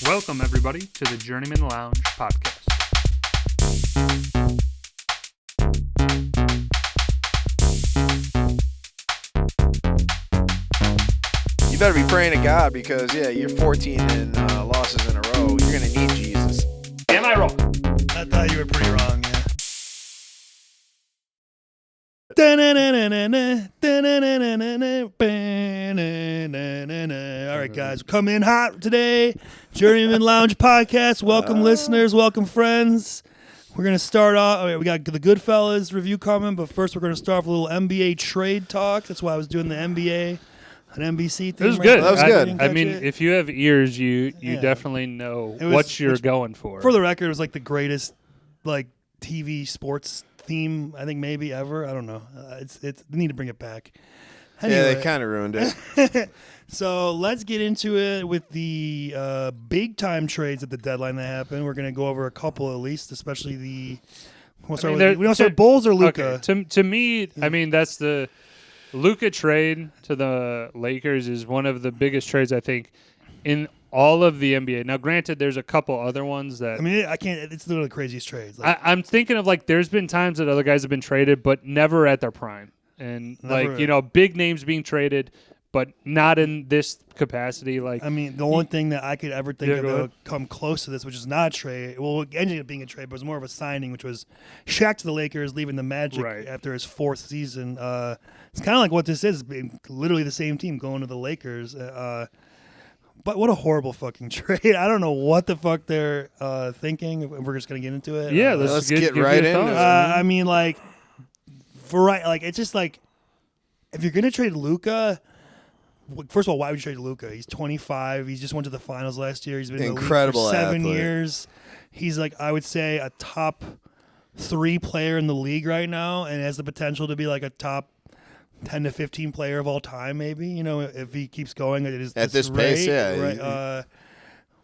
Welcome, everybody, to the Journeymen Lounge podcast. You better be praying to God because, you're 14 and losses in a row. You're going to need Jesus. Am I wrong? I thought you were pretty wrong, yeah. All right, guys, come in hot today. Journeymen Lounge podcast. Welcome, listeners. Welcome, friends. We're going to start off. We got the Goodfellas review coming, but first we're going to start with a little NBA trade talk. That's why I was doing the NBA on NBC thing. It was good. That was good. I mean, if you have ears, you definitely know what you're going for. For the record, it was like the greatest TV sports theme I think maybe ever. I don't know. They need to bring it back. Anyway. Yeah, they kind of ruined it. So let's get into it with the big time trades at the deadline that happened. We're going to go over a couple at least, especially we want to start Bulls or Luka. Okay. To me, I mean, that's the Luka trade to the Lakers is one of the biggest trades I think in all of the NBA. Now, granted, there's a couple other ones that I can't. It's literally the craziest trades. I'm thinking of there's been times that other guys have been traded, but never at their prime, and big names being traded, but not in this capacity. The only thing that I could ever think of that would come close to this, which is not a trade, well, it ended up being a trade, but it was more of a signing, which was Shaq to the Lakers, leaving the Magic after his fourth season. It's kind of like what this is, literally the same team going to the Lakers. But what a horrible fucking trade. I don't know what the fuck they're thinking. If we're just going to get into it. Yeah, let's get right into it. It's just if you're going to trade Luka, first of all, why would you trade Luka? He's 25. He just went to the finals last year. He's been incredible in the league for 7 years. He's I would say a top 3 player in the league right now and has the potential to be a top 10 to 15 player of all time, maybe, if he keeps going at this pace, right?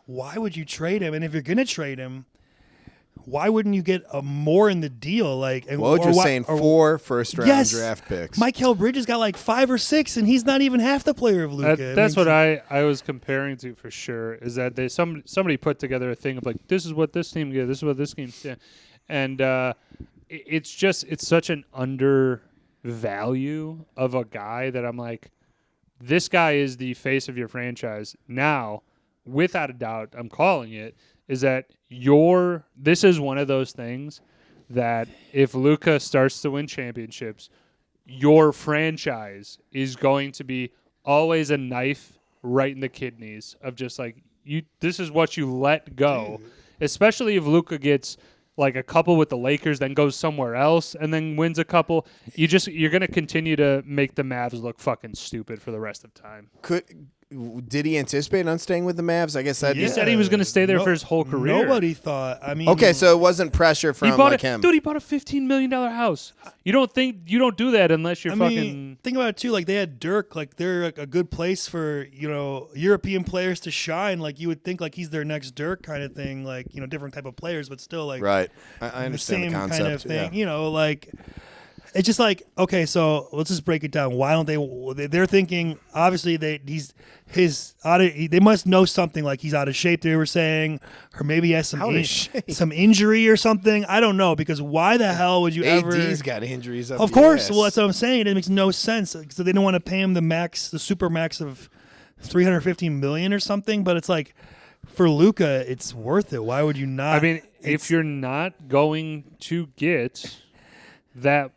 Why would you trade him? And if you're going to trade him, why wouldn't you get more in the deal? You're saying 4 first-round draft picks. Mikal Bridges got 5 or 6, and he's not even half the player of Luka. That's what I was comparing to for sure, is that somebody put together a thing of this is what this team gets, this is what this team gets. And it's such an undervalue of a guy that I'm this guy is the face of your franchise. Now, without a doubt, I'm calling it, is that this is one of those things that if Luka starts to win championships, your franchise is going to be always a knife right in the kidneys of just this is what you let go. Dude. Especially if Luka gets a couple with the Lakers, then goes somewhere else and then wins a couple. You're going to continue to make the Mavs look fucking stupid for the rest of time. Did he anticipate on staying with the Mavs? I guess he said he was going to stay there for his whole career. Nobody thought. Okay, so it wasn't pressure from him. Dude, he bought a $15 million house. You don't do that unless you're fucking. Think about it too. They had Dirk. They're a good place for European players to shine. You would think he's their next Dirk kind of thing. Different type of players, but still right. I understand the concept. Kind of thing. Yeah. It's just okay, so let's just break it down. Why don't they're thinking, obviously, they must know something, he's out of shape, they were saying, or maybe he has some injury or something. I don't know, because why the hell would you AD's got injuries up Of course, well, that's what I'm saying. It makes no sense. So they don't want to pay him the super max of $315 million or something, but it's for Luka, it's worth it. Why would you not? I mean, if you're not going to get that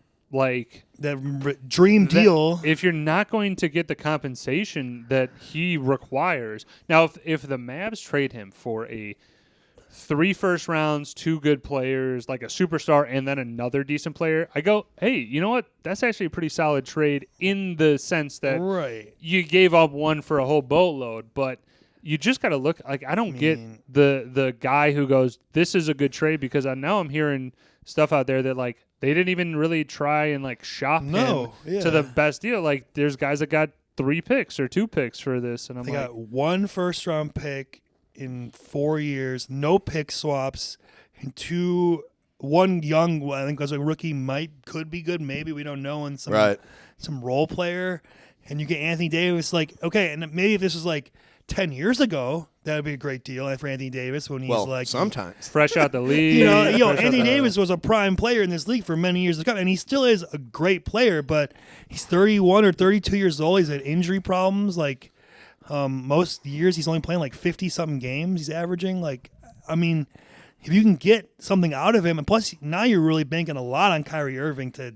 dream deal. If you're not going to get the compensation that he requires. Now, if the Mavs trade him for 3 first rounds, 2 good players, a superstar, and then another decent player, I go, hey, you know what? That's actually a pretty solid trade in the sense that you gave up one for a whole boatload, but you just got to look. I don't get the guy who goes, this is a good trade, because now I'm hearing stuff out there that they didn't even really try and shop him to the best deal. There's guys that got 3 picks or 2 picks for this, and they got 1 first-round pick in 4 years, no pick swaps, and 1 young, I think was a rookie, could be good, maybe, we don't know, and some role player. and you get Anthony Davis, like, okay, and maybe if this was like 10 years ago, that would be a great deal for Anthony Davis when he's like sometimes fresh out the league. Anthony Davis was a prime player in this league for many years to come, and he still is a great player, but he's 31 or 32 years old. He's had injury problems. Like most years, he's only playing like 50-something games. He's averaging. Like, I mean, if you can get something out of him, and plus now you're really banking a lot on Kyrie Irving to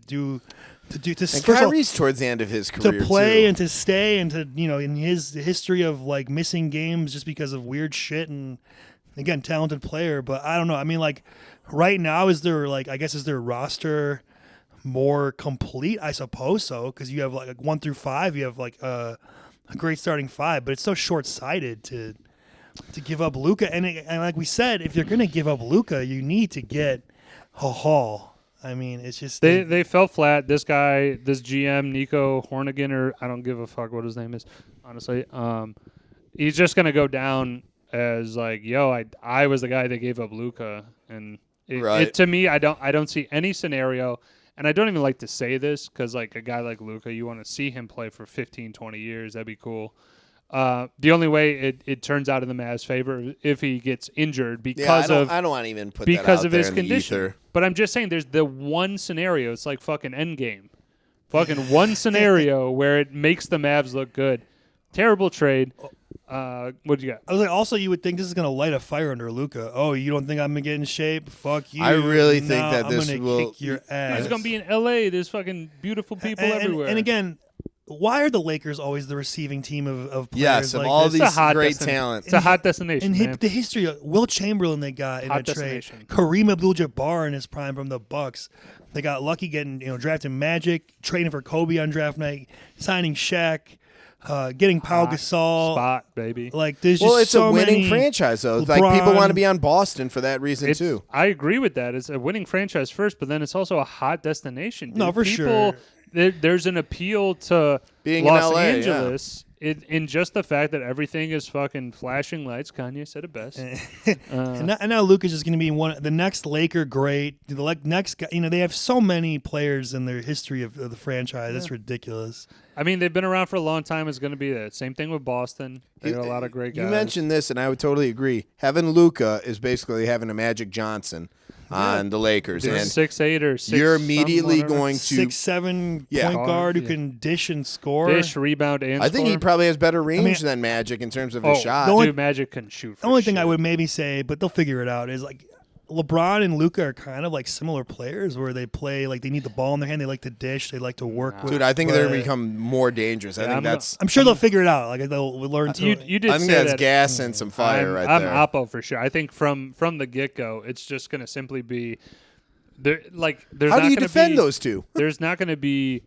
and Kyrie's towards the end of his career to play too. and to stay and to in his history of like missing games just because of weird shit, and again, talented player, but I don't know. I mean, like right now, is their roster more complete? I suppose so, because you have like 1 through 5, you have like a great starting 5, but it's so short-sighted to give up Luka, and like we said, if you're gonna give up Luka, you need to get a haul. I mean, it's just they fell flat. This guy, this GM, Nico Hornigan, or I don't give a fuck what his name is, honestly. He's just gonna go down as like, I was the guy that gave up Luka, and to me, I don't see any scenario, and I don't even like to say this because like a guy like Luka, you want to see him play for 15, 20 years. That'd be cool. The only way it turns out in the Mavs' favor if he gets injured because I don't want to even put that out of there his in the condition. ether. But I'm just saying, there's the one scenario. It's like fucking Endgame, fucking one scenario where it makes the Mavs look good. Terrible trade. What'd you got? I was like, also, you would think this is gonna light a fire under Luka. Oh, you don't think I'm gonna get in shape? Fuck you. I really think that I'm this gonna will kick your ass. He's gonna be in LA. There's fucking beautiful people everywhere. And again, why are the Lakers always the receiving team of players? Yes, of like all this? these great talent. It's a hot destination. And the history of Will Chamberlain they got in hot a trade. destination. Kareem Abdul-Jabbar in his prime from the Bucks. They got lucky getting drafting Magic, trading for Kobe on draft night, signing Shaq, getting Pau Gasol. Spot, baby. Like there's Well, just it's so a winning many franchise though. LeBron, Like people want to be on Boston for that reason too. I agree with that. It's a winning franchise first, but then it's also a hot destination. Dude. No, for sure. There's an appeal to Being Los in LA, Angeles in just the fact that everything is fucking flashing lights. Kanye said it best. And now Luka's just going to be the next Laker great. The next guy, they have so many players in their history of the franchise. That's ridiculous. I mean, they've been around for a long time. It's going to be that. Same thing with Boston. They got a lot of great guys. You mentioned this, and I would totally agree. Having Luka is basically having a Magic Johnson on the Lakers. Dude, and 6'8" or 6. you're immediately going to 6'7" point guard who can dish and score. Dish, rebound, and I think score. he probably has better range than Magic in terms of his shot. Dude, Magic can shoot. The only thing I would maybe say, but they'll figure it out, is like LeBron and Luka are kind of like similar players where they play like they need the ball in their hand. They like to dish. They like to work with. Dude, I think they're going to become more dangerous. I think I'm sure they'll figure it out. Like they'll learn to. You did I think say that's that. gas and some fire right I'm there. Oppo for sure. I think from the get go, it's just going to simply be there. Like there's How not do you gonna defend be, those two? There's not going to be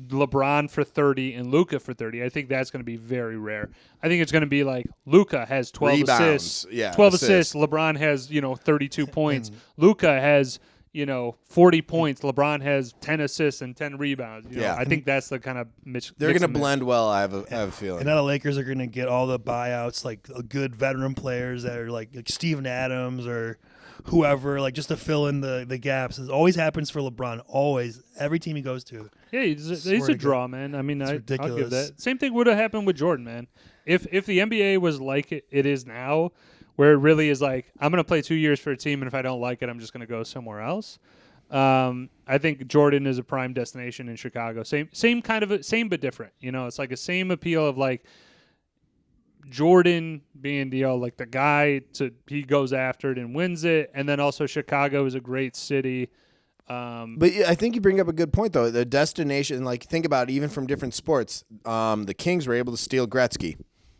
LeBron for 30 and Luka for 30. I think that's going to be very rare. I think it's going to be like Luka has 12 Rebounds. assists. 12 assists. LeBron has 32 points. Luka has 40 points. LeBron has 10 assists and 10 rebounds. I think that's the kind of they're going to blend well. I have a feeling. And now the Lakers are going to get all the buyouts, like good veteran players that are like Steven Adams or whoever, like just to fill in the gaps. It always happens for LeBron. Always, every team he goes to. Yeah, he's a draw, man. I mean, I'll give that. Same thing would have happened with Jordan, man. If the NBA was like it is now, where it really is like, I'm going to play 2 years for a team, and if I don't like it, I'm just going to go somewhere else. I think Jordan is a prime destination in Chicago. Same but different. It's like a same appeal of like Jordan being like the guy he goes after it and wins it, and then also Chicago is a great city. But I think you bring up a good point though. The destination, like think about it, even from different sports. The Kings were able to steal Gretzky,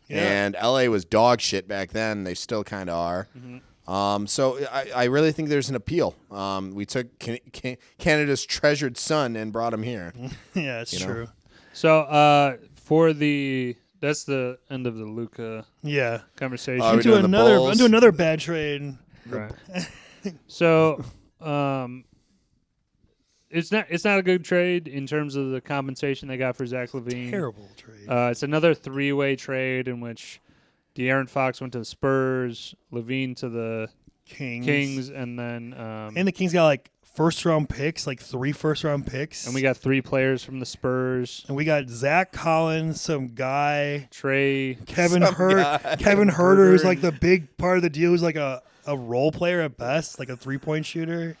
and LA was dog shit back then. They still kind of are. Mm-hmm. So I really think there's an appeal. We took Canada's treasured son and brought him here. Yeah, it's true. So that's the end of the Luka conversation. Into another bad trade. Right. So it's not a good trade in terms of the compensation they got for Zach LaVine. Terrible trade. It's another 3-way trade in which De'Aaron Fox went to the Spurs, LaVine to the Kings, and then and the Kings got like first-round picks, like 3 first-round picks. And we got 3 players from the Spurs. And we got Zach Collins, some guy. Trey. Kevin Herter, who's like the big part of the deal, who's like a role player at best, like a 3-point shooter.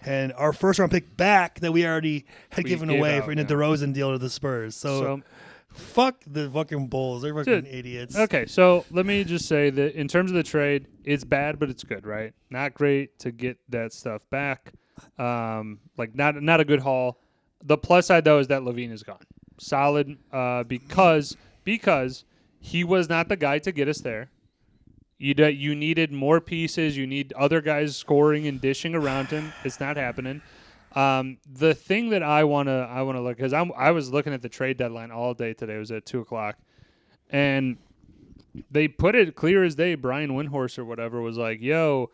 And our first-round pick back that we already had given away for the DeRozan deal to the Spurs. So fuck the fucking Bulls. They're fucking idiots. Okay, so let me just say that in terms of the trade, it's bad, but it's good, right? Not great to get that stuff back. Like not a good haul. The plus side though is that LaVine is gone. Solid, because he was not the guy to get us there. You needed more pieces. You need other guys scoring and dishing around him. It's not happening. The thing that I wanna look, because I was looking at the trade deadline all day today. It was at 2:00, and they put it clear as day. Brian Windhorst or whatever was like, "Yo,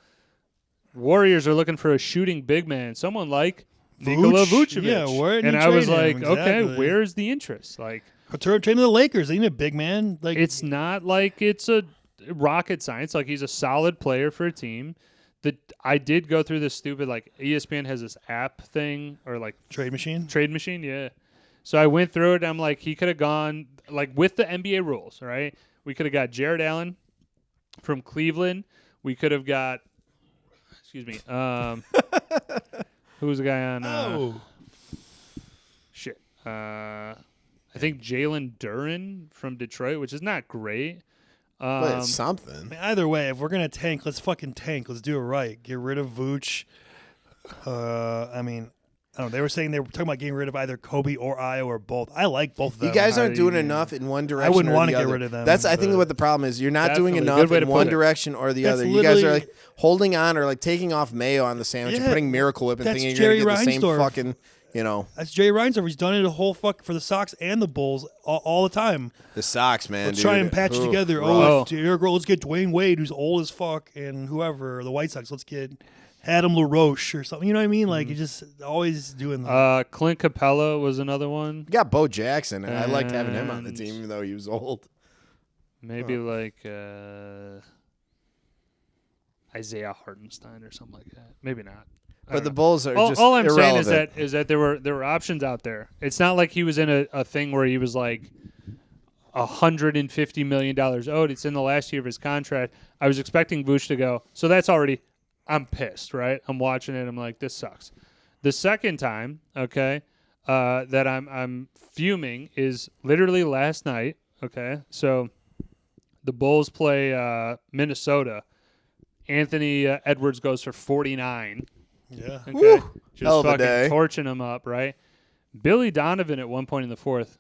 Warriors are looking for a shooting big man, someone like Nikola Vucevic." Yeah, where and I was like, "Okay, where's the interest?" Like, trade to the Lakers. They need a big man. Like, it's not like it's a rocket science. Like, he's a solid player for a team. I did go through this stupid, like, ESPN has this app thing, or like trade machine, yeah. So I went through it, and I'm like, he could have gone, like, with the NBA rules, right? We could have got Jared Allen from Cleveland. We could have got, excuse me, who was the guy on? Shit. I think Jalen Duren from Detroit, which is not great. But it's something. I mean, either way, if we're going to tank, let's fucking tank. Let's do it right. Get rid of Vooch. I mean, I don't know. They were saying they were talking about getting rid of either Kobe or Io or both. I like both of them. You guys aren't doing enough in one direction. I wouldn't want to get rid of them. That's, I think, what the problem is. You're not doing enough in one direction or the other. You guys are like holding on or like taking off mayo on the sandwich and putting Miracle Whip and thinking you're going to get the same fucking... You know, that's Jerry Reinsdorf. He's done it a whole for the Sox and the Bulls all the time. The Sox, man. Let's try and patch together. Let's get Dwayne Wade, who's old as fuck, and whoever, the White Sox. Let's get Adam LaRoche or something. You know what I mean? Like, you're just always doing that. Clint Capella was another one. You got Bo Jackson, and I liked having him on the team, even though he was old. Maybe like Isaiah Hartenstein or something like that. Maybe not. But the Bulls are just all I'm irrelevant. saying is that there were options out there. It's not like he was in a thing where he was like $150 million owed. It's in the last year of his contract. I was expecting Vooch to go. So that's already, I'm pissed, right? I'm watching it. I'm like, this sucks. The second time, okay, that I'm fuming is literally last night. Okay, so the Bulls play Minnesota. Anthony Edwards goes for 49. Yeah. Okay. Woo! Just fucking torching him up, right? Billy Donovan at one point in the fourth.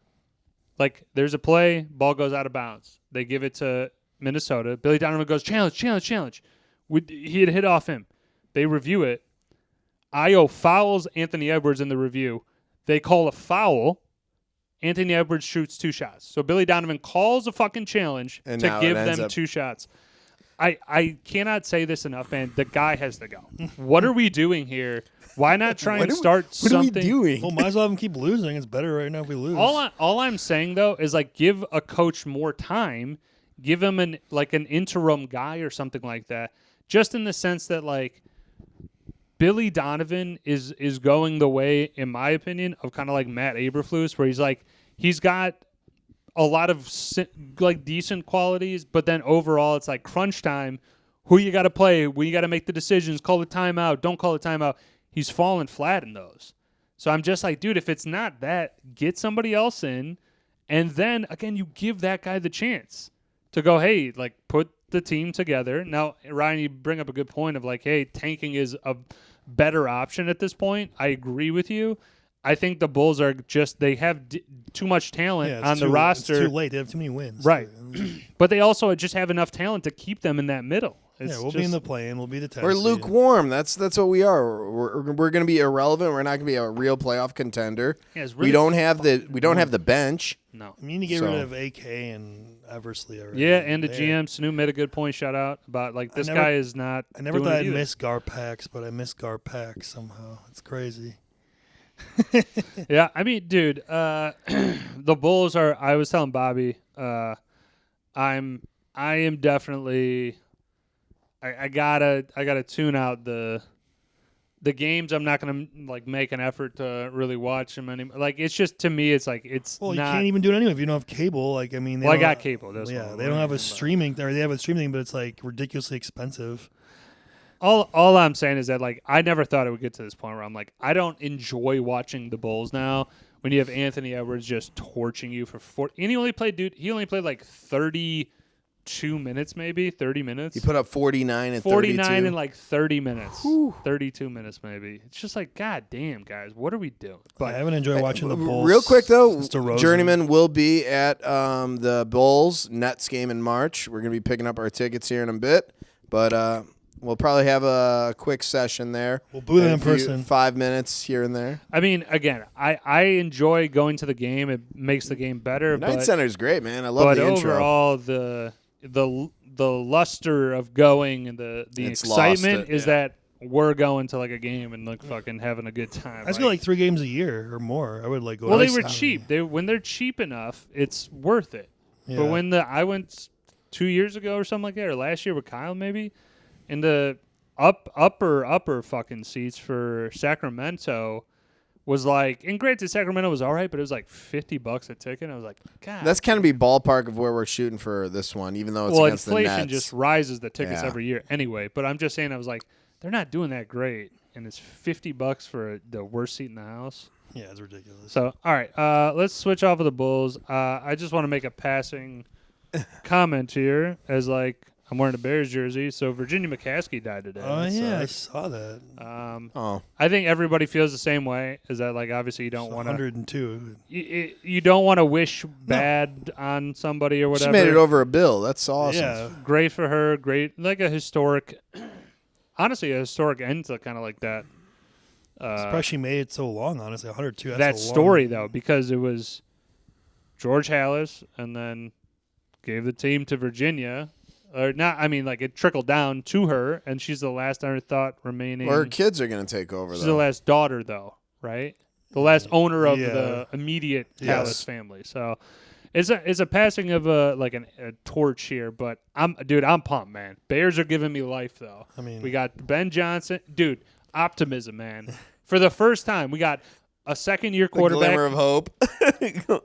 Like, there's a play, ball goes out of bounds. They give it to Minnesota. Billy Donovan goes, challenge. He had hit off him. They review it. Io fouls Anthony Edwards in the review. They call a foul. Anthony Edwards shoots 2 shots. So Billy Donovan calls a fucking challenge to give them 2 shots. I cannot say this enough, man. The guy has to go. What are we doing here? Why not try and start something? What are we doing? Well, might as well have him keep losing. It's better right now if we lose. All I'm saying, though, is like give a coach more time. Give him an interim guy or something like that. Just in the sense that, like, Billy Donovan is going the way, in my opinion, of kind of like Matt Eberflus, where he's got a lot of like decent qualities, but then overall it's like crunch time. Who you got to play? When you got to make the decisions, call the timeout, don't call the timeout. He's fallen flat in those. So I'm just like, dude, if it's not that, get somebody else in, and then again you give that guy the chance to go, hey, like put the team together. Now, Ryan, you bring up a good point of like, hey, tanking is a better option at this point. I agree with you. I think the Bulls are they have too much talent on the roster. It's too late. They have too many wins. Right. But they also just have enough talent to keep them in that middle. We'll be in the play-in. We'll be the 10th. We're lukewarm. That's what we are. We're going to be irrelevant. We're not going to be a real playoff contender. Yeah, it's really we don't have the bench. No. I mean, you get rid of AK and Eversley already. Yeah, and the GM Snoop made a good point. Shout out about like this guy is not. I never thought I'd miss Garpax, but I miss Garpax somehow. It's crazy. Yeah, I mean, dude, the Bulls are. I was telling Bobby, I am definitely. I gotta tune out the The games, I'm not gonna like make an effort to really watch them anymore. Like it's just to me, it's like it's. Well, not, you can't even do it anyway if you don't have cable. Like I mean, I got cable. That's yeah, what they don't have a streaming. Or they have a streaming, but it's like ridiculously expensive. All I'm saying is that like I never thought it would get to this point where I'm like I don't enjoy watching the Bulls now. When you have Anthony Edwards just torching you for 40, and he only played like 32 minutes, maybe 30 minutes. He put up 49 and 49 32. in like 30 minutes, 32 minutes maybe. It's just like, God damn, guys, what are we doing? But I haven't enjoyed watching the Bulls. Real quick though, DeRozan. Journeyman will be at the Bulls Nets game in March. We're gonna be picking up our tickets here in a bit, but we'll probably have a quick session there. We'll boo them in person. 5 minutes here and there. I mean, again, I enjoy going to the game. It makes the game better. Night Center is great, man. I love the intro. But overall, the luster of going and the excitement is that we're going to like a game and like fucking having a good time. I just go like 3 games a year or more. I would like go. Well, they were cheap. When they're cheap enough, it's worth it. Yeah. But when I went 2 years ago or something like that, or last year with Kyle maybe, in the upper fucking seats for Sacramento was like, and granted Sacramento was all right, but it was like $50 a ticket. I was like, God. That's kind of be ballpark of where we're shooting for this one, even though it's against the Nets. Inflation just rises the tickets every year anyway. But I'm just saying, I was like, they're not doing that great, and it's $50 for the worst seat in the house. Yeah, it's ridiculous. So all right, let's switch off of the Bulls. I just want to make a passing comment here as like. I'm wearing a Bears jersey, so Virginia McCaskey died today. Oh, yeah, I saw that. I think everybody feels the same way, is that, like, obviously you don't want to... 102. You don't want to wish bad on somebody or whatever. She made it over a bill. That's awesome. Yeah. Great for her. Great. Like a historic... Honestly, a historic end to kind of like that. Surprised she made it so long, honestly. 102, that's that so story, long. though, because it was George Halas and then gave the team to Virginia... Or not, I mean, like, it trickled down to her, and she's the last, I thought, remaining. Well, her kids are going to take over, She's though. the last daughter, though, right? The last owner of the immediate Halas family. So it's a passing of a torch here, but I'm pumped, man. Bears are giving me life, though. I mean, we got Ben Johnson. Dude, optimism, man. For the first time, we got a second-year quarterback. Glimmer of hope.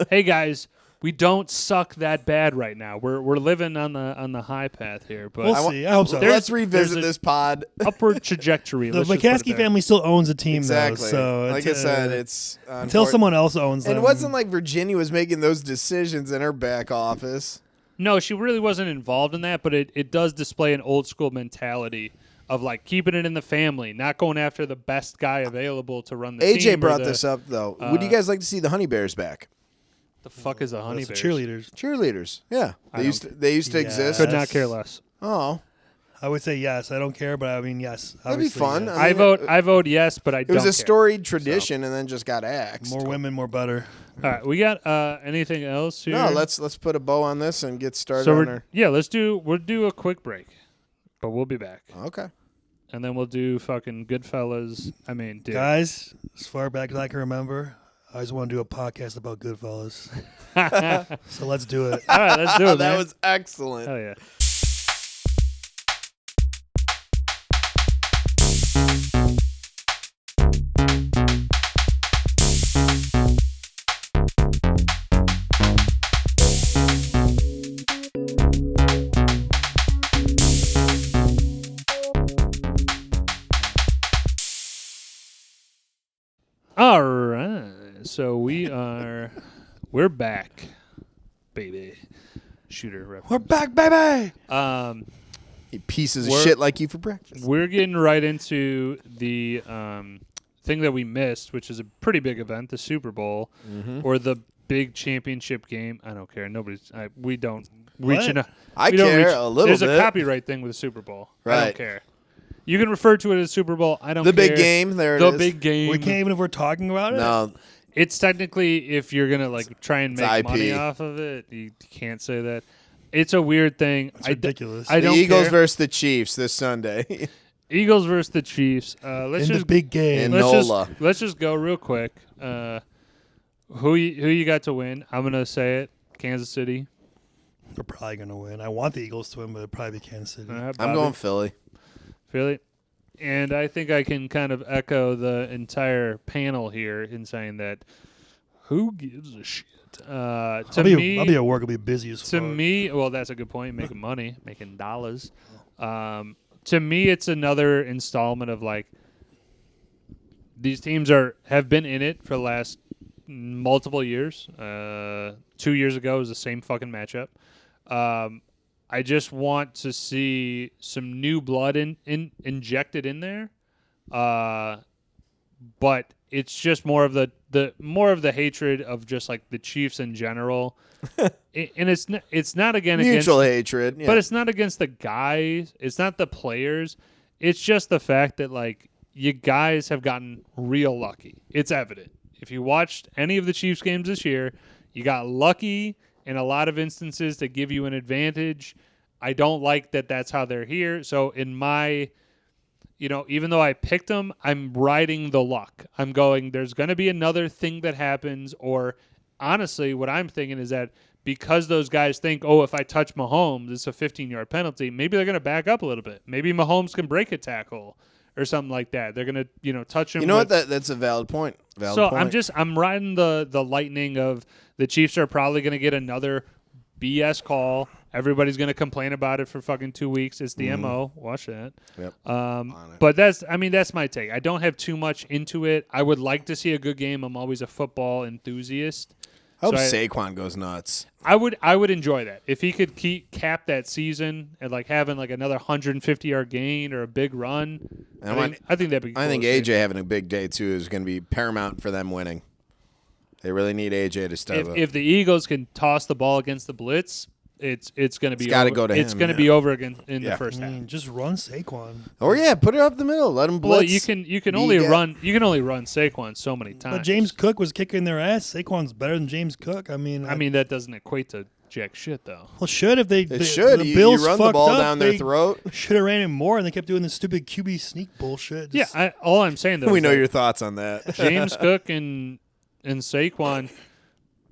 Hey, guys. We don't suck that bad right now. We're living on the high path here, but we'll see. I hope so. Let's revisit this pod. Upward trajectory. The McCaskey family still owns a team, exactly. though. So like I said, it's until someone else owns them. And it wasn't like Virginia was making those decisions in her back office. No, she really wasn't involved in that, but it does display an old school mentality of like keeping it in the family, not going after the best guy available to run the team. AJ brought this up though. Would you guys like to see the Honey Bears back? The fuck is a Honey Bears? Cheerleaders. Yeah. They used to exist. Could not care less. Oh. I would say yes. I don't care, but I mean yes. That'd be fun. Yes. I vote yes, but I don't. It was a storied tradition and then just got axed. More women, more butter. All right, we got anything else here? No, let's put a bow on this and get started so on her. Yeah, we'll do a quick break. But we'll be back. Okay. And then we'll do fucking Goodfellas. I mean, dude. Guys, as far back as I can remember, I just want to do a podcast about Goodfellas. So let's do it. All right, let's do it, That man. was excellent. Oh, yeah. All right. So we're back, baby. Shooter reference. We're back, baby. You pieces of shit like you for breakfast. We're getting right into the thing that we missed, which is a pretty big event, the Super Bowl, or the big championship game. I don't care. We don't reach enough. I care a little There's bit. There's a copyright thing with the Super Bowl. Right. I don't care. You can refer to it as Super Bowl. I don't care. care. The big game. There it is. The big game. We can't even if we're talking about it. No. It's technically, if you're going to like try and make IP. money off of it, you can't say that. It's a weird thing. It's ridiculous. I don't the Eagles care. versus the Chiefs this Sunday. Eagles versus the Chiefs. Let's in just the big game. In NOLA. Let's just go real quick. Who you got to win? I'm gonna say it. Kansas City. They're probably gonna win. I want the Eagles to win, but it'll probably be Kansas City. I'm going Philly. Philly. And I think I can kind of echo the entire panel here in saying that who gives a shit? I'll be at work. I'll be busy as fuck. To me, well, that's a good point. Making money, making dollars. To me, it's another installment of like these teams have been in it for the last multiple years. 2 years ago was the same fucking matchup. I just want to see some new blood injected in there. But it's just more of the hatred of just like the Chiefs in general. And it's not again mutual against, hatred, yeah. But it's not against the guys. It's not the players. It's just the fact that like you guys have gotten real lucky. It's evident. If you watched any of the Chiefs games this year, you got lucky in a lot of instances to give you an advantage. I don't like that that's how they're here. So in my, even though I picked them, I'm riding the luck. I'm going, there's going to be another thing that happens. Or honestly, what I'm thinking is that because those guys think, oh, if I touch Mahomes, it's a 15-yard penalty, maybe they're going to back up a little bit. Maybe Mahomes can break a tackle or something like that. They're going to, touch him. You know what? That's a valid point. I'm riding the lightning of the Chiefs are probably going to get another BS call. Everybody's going to complain about it for fucking 2 weeks. It's the MO. Watch that. Yep. But that's my take. I don't have too much into it. I would like to see a good game. I'm always a football enthusiast. I hope Saquon goes nuts. I would enjoy that. If he could cap that season and like having like another 150-yard gain or a big run. I think that'd be cool. I think AJ having a big day too is going to be paramount for them winning. They really need AJ to step up. If the Eagles can toss the ball against the blitz, it's going to be. It's got to go to him. It's going to be over again in the first half. Just run Saquon. Or put it up the middle. Let him blitz. Well, you can only run Saquon so many times. But James Cook was kicking their ass. Saquon's better than James Cook. I mean that doesn't equate to jack shit though. Well, should if they should. The Bills you run the ball down their throat. Should have ran him more, and they kept doing this stupid QB sneak bullshit. All I'm saying though. We know your thoughts on that. James Cook and Saquon.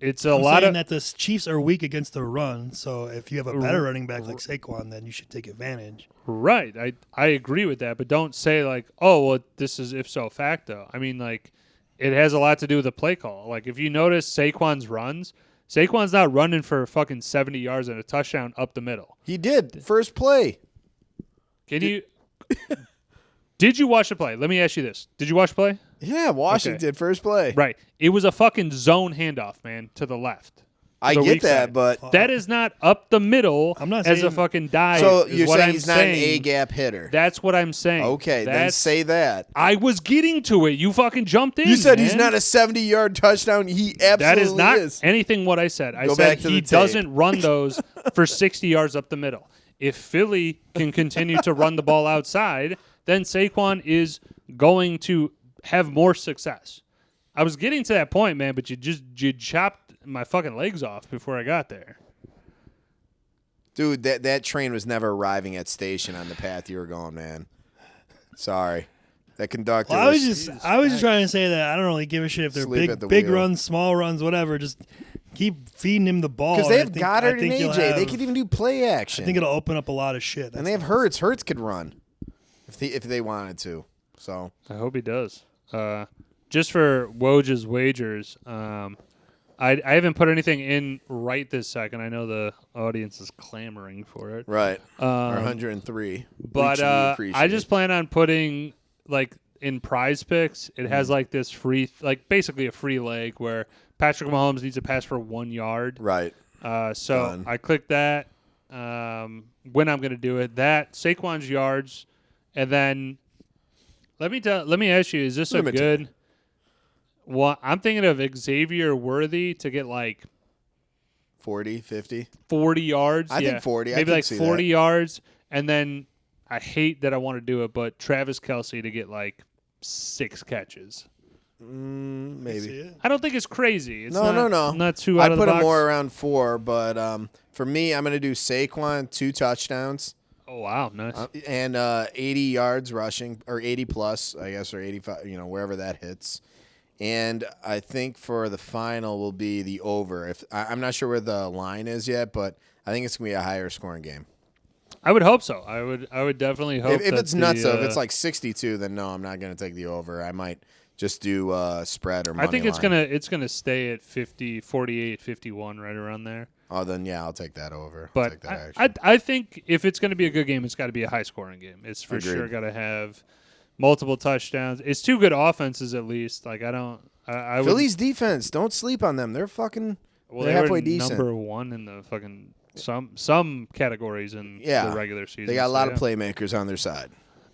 It's I'm saying that the Chiefs are weak against the run, so if you have a better running back like Saquon, then you should take advantage. Right. I agree with that, but don't say like, oh, well, this is if so facto. I mean, like, it has a lot to do with the play call. Like, if you notice Saquon's runs, Saquon's not running for fucking 70 yards and a touchdown up the middle. He did. First play. Did you watch the play? Let me ask you this. Did you watch the play? Yeah, Washington, first play. Right. It was a fucking zone handoff, man, to the left. I get that, side. but that is not up the middle I'm not as saying, a fucking dive. So you're saying I'm he's not an A-gap hitter. That's what I'm saying. Okay, then say that. I was getting to it. You fucking jumped in. You said man. He's not a 70-yard touchdown. He absolutely That is not is. anything what I said. I said he doesn't run those for 60 yards up the middle. If Philly can continue to run the ball outside, then Saquon is going to have more success. I was getting to that point, man, but you chopped my fucking legs off before I got there. Dude, that train was never arriving at station on the path you were going, man. Sorry. That conductor I was just trying to say that I don't really give a shit if they're big runs, small runs, whatever. Just keep feeding him the ball. Because they have Goddard and AJ. They could even do play action. I think it'll open up a lot of shit. And they have Hurts. Hurts could run if they wanted to. So I hope he does. Just for Woj's wagers, I haven't put anything in right this second. I know the audience is clamoring for it. Right. 103. But I just plan on putting, like, in prize picks, it has, like, this free, like, basically a free leg where Patrick Mahomes needs to pass for 1 yard. Right. So done. I click that when I'm going to do it. That, Saquon's yards, and then let me ask you, is this a good... Well, I'm thinking of Xavier Worthy to get like 40, 50. 40 yards. I think 40. Maybe like 40 yards. And then I hate that I want to do it, but Travis Kelce to get like 6 catches. Maybe. I don't think it's crazy. It's no. Not too out of the box. I put him more around 4, but for me, I'm going to do Saquon, 2 touchdowns. Oh, wow. Nice. And 80 yards rushing, or 80 plus, I guess, or 85, wherever that hits. And I think for the final will be the over. I'm not sure where the line is yet, but I think it's going to be a higher scoring game. I would hope so. I would definitely hope. If that it's nuts, though, if it's like 62, then no, I'm not going to take the over. I might just do spread or money I think line. it's gonna stay at 50, 48, 51, right around there. Oh, then yeah, I'll take that over. But take that I think if it's going to be a good game, it's got to be a high-scoring game. It's for Agreed. sure got to have multiple touchdowns. It's two good offenses at least. Like I Philly's defense, don't sleep on them. They're fucking well, they're they halfway were decent. number one in the fucking some categories in the regular season. They got a lot of yeah. playmakers on their side.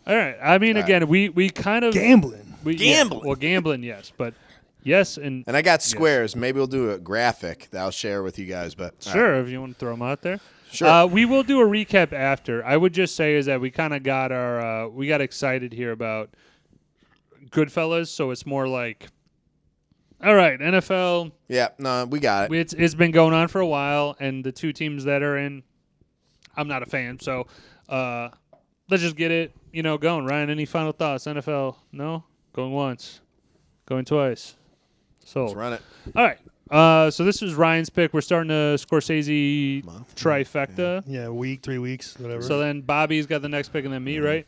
All right. I mean, again, we kind of Gambling. Gambling. Yeah, well, gambling, yes, but yes, and I got squares. Maybe we'll do a graphic that I'll share with you guys. But sure, if you want to throw them out there. Sure. We will do a recap after. I would just say is that we kind of got our we got excited here about Goodfellas, so it's more like, all right, NFL. Yeah, no, we got it. It's been going on for a while, and the two teams that are in, I'm not a fan, so let's just get it, going. Ryan, any final thoughts? NFL? No, going once, going twice. So Let's run it. all right. So this was Ryan's pick. We're starting a Scorsese trifecta. Yeah, 3 weeks, whatever. So then Bobby's got the next pick, and then me, right?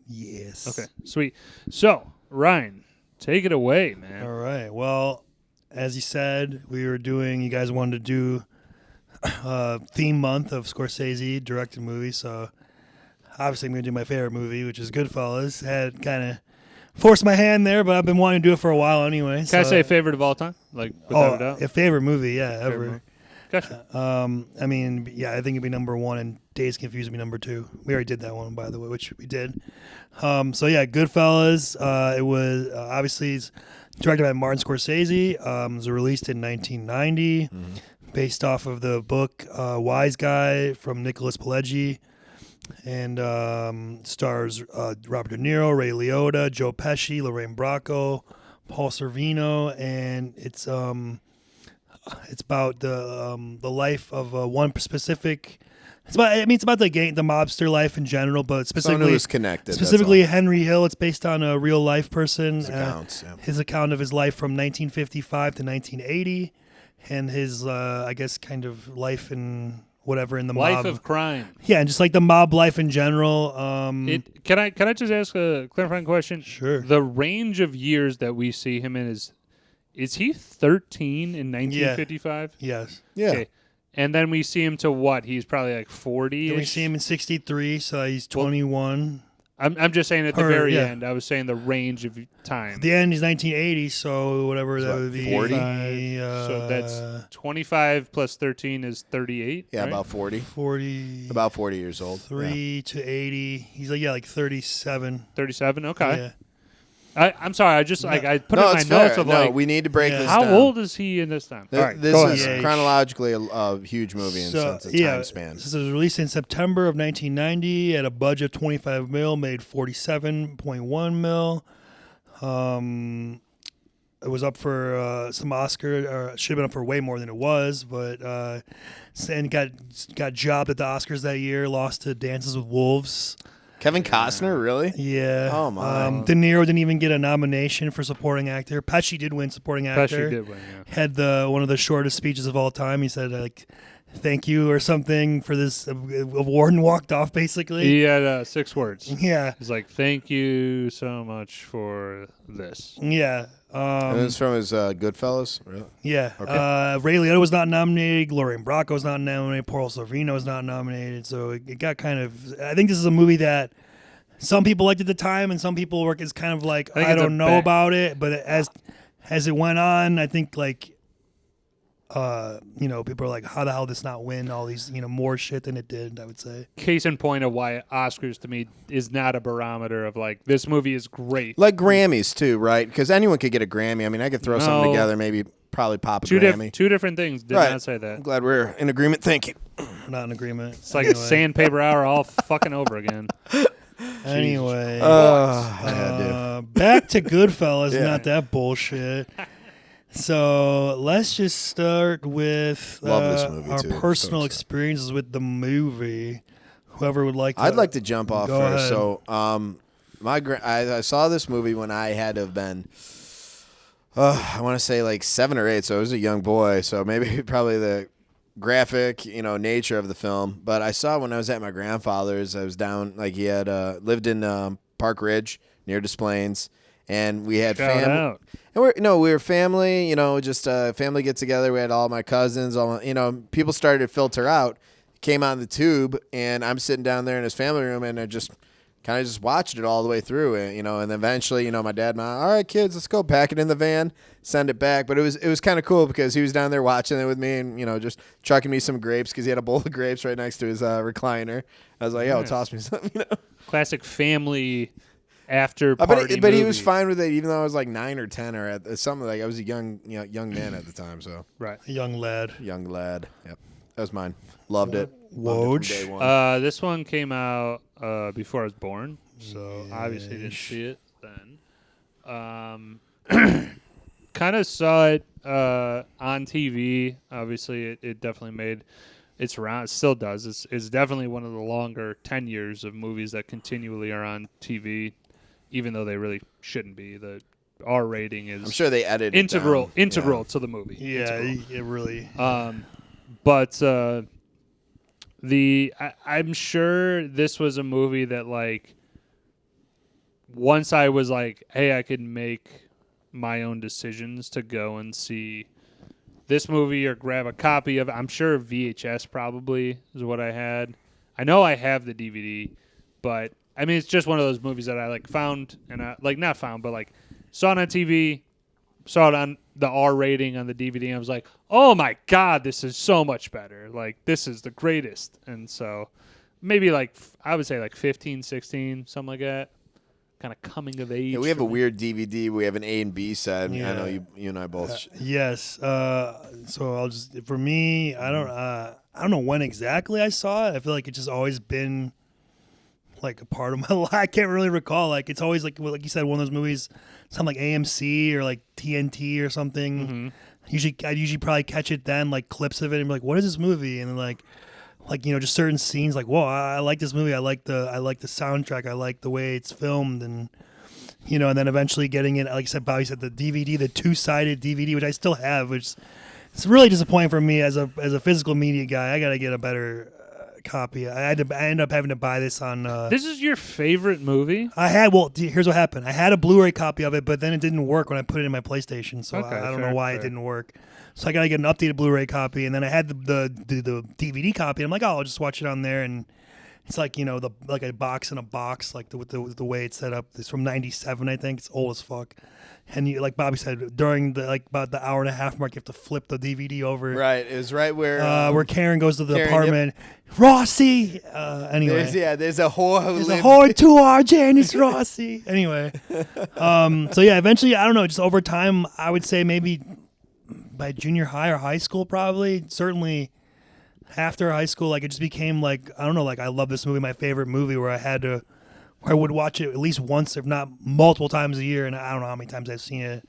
Yes. Okay, sweet. So Ryan, take it away, man. All right. Well, as you said, you guys wanted to do theme month of Scorsese directed movies. So obviously I'm going to do my favorite movie, which is Goodfellas. Had kind of forced my hand there, but I've been wanting to do it for a while anyway. Can I say favorite of all time? Like, without a doubt? A favorite movie, yeah, Favorite ever. movie. Gotcha. I mean, yeah, I think it'd be number one, and Days Confused would be number two. We already did that one, by the way, which we did. So yeah, Goodfellas. It was obviously it's directed by Martin Scorsese. It was released in 1990, based off of the book Wise Guy from Nicholas Pileggi, and stars Robert De Niro, Ray Liotta, Joe Pesci, Lorraine Bracco, Paul Sorvino, and it's about the life of one specific. It's about the mobster life in general, but specifically who's connected. Specifically, Henry Hill. It's based on a real life person. His account of his life from 1955 to 1980, and his I guess kind of life in whatever in the Life mob. of crime. Yeah, and just like the mob life in general. Can I just ask a clarifying question? Sure. The range of years that we see him in is he 13 in 1955? Yes. Yeah. Okay. And then we see him to what? He's probably like 40. Then we see him in 63, so he's 21. I'm just saying at the very end. I was saying the range of time. At the end, he's 1980, so whatever that would be. 40? So that's 25 plus 13 is 38. Yeah, right? about 40. 40. About 40 years old. 3 to 80. He's like 37. 37. Okay. Yeah. I'm sorry. I just I put No, in my it's notes fair. of No, we need to break this how down. old is he in this time? All right, This go is ahead. chronologically a huge movie in sense of time span. This was released in September of 1990 at a budget of 25 mil, made 47.1 mil. It was up for some Oscar, or should have been up for way more than it was, but and got jobbed at the Oscars that year. Lost to Dances with Wolves. Kevin Costner, really? Yeah. Oh, my. De Niro didn't even get a nomination for supporting actor. Pesci did win supporting actor. Pesci did win, yeah. Had one of the shortest speeches of all time. He said, like, thank you or something for this award and walked off, basically. He had 6 words. Yeah. He's like, thank you so much for this. Yeah. And it's from his Goodfellas? Really? Yeah. Okay. Ray Liotta was not nominated. Lorraine Bracco was not nominated. Paul Sorvino was not nominated. So it got kind of... I think this is a movie that some people liked at the time and some people is kind of like, I don't know about it. But as it went on, I think like... people are like, how the hell did this not win all these, more shit than it did, I would say. Case in point of why Oscars to me is not a barometer of like, this movie is great. Like Grammys, too, right? Because anyone could get a Grammy. I mean, I could throw something together, probably pop a Grammy. Two different things. Did not say that. I'm glad we're in agreement. Thank you. We're not in agreement. It's like a sandpaper hour all fucking over again. Anyway. Back to Goodfellas, not that bullshit. So let's just start with Love this movie our too. personal So experiences with the movie. Whoever would like to. I'd like to jump off go first. ahead. So, I saw this movie when I had to have been, I want to say like 7 or 8. So I was a young boy. So maybe probably the graphic, nature of the film. But I saw when I was at my grandfather's, I was down, like he had lived in Park Ridge near Des Plaines, and we had Shout out. And we were family, just family get together. We had all my cousins, people started to filter out, came on the tube, and I'm sitting down there in his family room, and I just kind of just watched it all the way through, and then eventually, my dad, all right, kids, let's go, pack it in the van, send it back. But it was kind of cool because he was down there watching it with me, and just chucking me some grapes because he had a bowl of grapes right next to his recliner. I was like, yo, toss me some, Classic family after party but he was movie. fine with it, even though I was like 9 or 10 or at something like I was a young man at the time. So right, a young lad. Yep, that was mine. Loved it. Woj. Day one. This one came out before I was born, so obviously didn't see it then. Kind of saw it on TV. Obviously, it definitely made its round. It still does. It's definitely one of the longer 10 years of movies that continually are on TV, even though they really shouldn't be. The R rating is I'm sure they edited integral it down. to the movie. Yeah, it really. But I'm sure this was a movie that, like, once I was like, hey, I could make my own decisions to go and see this movie or grab a copy of it. I'm sure VHS probably is what I had. I know I have the DVD, but I mean, it's just one of those movies that I like found and I like not found, but like saw it on TV, saw it on the R rating on the DVD, and I was like, oh my God, this is so much better. Like, this is the greatest. And so maybe like, I would say like 15, 16, something like that. Kind of coming of age. Yeah, we have a weird DVD. We have an A and B set. Yeah. I know you and I both. Yes. So I'll just, for me, I don't know when exactly I saw it. I feel like it's just always been like a part of my life. I can't really recall. Like, it's always like you said, one of those movies, something like AMC or like TNT or something. Mm-hmm. I'd usually probably catch it then, like clips of it, and be like, what is this movie? And then like just certain scenes, like, whoa, I like this movie. I like the soundtrack. I like the way it's filmed, and and then eventually getting it, like I said, Bobby said, the DVD, the 2-sided DVD, which I still have, which it's really disappointing for me as a physical media guy. I got to get a better copy. I ended up having to buy this on. This is your favorite movie? Here's what happened. I had a Blu-ray copy of it, but then it didn't work when I put it in my PlayStation, so okay, I don't know why it didn't work. So I got to get an updated Blu-ray copy, and then I had the DVD copy. I'm like, oh, I'll just watch it on there, and it's like like a box in a box, like with the way it's set up. It's from '97, I think. It's old as fuck. And like Bobby said, during about the hour and a half mark, you have to flip the DVD over. Right, it was right where Karen goes to the apartment. Yep. Rossi. Anyway, there's a whore. There's a whore to our Janice Rossi. Anyway, so yeah, eventually, I don't know. Just over time, I would say maybe by junior high or high school, probably. Certainly after high school, like it just became like, I don't know, like I love this movie, my favorite movie, where I would watch it at least once, if not multiple times a year, and I don't know how many times I've seen it,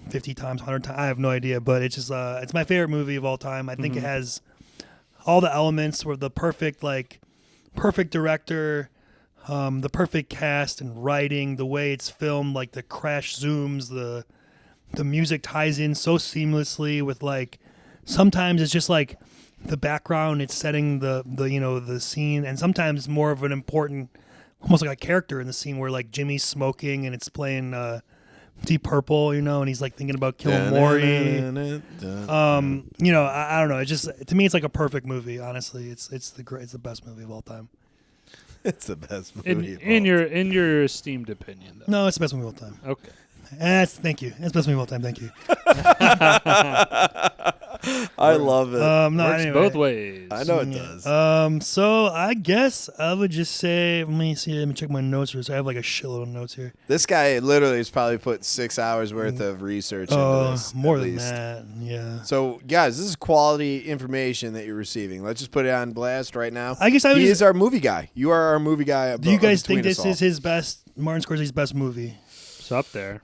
50 times, 100 times, I have no idea, but it's just it's my favorite movie of all time. I think it has all the elements, where the perfect director, the perfect cast and writing, the way it's filmed, like the crash zooms, the music ties in so seamlessly with, like, sometimes it's just like the background, it's setting the scene, and sometimes it's more of an important, almost like a character in the scene, where like Jimmy's smoking and it's playing Deep Purple, and he's like thinking about killing Maury. I don't know. It's just, to me, it's like a perfect movie. Honestly, it's the best movie of all time. It's the best movie. In your esteemed opinion, though. No, it's the best movie of all time. Okay. Thank you. It's the best movie of all time. Thank you. I love it. Works both ways. I know it does. So I guess I would just say, let me check my notes here. So I have like a shitload of notes here. This guy literally has probably put 6 hours worth of research into this. More than that, yeah. So guys, this is quality information that you're receiving. Let's just put it on blast right now. I guess he is our movie guy. You are our movie guy. Do you guys think this is his best, Martin Scorsese's best movie? It's up there.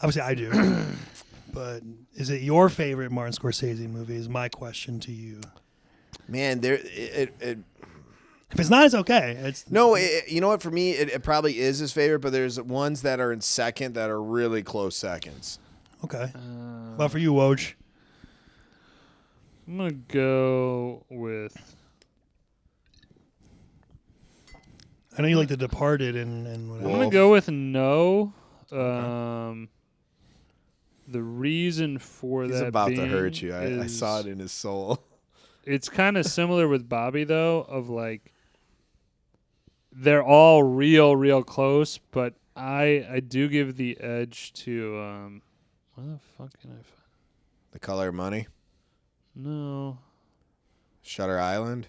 Obviously, I do. But is it your favorite Martin Scorsese movie? Is my question to you. Man, if it's not, it's okay. You know what? For me, it probably is his favorite, but there's ones that are in second that are really close seconds. Okay. Well, for you, Woj? I'm gonna go with. I know you like The Departed and whatever. I'm gonna go with no. The reason for He's that about being to hurt you. I is saw it in his soul. It's kind of similar with Bobby though, of like they're all real close, but I do give the edge to where the fuck can I find? The Color of Money. No. Shutter Island.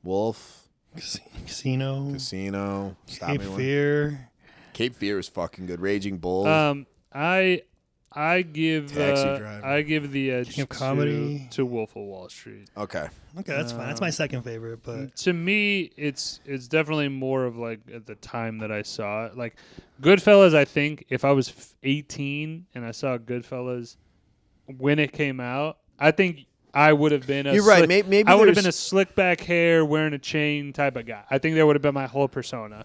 Wolf. Casino. Stop Cape Me When- Fear. Cape Fear is fucking good. Raging Bull. I give Taxi Driver. I give the edge King of Comedy. to Wolf of Wall Street. Okay. Okay, that's fine. That's my second favorite, but To me, it's definitely more of like at the time that I saw it. Like Goodfellas, I think if I was 18 and I saw Goodfellas when it came out, I think I would have been. You're right. Maybe I would have there's- been a slick back hair, wearing a chain type of guy. I think that would have been my whole persona.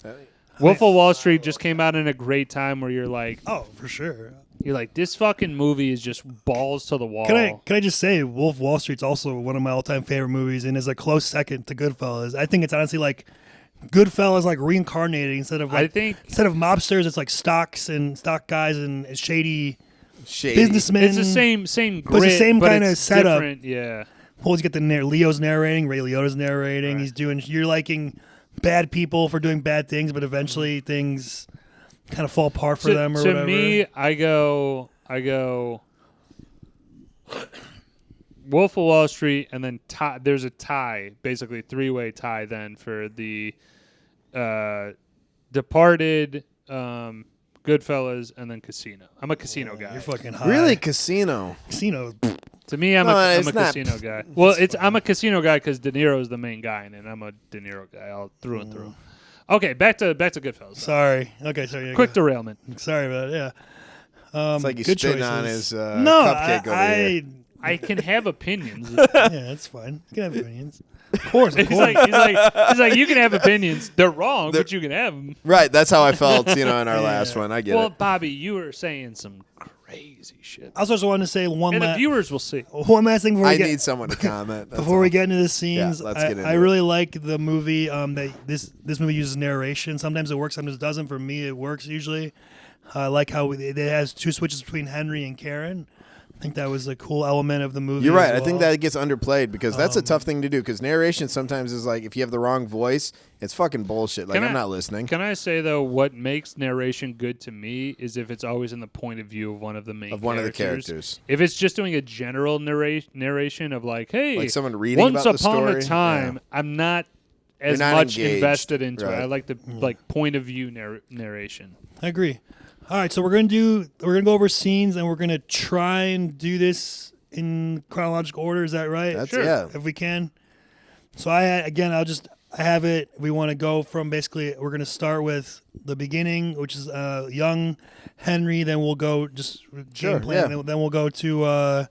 Wolf of Wall Street just came out in a great time where you're like, oh, for sure. you're like, this fucking movie is just balls to the wall. Can I just say, Wolf of Wall Street's also one of my all-time favorite movies, and is a close second to Goodfellas. I think it's honestly like Goodfellas, like reincarnated instead of like instead of mobsters, it's like stock guys and shady businessmen. It's the same grit, but it's the same kind of setup. Different, yeah. Well, you get Leo's narrating, Ray Liotta's narrating. Right. You're liking bad people for doing bad things, but eventually things kind of fall apart for them or to whatever. To me, I go Wolf of Wall Street, and then there's a tie, basically three-way tie then for the Departed, Goodfellas, and then Casino. I'm a Casino guy. You're fucking high. Really? Casino. To me, I'm it's a not. Casino guy. Well, I'm a Casino guy because De Niro is the main guy, and I'm a De Niro guy all through and through. Okay, back to Goodfellas. Sorry. Okay, sorry. Quick derailment. Sorry about it. Yeah. It's like he's good spitting choices. on his no, cupcake over here. I can have opinions. Yeah, that's fine. You can have opinions. Of course. He's like, you can have opinions. They're wrong, but you can have them. Right, that's how I felt, in our last one. I get Well, it. Bobby, you were saying some crazy shit. I also wanted to say And the viewers will see. one last thing before I we get need someone to comment. that's before all. we get into the scenes. Yeah, let's get into I it. really like the movie. That this movie uses narration. Sometimes it works, sometimes it doesn't. For me, it works usually. I like how it has two switches between Henry and Karen. I think that was a cool element of the movie. You're right. as I think well. that gets underplayed because that's a tough thing to do because narration sometimes is like if you have the wrong voice, it's fucking bullshit. Like, I'm not listening. Can I say, though, what makes narration good to me is if it's always in the point of view of one of the main Of one of the characters. If it's just doing a general narration of like, hey, Like someone reading once about the upon story. a time, Yeah. I'm not as You're not much engaged. invested into it. Right. I like the like point of view narration. I agree. All right, so we're gonna go over scenes, and we're gonna try and do this in chronological order. Is that right? That's- Sure. yeah. If we can. So I have it. We want to go from basically. We're gonna start with the beginning, which is young Henry. Then we'll go just Sure, game plan. yeah. Then we'll go to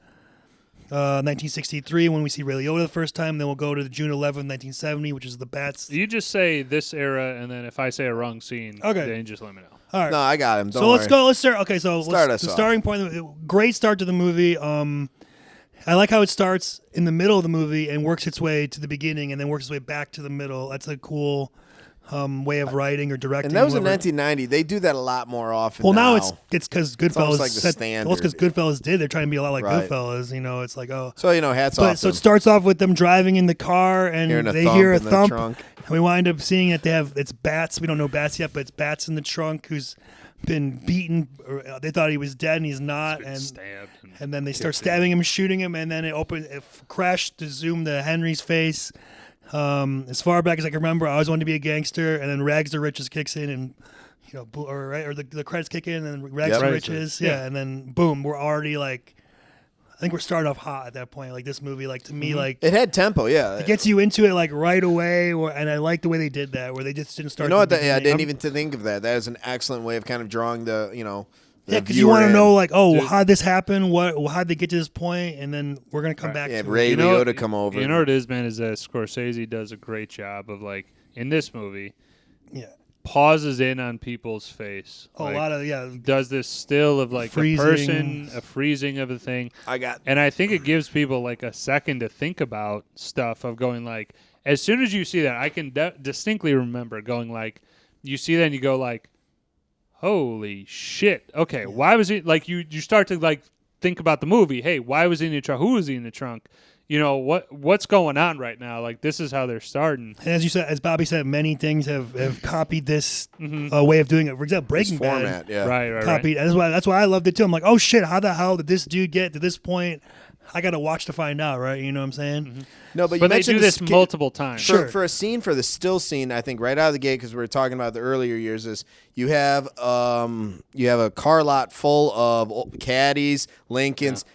1963 when we see Ray Liotta the first time. Then we'll go to the June 11th, 1970, which is the Bats. You just say this era, and then if I say a wrong scene, then just let me know. All right. No, I got him. Don't So let's worry. go. Let's start. Okay, so Start the us off. starting point. Great start to the movie. I like how it starts in the middle of the movie and works its way to the beginning, and then works its way back to the middle. That's a cool way of writing or directing. And that was in whoever. 1990. They do that a lot more often. Well, now it's because Goodfellas. almost like the Well, standard. it's because Goodfellas did. They're trying to be a lot like Right. Goodfellas. It's like So hats But off. so it them. starts off with them driving in the car, and Hearing a they thump hear a in the thump, trunk. and we wind up seeing that it's Bats. We don't know Bats yet, but it's Bats in the trunk who's been beaten. They thought he was dead, and he's not. And Stabbed. and then they start stabbing him, shooting him, and then it crashed to zoom to Henry's face. As far back as I can remember, I always wanted to be a gangster, and then Rags to Riches kicks in, and or the credits kick in, and then Rags Yep. to Riches, yeah, and then boom, we're already like, I think we're starting off hot at that point. Like this movie, like to me, like It had tempo, yeah. it gets you into it like right away, and I like the way they did that, where they just didn't start. You know at what? the I beginning. didn't even think of that. That is an excellent way of kind of drawing the because you want to know, like, Dude. how'd this happen? How'd they get to this point? And then we're gonna come back Yeah, to Ray it. Liotta come over. You know what it is, man, is that Scorsese does a great job of like in this movie. Yeah. pauses in on people's face. A lot of does this still of like freezing. a freezing of a thing. and I think it gives people like a second to think about stuff of going like, as soon as you see that, I can distinctly remember going like, you see that and you go like, holy shit. Okay, why was he like you start to like think about the movie. Hey, why was he in the trunk? Who was he in the trunk? You know, what's going on right now? Like, this is how they're starting. And as you said, as Bobby said, many things have copied this way of doing it. For example, Breaking Bad, format, yeah. Right. copied. That's why I loved it too. I'm like, oh shit, how the hell did this dude get to this point? I got to watch to find out, right? You know what I'm saying? Mm-hmm. No, but you they mentioned do this multiple times. Sure. For a scene, for the still scene, I think right out of the gate, because we were talking about the earlier years, is you have a car lot full of caddies, Lincolns. Yeah.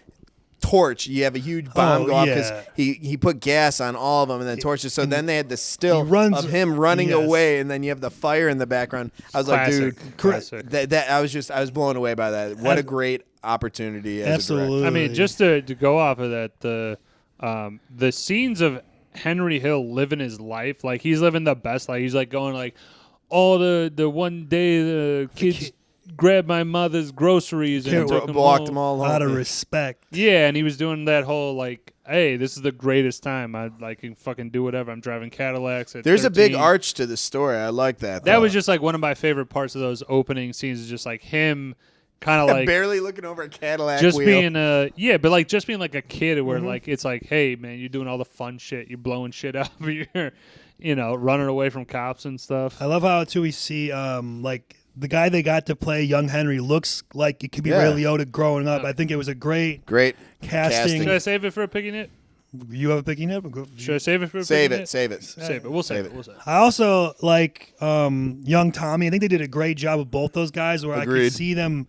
Torch, you have a huge bomb go off because he put gas on all of them and then torches. So then they had the still of him running away, and then you have the fire in the background. I was Classic. like, dude, Classic. that I was blown away by that. What a great opportunity! Absolutely. I mean, just to go off of that, the scenes of Henry Hill living his life, like he's living the best life. He's like going like, the one day the kids grabbed my mother's groceries and took walked them all home. Out of respect. Yeah, and he was doing that whole like, hey, this is the greatest time. I can fucking do whatever. I'm driving Cadillacs at There's 13. a big arch to the story. I like that. That was just like one of my favorite parts of those opening scenes. Is just like him, kind of like barely looking over a Cadillac just wheel. but like just being like a kid where like it's like, hey man, you're doing all the fun shit. You're blowing shit up. You're, running away from cops and stuff. I love how too we see like. The guy they got to play young Henry looks like it could be Ray Liotta growing up. I think it was a great casting. Should I save it for a picking it? You have a picking it? Should I save it for a save picking it? Save it. Save it. We'll save it. We'll save it. I also like young Tommy. I think they did a great job with both those guys where Agreed. I could see them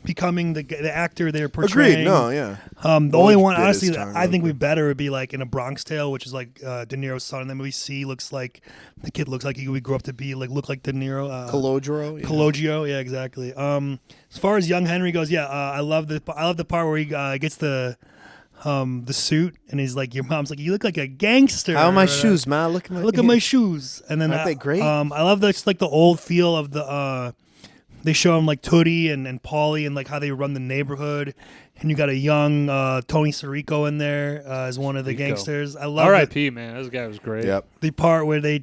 becoming the actor they're portraying. Agreed. No, yeah. The only one, honestly, that I think we better would be like in A Bronx Tale, which is like De Niro's son in that movie. Looks like the kid looks like he would grow up to be like look like De Niro. Cologio, yeah, exactly. As far as young Henry goes, I love the part where he gets the suit and he's like, your mom's like, you look like a gangster. How are my shoes, ma? Look at my shoes. And then aren't they great? I love the old feel of the. They show him like Tootie and Paulie and like how they run the neighborhood, and you got a young Tony Sirico in there as one of the gangsters. I love R.I.P. Man, this guy was great. Yep. The part where they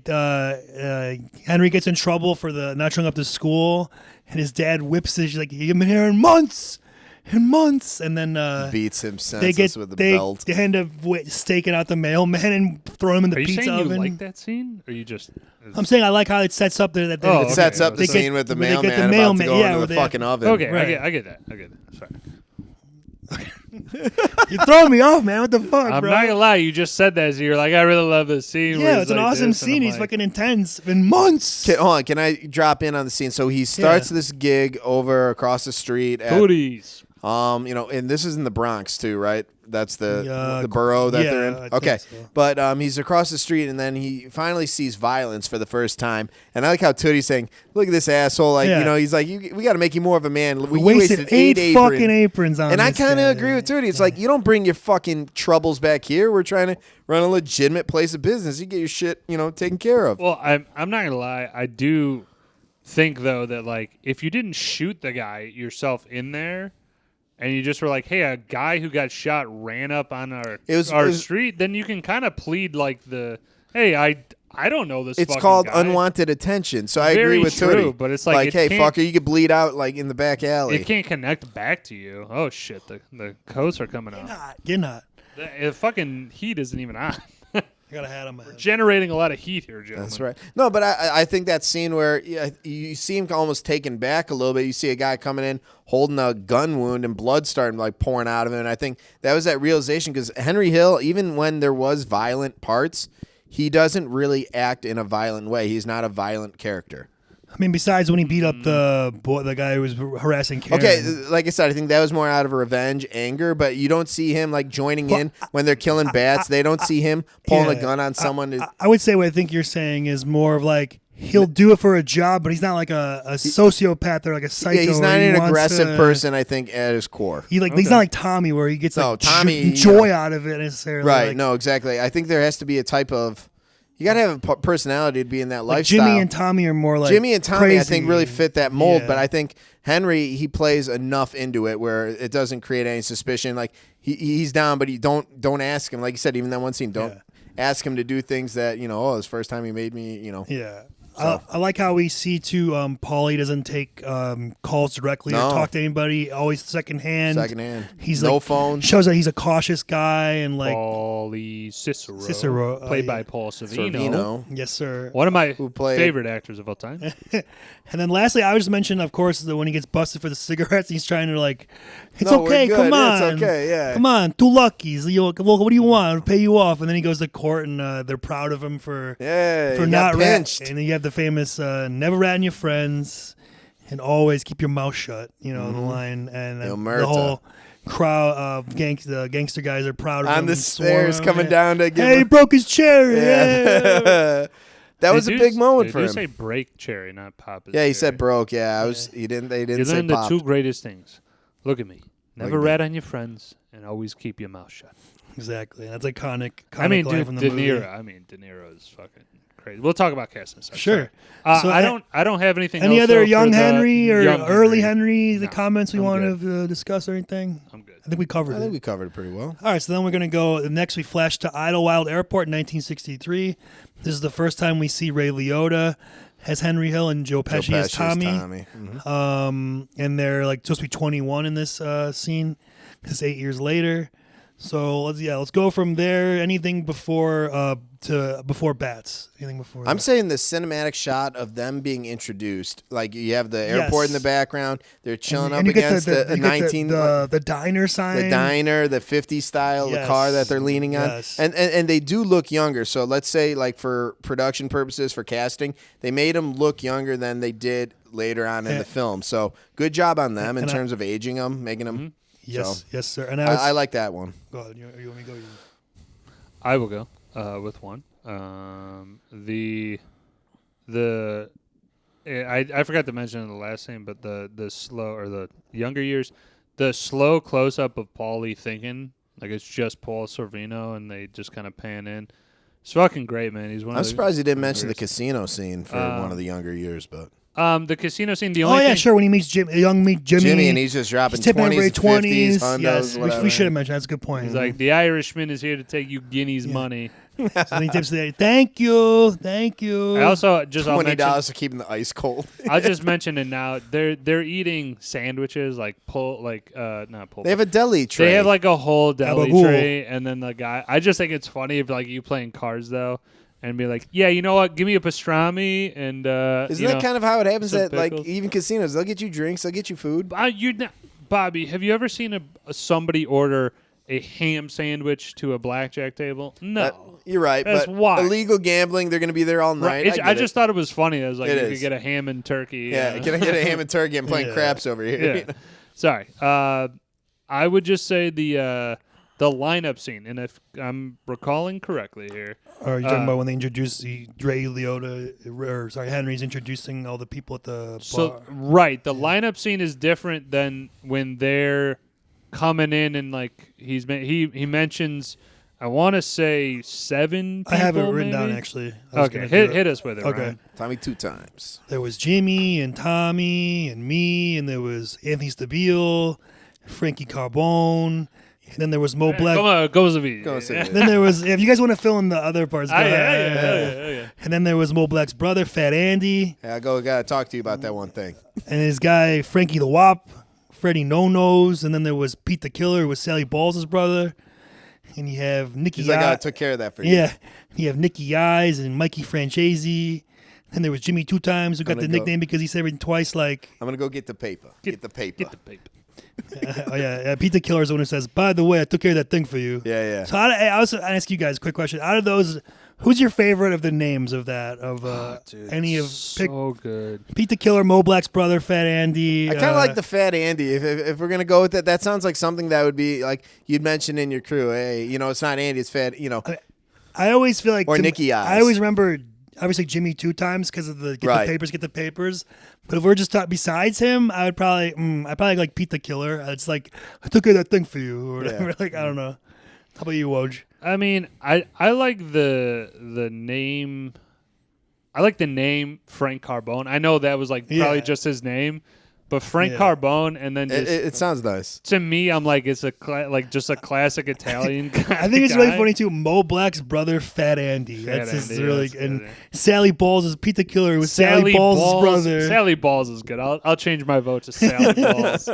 Henry gets in trouble for the not showing up to school, and his dad whips his like, you've been here in months, and then beats him senseless with the belt. They end up staking out the mailman and throw him in the pizza oven. Are you saying you like that scene, or you just? I'm saying I like how it sets up there. It sets up the scene with the mailman about to go into the fucking oven. Okay, right. I get that. Sorry. You're throwing me off, man. What the fuck, I'm bro? not gonna lie. You just said that, so you're like, I really love this scene. Yeah, it's an awesome scene. He's fucking intense. Been months. Hold on, can I drop in on the scene? So he starts this gig over across the street at Booties. And this is in the Bronx too, right? That's the borough that they're in. Okay, so. But he's across the street, and then he finally sees violence for the first time. And I like how Tootie's saying, "Look at this asshole!" Like he's like, "We got to make you more of a man." We wasted 8 fucking aprons on. And I kind of agree with Tootie. It's like you don't bring your fucking troubles back here. We're trying to run a legitimate place of business. You get your shit, taken care of. Well, I'm not gonna lie. I do think though that like if you didn't shoot the guy yourself in there. And you just were like, hey, a guy who got shot ran up on our street, then you can kind of plead like hey, I don't know this. It's fucking called guy. Unwanted attention. So I Very agree with true, Tootie. But it's like hey, fucker, you could bleed out like in the back alley. It can't connect back to you. Oh shit, the coats are coming out. You're not. The fucking heat isn't even on. I got a hat on my head. Generating a lot of heat here, gentlemen. That's right. No, but I think that scene where you see him almost taken back a little bit. You see a guy coming in holding a gun wound and blood starting like pouring out of him. And I think that was that realization because Henry Hill, even when there was violent parts, he doesn't really act in a violent way. He's not a violent character. I mean, besides when he beat up the guy who was harassing Karen. Okay, like I said, I think that was more out of revenge, anger, but you don't see him like joining in when they're killing bats. They don't see him pulling a gun on someone. I would say what I think you're saying is more of like he'll do it for a job, but he's not like a sociopath or like a psycho. Yeah, he's not an aggressive person, I think, at his core. He's not like Tommy where he gets joy out of it necessarily. Right, no, exactly. I think there has to be a type of... You got to have a personality to be in that Like lifestyle. Jimmy and Tommy are more like Jimmy and Tommy, crazy. I think, really fit that mold. Yeah. But I think Henry, he plays enough into it where it doesn't create any suspicion. Like he's down, but don't ask him. Like you said, even that one scene, don't ask him to do things that it's the first time he made me. Yeah. So. I like how we see too. Paulie doesn't take calls directly or talk to anybody. Always secondhand. He's no like, phone. Shows that he's a cautious guy and like Paulie Cicero, played by Paul Sorvino. Yes, sir. One of my favorite actors of all time. And then lastly, I would just mention, of course, that when he gets busted for the cigarettes, he's trying to like, it's No, okay, we're good. come on, It's okay, yeah. come on, 2 luckies. Well, what do you want? I'll pay you off. And then he goes to court, and they're proud of him for not pinched. And then you have the famous never rat on your friends, and always keep your mouth shut. The line, and the whole crowd of the gangster guys are proud of him. On the stairs coming down to give Hey, he him. broke his cherry. Yeah. That was a big moment for him. They say break cherry, not pop. Yeah, he said broke. Yeah, He didn't. They didn't you say learn the pop. 2 greatest things. Look at me. Never rat on your friends, and always keep your mouth shut. Exactly. That's iconic. I mean, line dude, from the De movie. Niro. De Niro is fucking crazy. We'll talk about casting. Sure. So I don't have anything. Any else, other though, young for Henry or young early Henry? The comments we I'm want to discuss or anything? I'm good. I think we covered I it. think we covered it pretty well. All right, so then we're going to go. Next, we flash to Idlewild Airport in 1963. This is the first time we see Ray Liotta as Henry Hill and Joe Pesci as Tommy. Mm-hmm. And they're like supposed to be 21 in this scene. It's 8 years later. So let's go from there. Anything before Bats? Anything before? I'm saying the cinematic shot of them being introduced, like you have the airport in the background. They're chilling up against the 19 the diner sign, the diner, the 50 style, the car that they're leaning on, and they do look younger. So let's say, like for production purposes, for casting, they made them look younger than they did later on in the film. So good job on them in terms of aging them, making them. Mm-hmm. Yes, yes, sir. And I like that one. Go ahead. You want me to go? I will go with one. I forgot to mention in the last scene, but the slow or the younger years, the slow close up of Paulie thinking like it's just Paul Sorvino, and they just kind of pan in. It's fucking great, man. He's one. I'm surprised he didn't mention the casino scene for one of the younger years, but. The casino scene. The only thing, sure. When he meets Jimmy, and he's just dropping 20s, 50s, Hondas, yes, whatever. we should have mentioned. That's a good point. He's like, the Irishman is here to take you guineas money. So he tips the thank you. I also just $20 for keeping the ice cold. I'll just mention it now. They're eating sandwiches not pull. They have a deli tray. They have like a whole deli tray, and then the guy. I just think it's funny if like you playing cards though. And be like, yeah, you know what? Give me a pastrami and. Isn't that kind of how it happens at pickles. like even casinos? They'll get you drinks, they'll get you food. Bobby, have you ever seen somebody order a ham sandwich to a blackjack table? No, you're right. That's but why illegal gambling. They're going to be there all night. Right. I just thought it was funny. I was like, you could get a ham and turkey. Yeah, can I get a ham and turkey? I'm playing craps over here. Yeah. Sorry. I would just say the lineup scene, and if I'm recalling correctly here. Are you talking about when they introduce Ray Liotta, Henry's introducing all the people at the bar? So, right. The lineup scene is different than when they're coming in and, like, he mentions, I want to say 7 people, I have it written maybe? down, actually. Okay, hit us with it, Okay. Ryan. Tommy 2 times. There was Jimmy and Tommy and me, and there was Anthony Stabile, Frankie Carbone. And then there was Mo Black. Come on, go Zavi. Then there was, if you guys want to fill in the other parts, go ahead. Yeah. And then there was Mo Black's brother, Fat Andy. Yeah, I gotta talk to you about that one thing. And his guy, Frankie the Wop, Freddie No Nose. And then there was Pete the Killer with Sally Balls' brother. And you have Nicky He's like, I took care of that for you. Yeah. You have Nicky Eyes and Mikey Francese. Then there was Jimmy 2 times, who got the nickname because he said everything twice, like. I'm going to go get the paper. Get the paper. Pete the Killer is the one who says, by the way, I took care of that thing for you. Yeah. So I also ask you guys a quick question. Out of those, who's your favorite of the names of that? Any of so good. Pete the Killer, Mo Black's brother, Fat Andy. I kind of like the Fat Andy. If we're gonna go with that sounds like something that would be like you'd mention in your crew. Hey, it's not Andy, it's Fat. I always feel like Nicky Eyes. I always remember. Obviously, Jimmy 2 times because of the get the papers. But if we're just besides him, I'd probably like Pete the Killer. It's like, I took care of that thing for you or whatever. Like, I don't know. How about you, Woj? I mean, I like the name. I like the name Frank Carbone. I know that was like probably just his name, but Frank Carbone, and then just, it sounds nice. To me, I'm like it's just a classic Italian guy. I think it's really funny too. Mo Black's brother, Fat Andy. That's really and Sally Balls is Pete the Killer with Sally Balls' brother. Sally Balls is good. I'll change my vote to Sally Balls.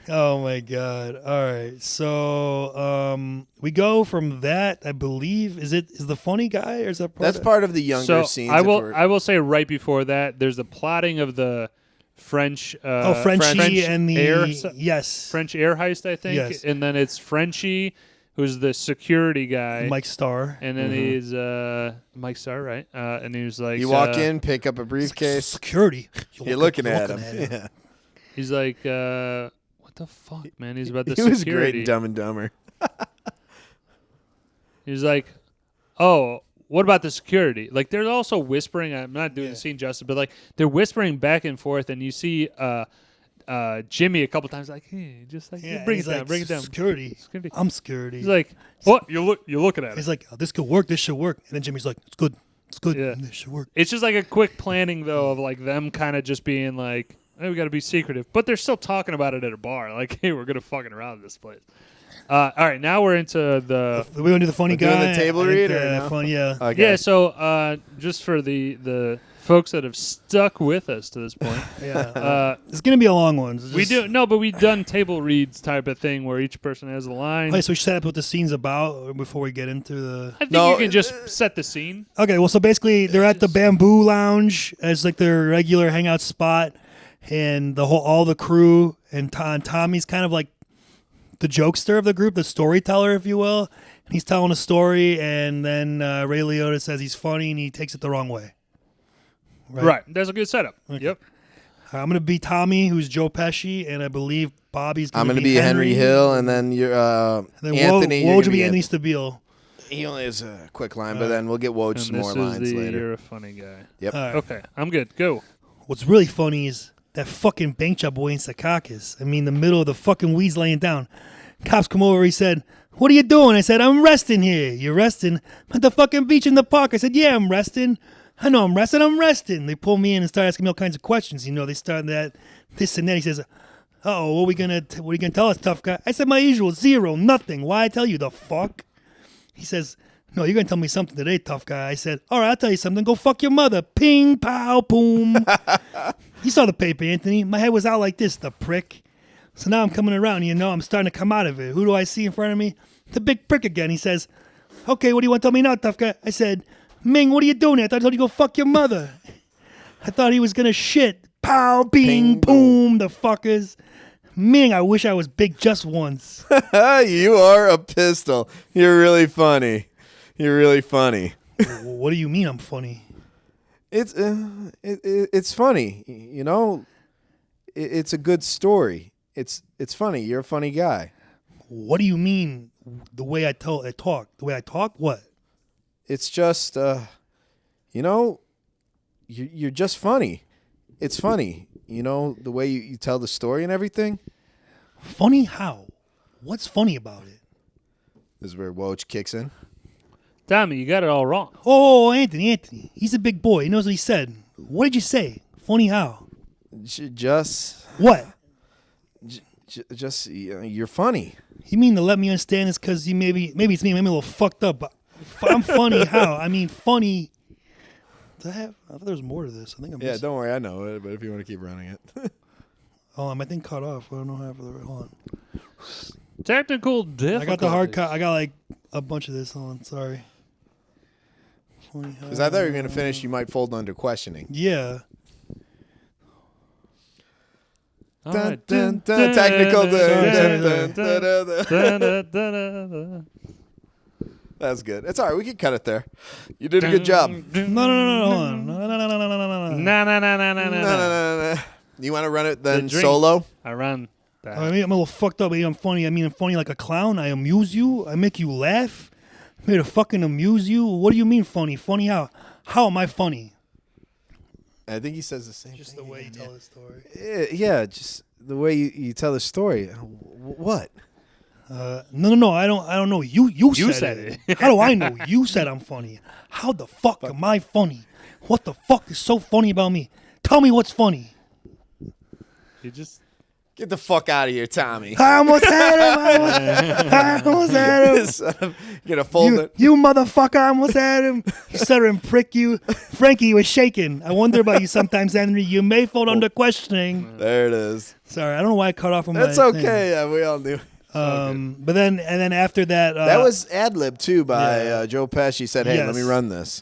Oh my God! All right, so we go from that. I believe is the funny guy or is that part that's part of the younger scenes? I will say right before that, there's the plotting of the French. Frenchie and the air, French air heist, I think, yes. And then it's Frenchie, who's the security guy, Mike Starr, and then he's Mike Starr, right? And he was like, you walk in, pick up a briefcase, security. You're looking at him. Yeah. He's like. The fuck, man? He's about the he security. Was great in Dumb and Dumber. He's like, oh, what about the security? Like, they're also whispering. I'm not doing the scene justice, but like they're whispering back and forth, and you see Jimmy a couple times, like, hey, just like bring it down. Security. I'm security. He's like, what? You're looking at it. He's like, oh, this could work. This should work. And then Jimmy's like, it's good. It's good. Yeah. This should work. It's just like a quick planning though of like them kind of just being like. Hey, we got to be secretive, but they're still talking about it at a bar. Like, hey, we're gonna fucking around this place. All right, now we're into the. We're gonna do the funny guy. Doing the table read or no? Fun, yeah. Okay. Yeah. So, just for the folks that have stuck with us to this point, it's gonna be a long one. but we've done table reads type of thing where each person has a line. Okay, so we set up what the scene's about before we get into the. I think you can just set the scene. Okay, well, so basically they're at the Bamboo Lounge as like their regular hangout spot. And all the crew and Tommy's kind of like the jokester of the group, the storyteller, if you will. And he's telling a story, and then Ray Liotta says he's funny, and he takes it the wrong way. Right. That's a good setup. Okay. Yep. I'm going to be Tommy, who's Joe Pesci, and I believe Bobby's I'm going to be Henry Hill, and then you're Anthony. Woj will be Anthony Stabile. He only has a quick line, but then we'll get Woj some more lines later. You're a funny guy. Yep. Right. Okay, I'm good. Go. What's really funny is that fucking bank job boy in Secaucus. I mean, the middle of the fucking weeds laying down. Cops come over. He said, what are you doing? I said, I'm resting here. You're resting? I'm at the fucking beach in the park. I said, yeah, I'm resting. I know I'm resting. I'm resting. They pull me in and start asking me all kinds of questions. You know, they start that, this and that. He says, uh-oh, what are you going to tell us, tough guy? I said, my usual, 0, nothing. Why I tell you the fuck? He says, no, you're going to tell me something today, tough guy. I said, all right, I'll tell you something. Go fuck your mother. Ping, pow, boom. You saw the paper, Anthony. My head was out like this, the prick. So now I'm coming around, you know, I'm starting to come out of it. Who do I see in front of me? The big prick again. He says, okay, what do you want to tell me now, tough guy? I said, Ming, what are you doing here? I thought I told you to go fuck your mother. I thought he was going to shit. Pow, bing, boom, the fuckers. Ming, I wish I was big just once. You are a pistol. You're really funny. You're really funny. What do you mean I'm funny? It's funny, you know. It's a good story. It's funny. You're a funny guy. What do you mean the way I talk? The way I talk? What? It's just, you know, you're just funny. It's funny, you know, the way you tell the story and everything. Funny how? What's funny about it? This is where Woj kicks in. Tommy, you got it all wrong. Oh, Anthony. He's a big boy. He knows what he said. What did you say? Funny how? Just... What? Just, you're funny. You mean to let me understand this because maybe it's me. I'm a little fucked up. But I'm funny how? I mean, funny... I thought there was more to this. I think I'm Yeah, don't worry. I know it, but if you want to keep running it. Oh, my thing cut off. I don't know how to hold on. Technical difficulties. I got the hard cut. I got like a bunch of this on. Sorry. Because I thought you were going to finish, you might fold under questioning. Yeah. Dun, dun, dun, technical. That's good. It's all right. We can cut it there. You did a good job. No. You want to run it then solo? I run that. I mean, I'm a little fucked up. I'm funny. I mean, I'm funny like a clown. I amuse you. I make you laugh. I'm here to fucking amuse you. What do you mean funny? Funny how? How am I funny? I think he says the same Just thing. the way you tell the story. Yeah, just the way you tell the story. What? No. I don't know. You said it. How do I know? You said I'm funny. How the fuck am I funny? What the fuck is so funny about me? Tell me what's funny. You just Get the fuck out of here, Tommy. I almost had him. I almost had him. Get a folder. You motherfucker, I almost had him. You stuttering prick, you. Frankie was shaking. I wonder about you sometimes, Henry. You may fall under questioning. There it is. Sorry, I don't know why I cut off on my That's okay. Yeah, we all knew. But then after that, that was ad-lib too by Joe Pesci. He said, "Hey, let me run this."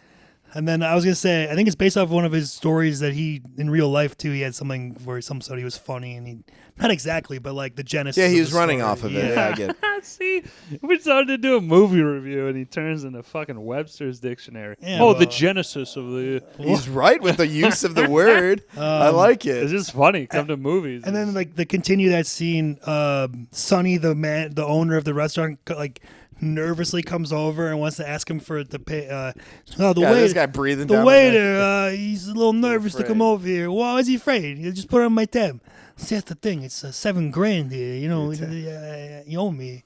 And then I was gonna say, I think it's based off one of his stories that he in real life too. He had something where some said he was funny, and he not exactly, but like the genesis. Yeah, he of was the running story. off of it. Yeah, I get it. see, we started to do a movie review, and he turns into fucking Webster's dictionary. Yeah, the well, genesis of the. He's right with the use of the word. I like it. It's just funny. Come to movies, And then like to continue that scene, Sonny, the owner of the restaurant, like nervously comes over and wants to ask him for the pay. This guy breathing. The down waiter, he's a little nervous to come over here. Why is he afraid? He just put it on my tab. See, that's the thing. It's $7,000 here. You know, you owe me.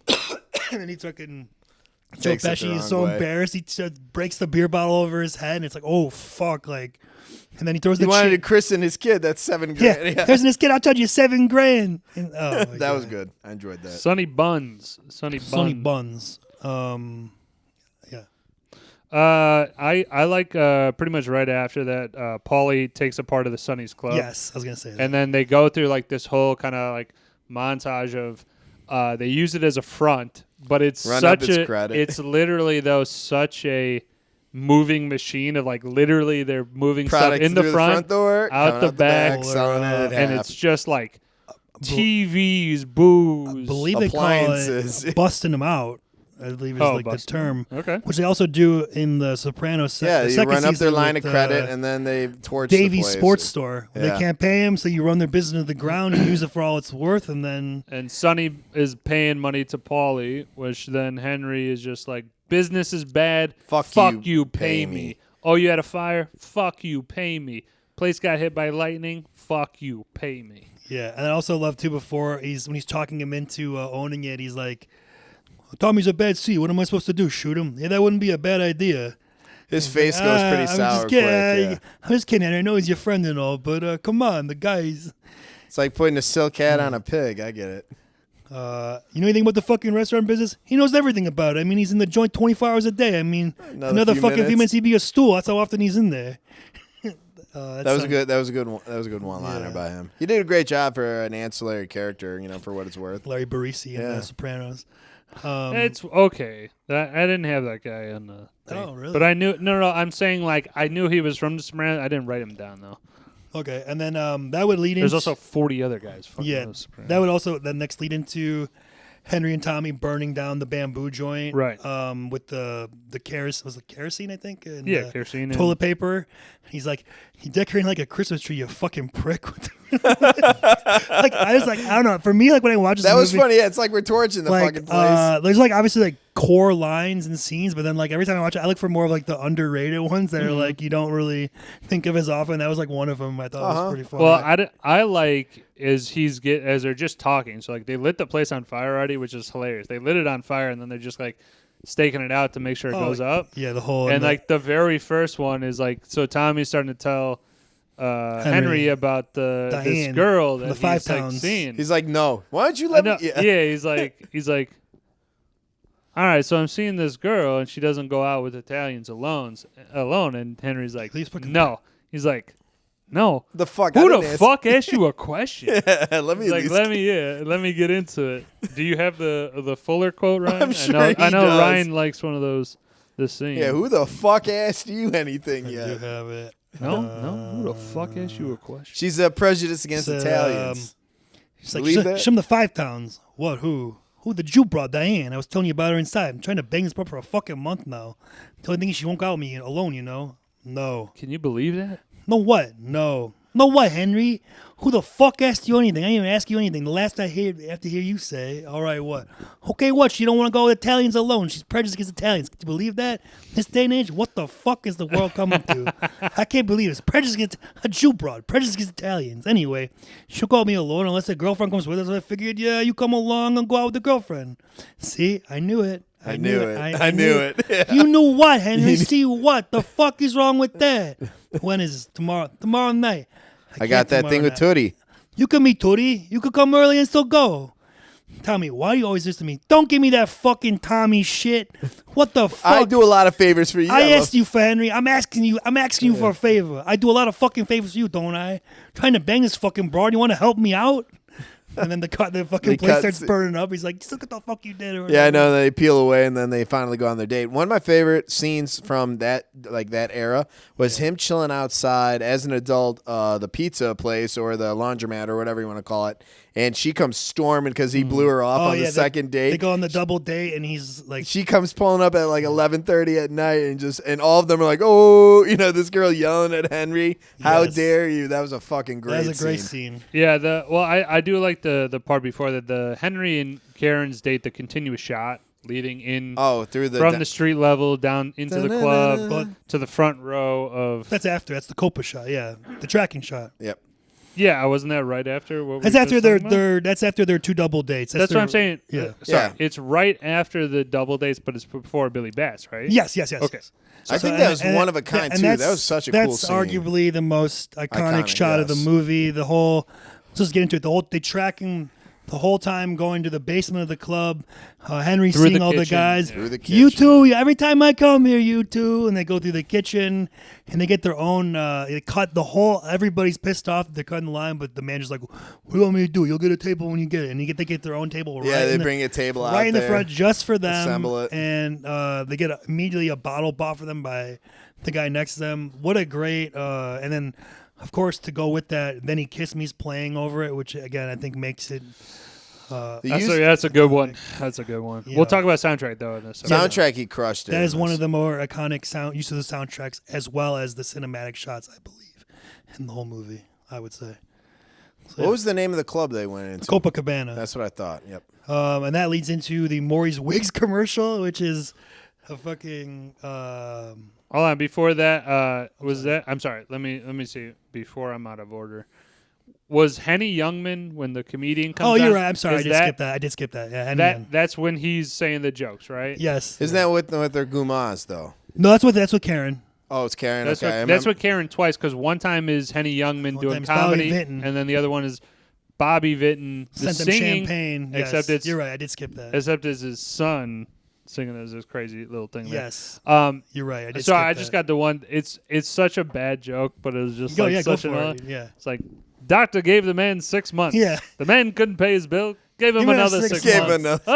And then he's fucking. Joe Pesci is so embarrassed. He breaks the beer bottle over his head, and it's like, oh fuck, like. And then he throws he wanted to christen his kid. That's $7,000. Yeah, christen his kid. I'll charge you $7,000. And, that was good. I enjoyed that. Sonny Buns. Yeah. I like pretty much right after that, Paulie takes a part of the Sonny's club. Yes, I was gonna say that. And then they go through like this whole kind of like montage of they use it as a front, but it's it's literally though such a moving machine of like literally they're moving product stuff in the front door, out the back, selling it and it's just like TVs, booze, I believe appliances. they call it busting them out. I believe is like the term. Okay. Which they also do in the Sopranos. Yeah, the you second run up their season line with, of credit and then they torch Davies the place. Sports Store. Yeah. They can't pay him, so you run their business to the ground and use it for all it's worth, and then. And Sonny is paying money to Paulie, which then Henry is just like, business is bad. Fuck you, pay me. Oh, you had a fire? Fuck you, pay me. Place got hit by lightning? Fuck you, pay me. Yeah, and I also love too when he's talking him into owning it, he's like, Tommy's a bad C. What am I supposed to do? Shoot him? Yeah, that wouldn't be a bad idea. His face goes pretty sour quick. I'm just kidding. I know he's your friend and all, but come on, the guy's. It's like putting a silk hat on a pig. I get it. You know anything about the fucking restaurant business? He knows everything about it. I mean, he's in the joint 24 hours a day. I mean, another fucking few minutes he'd be a stool. That's how often he's in there. That was a good one-liner by him. He did a great job for an ancillary character, for what it's worth. Larry Barisi in The Sopranos. It's okay. I didn't have that guy on the thing. Oh, really? But I knew no. I'm saying like I knew he was from the Sopranos. I didn't write him down though. Okay, and then that would lead into. There's also 40 other guys. That would also next lead into Henry and Tommy burning down the bamboo joint, right? With the kerosene, I think. And, kerosene, toilet paper. He's like, he decorating like a Christmas tree. You fucking prick. Like I was like, I don't know. For me, like when I watch this that movie, was funny. Yeah, it's like we're torching the fucking place. There's like obviously like core lines and scenes, but then like every time I watch it, I look for more of like the underrated ones that are like you don't really think of as often. That was like one of them. I thought was pretty funny. Well, I like as they're just talking. So like they lit the place on fire already, which is hilarious. They lit it on fire and then they're just like staking it out to make sure it goes up. Yeah, the whole and like the very first one is like so Tommy's starting to tell Henry about this girl that the he's like seeing. He's like, no, why don't you let me? Yeah, he's like, all right, so I'm seeing this girl and she doesn't go out with Italians alone. And Henry's like, no. He's like, no. The fuck? Who the fuck asked you a question? Let me let me get into it. Do you have the Fuller quote, Ryan? I'm sure I know does. Ryan likes one of those. This scene. Yeah, who the fuck asked you anything yet? I do have it. No. Who the fuck asked you a question? She's prejudiced against Italians. She's like, show him the 5 pounds. What? Who? Who the Jew brought? Diane. I was telling you about her inside. I'm trying to bang this broad for a fucking month now. The only thing is she won't go out with me alone, No. Can you believe that? No what? No. No what, Henry? Who the fuck asked you anything? I didn't even ask you anything. The last I have to hear you say, all right, what? Okay, what? She don't want to go with Italians alone. She's prejudiced against Italians. Can you believe that? This day and age, what the fuck is the world coming to? I can't believe it's prejudice against a Jew broad, prejudice against Italians. Anyway, she'll call me alone unless a girlfriend comes with us. I figured, yeah, you come along and go out with the girlfriend. See, I knew it. I knew it. Yeah. You knew what, Henry? See what? The fuck is wrong with that? When is this? Tomorrow? Tomorrow night. I got that thing with Tootie. You can meet Tootie. You could come early and still go. Tommy, why do you always listen to me? Don't give me that fucking Tommy shit. What the fuck? I do a lot of favors for you. I asked you for Henry. I'm asking you for a favor. I do a lot of fucking favors for you, don't I? Trying to bang this fucking broad. You want to help me out? And then the fucking place starts burning up. He's like, just look at the fuck you did. Yeah, I know. They peel away, and then they finally go on their date. One of my favorite scenes from that era was him chilling outside as an adult, the pizza place or the laundromat or whatever you want to call it. And she comes storming because he blew her off on the second date. They go on the double date, and he's like, she comes pulling up at like 11:30 at night, and all of them are like, oh, this girl yelling at Henry, how dare you? That was a fucking great. That was a great scene. Yeah, I do like the part before that, the Henry and Karen's date, the continuous shot leading in through from the street level down into the club to the front row of. That's the Copa shot. Yeah, the tracking shot. Yep. Yeah, wasn't that right after? That's after that's after their two double dates. That's what I'm saying. Yeah. Sorry, it's right after the double dates, but it's before Billy Bass, right? Yes. Okay. I think that was one of a kind too. That was such a cool scene. That's arguably the most iconic shot of the movie. The whole. Let's just get into it. They tracking the whole time going to the basement of the club. Henry seeing all the guys. Through the kitchen. You two, every time I come here, you two. And they go through the kitchen and they get their own, they cut the whole, everybody's pissed off that they're cutting the line, but the manager's like, what do you want me to do? You'll get a table when you get it. And they get their own table. They bring a table out right in the front just for them. Assemble it. And they get immediately a bottle bought for them by the guy next to them. What a great, and then, of course, to go with that, Then He Kissed Me's playing over it, which, again, I think makes it... that's a good one. That's a good one. Yeah. We'll talk about soundtrack, though. In this soundtrack, he crushed it. That is one of the more iconic use of the soundtracks, as well as the cinematic shots, I believe, in the whole movie, I would say. So, what was the name of the club they went into? Copacabana. That's what I thought, yep. And that leads into the Maury's Wigs commercial, which is a fucking... Hold on, before that, was that... I'm sorry, let me see, before I'm out of order. Was Henny Youngman when the comedian comes Oh, you're on, right. I'm sorry. I did skip that. Yeah, that's when he's saying the jokes, right? Yes. Isn't that with their gumas, though? No, that's what Karen. Oh, it's Karen. That's what Karen twice, because one time is Henny Youngman doing comedy, and then the other one is Bobby Vinton sent them singing, champagne. Except yes. You're right. I did skip that. Except it's his son singing as this crazy little thing. Yes. There. You're right. I just got the one. It's such a bad joke, but it was just such an. Yeah. It's like. Doctor gave the man 6 months. Yeah. The man couldn't pay his bill. Gave him another 6 months.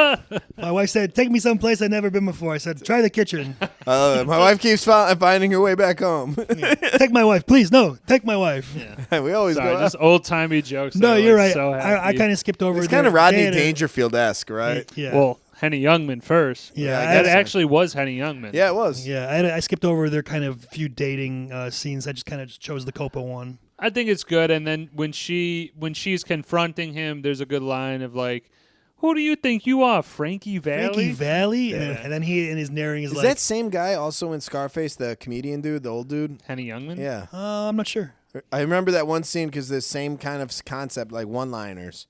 My wife said, take me someplace I've never been before. I said, try the kitchen. My wife keeps finding her way back home. Yeah. Take my wife. Please, no. Take my wife. Yeah. We always go. Just old-timey jokes. No, you're right. So I kind of skipped over. It's kind of Rodney Dangerfield-esque, right? Yeah. Well, Henny Youngman first. Yeah. That actually was Henny Youngman. Yeah, it was. Yeah. I skipped over their kind of few dating scenes. I just kind of chose the Copa one. I think it's good, and then when she's confronting him, there's a good line of like, "Who do you think you are, Frankie Valli?" Frankie Valli, yeah. and then he in his narrating is like, that same guy also in Scarface, the comedian dude, the old dude? Henny Youngman. Yeah, I'm not sure. I remember that one scene because the same kind of concept, like one-liners.